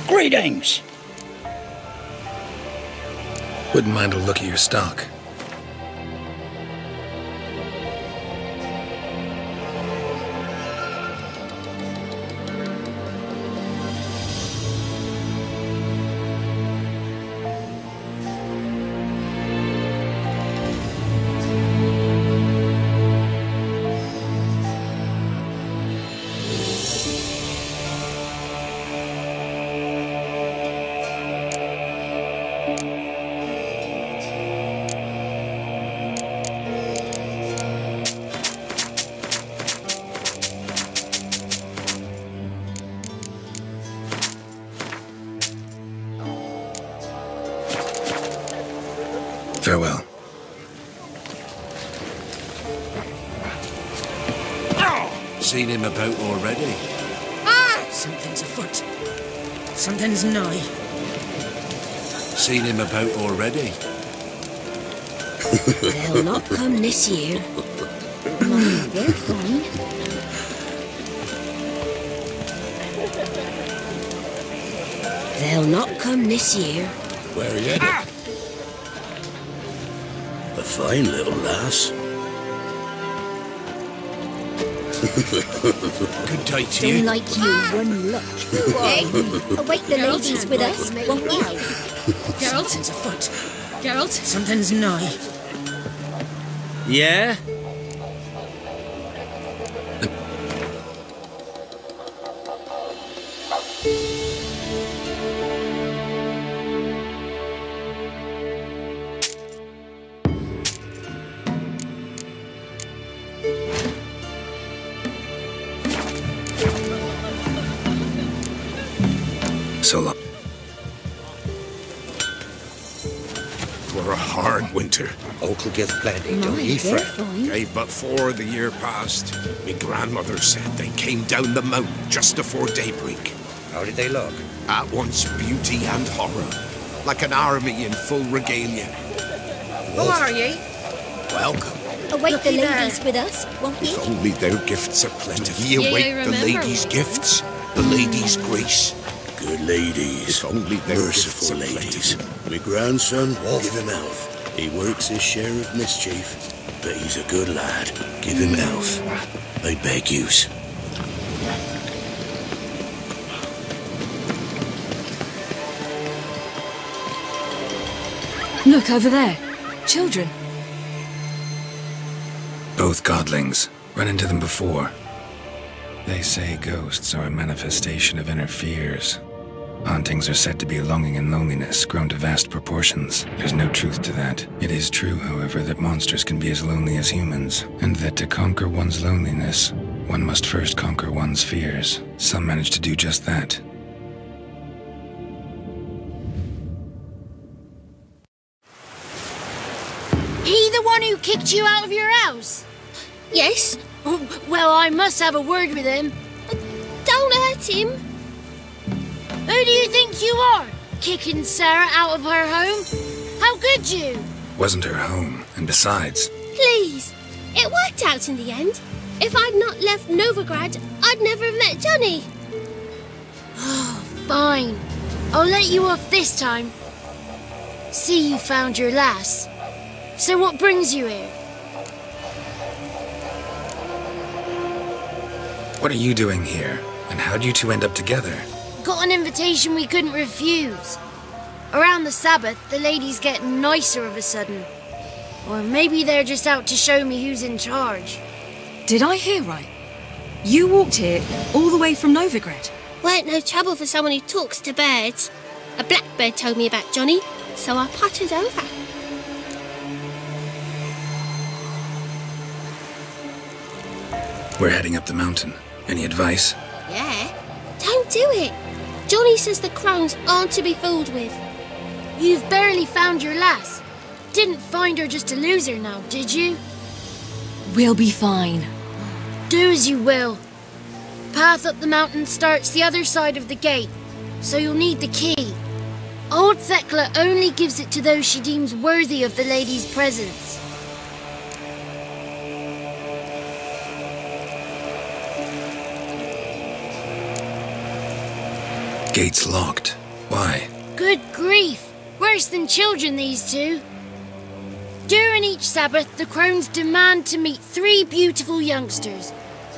Greetings! Wouldn't mind a look at your stock. Farewell. Seen him about already? Ah! Something's afoot. Something's nigh. Seen him about already? They'll not come this year. Mind, they're fine. They'll not come this year. Where are you headed? A fine little lass. Good day to you. Don't like you, one look. Hey, await the ladies with us, won't you? Geralt? Something's afoot. Geralt? Something's nigh. Yeah? So long. For a hard winter. Uncle gets plenty, don't he, Fred? Gave but 4 the year past. Me grandmother said they came down the mountain just before daybreak. How did they look? At once beauty and horror. Like an army in full regalia. Who are ye? Welcome. Await the ladies with us, won't you? If only their gifts are plenty. Ye Yeah, await I the remember. ladies' gifts, the ladies' grace. Good ladies. If only their Merciful gifts are ladies. plenty. My grandson, give him health. He works his share of mischief, but he's a good lad. Give him health. I beg yous. Look, over there. Children. Both godlings. Run into them before. They say ghosts are a manifestation of inner fears. Hauntings are said to be longing and loneliness grown to vast proportions. There's no truth to that. It is true, however, that monsters can be as lonely as humans, and that to conquer one's loneliness, one must first conquer one's fears. Some manage to do just that. He the one who kicked you out of your house? Yes. Well, I must have a word with him. Don't hurt him. Who do you think you are? Kicking Sarah out of her home? How could you? Wasn't her home, and besides... Please. It worked out in the end. If I'd not left Novigrad, I'd never have met Johnny. Oh, fine. I'll let you off this time. See, you found your lass. So what brings you here? What are you doing here? And how'd you two end up together? Got an invitation we couldn't refuse. Around the Sabbath, the ladies get nicer of a sudden. Or maybe they're just out to show me who's in charge. Did I hear right? You walked here all the way from Novigrad? Weren't no trouble for someone who talks to birds. A blackbird told me about Johnny, so I pottered over. We're heading up the mountain. Any advice? Yeah? Don't do it. Johnny says the crones aren't to be fooled with. You've barely found your lass. Didn't find her just to lose her now, did you? We'll be fine. Do as you will. Path up the mountain starts the other side of the gate, so you'll need the key. Old Thekla only gives it to those she deems worthy of the lady's presence. Gate's locked. Why? Good grief! Worse than children, these two. During each Sabbath, the crones demand to meet 3 beautiful youngsters.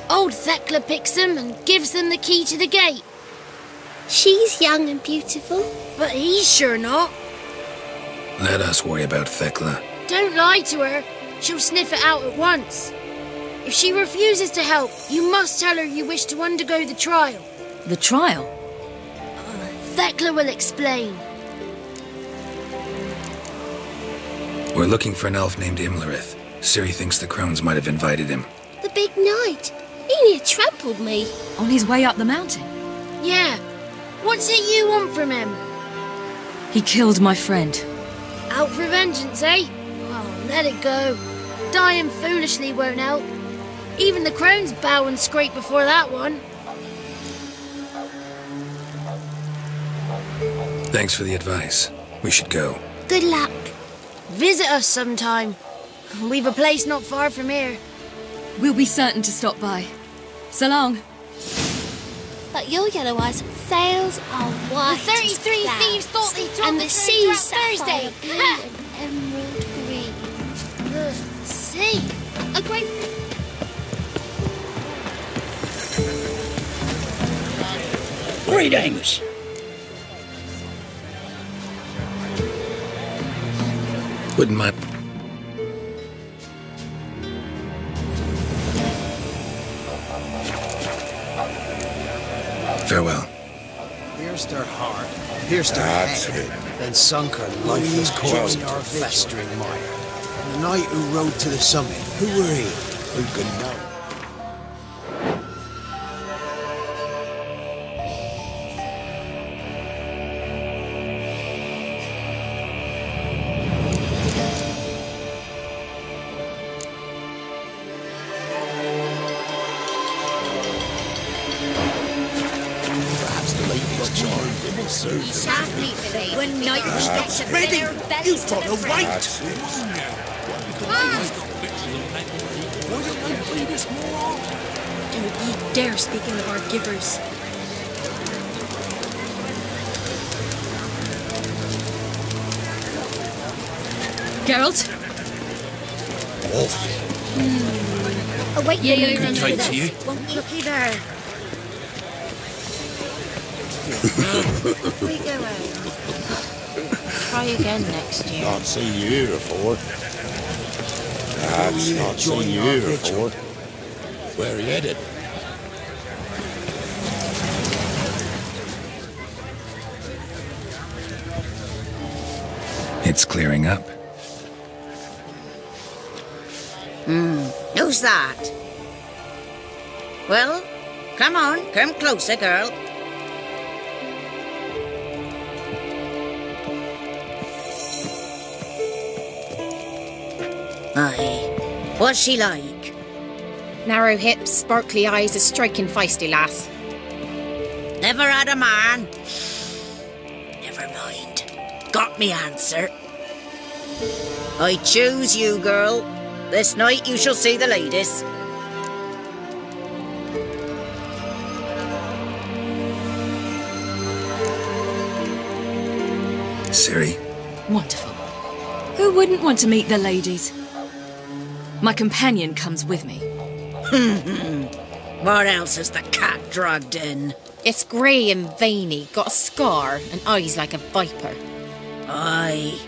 Old Thekla picks them and gives them the key to the gate. She's young and beautiful. But he's sure not. Let us worry about Thekla. Don't lie to her. She'll sniff it out at once. If she refuses to help, you must tell her you wish to undergo the trial. The trial? Thekla will explain. We're looking for an elf named Imlerith. Ciri thinks the crones might have invited him. The big knight. He near trampled me. On his way up the mountain? Yeah. What's it you want from him? He killed my friend. Out for vengeance, eh? Oh, let it go. Dying foolishly won't help. Even the crones bow and scrape before that one. Thanks for the advice. We should go. Good luck. Visit us sometime. We've a place not far from here. We'll be certain to stop by. So long. But your yellow eyes sails are white. The 33 thieves thought they dropped and the sea's sapphire Thursday. blue and emerald green. The sea. A great... Greetings. Wouldn't mind. Farewell. Pierced her heart, pierced her head, then sunk her lifeless corpse into a festering mire. And the knight who rode to the summit, who were he? Who could know? When night gets to ready, You've got to wait. Don't ye dare speak ill of our givers. Geralt? Await the Yeah, movement good with to you. us. Won't looky there. We go out. try again next year. Not seen you here before. That's not seen you here before. Where are you headed? It's clearing up. Who's that? Well, come on, come closer, girl. Aye. What's she like? Narrow hips, sparkly eyes, a striking feisty lass. Never had a man. Never mind. Got me answer. I choose you, girl. This night you shall see the ladies. Ciri. Wonderful. Who wouldn't want to meet the ladies? My companion comes with me. What else has the cat dragged in? It's grey and veiny, got a scar, and eyes like a viper. Aye.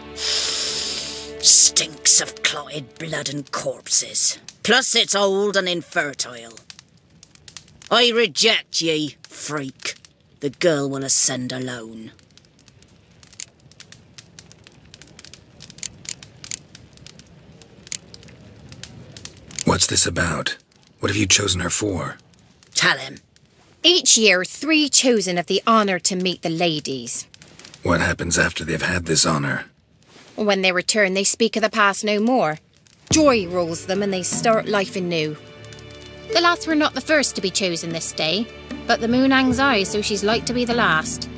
Stinks of clotted blood and corpses. Plus it's old and infertile. I reject ye, freak. The girl will ascend alone. What's this about? What have you chosen her for? Tell him. Each year, 3 chosen have the honour to meet the ladies. What happens after they've had this honour? When they return, they speak of the past no more. Joy rules them and they start life anew. The lass were not the first to be chosen this day, but the moon hangs high, so she's like to be the last.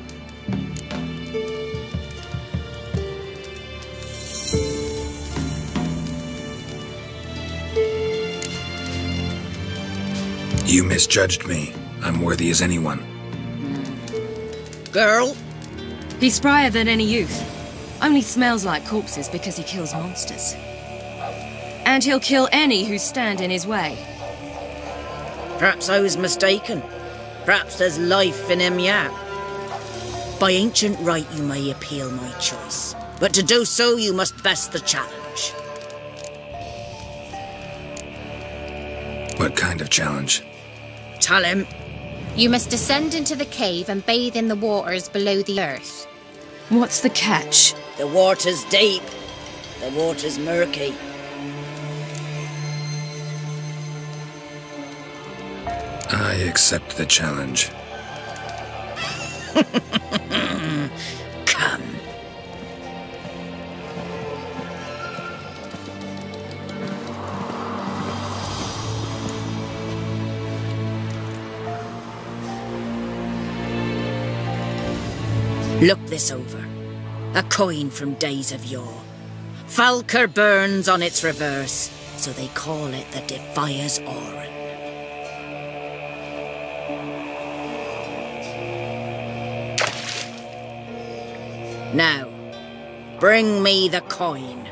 You misjudged me. I'm worthy as anyone. Girl? He's sprier than any youth. Only smells like corpses because he kills monsters. And he'll kill any who stand in his way. Perhaps I was mistaken. Perhaps there's life in him yet. By ancient right you may appeal my choice, but to do so you must best the challenge. What kind of challenge? Tell him. You must descend into the cave and bathe in the waters below the earth. What's the catch? The water's deep. The water's murky. I accept the challenge. Come. Look this over. A coin from days of yore. Falker burns on its reverse, so they call it the Defier's Oran. Now, bring me the coin.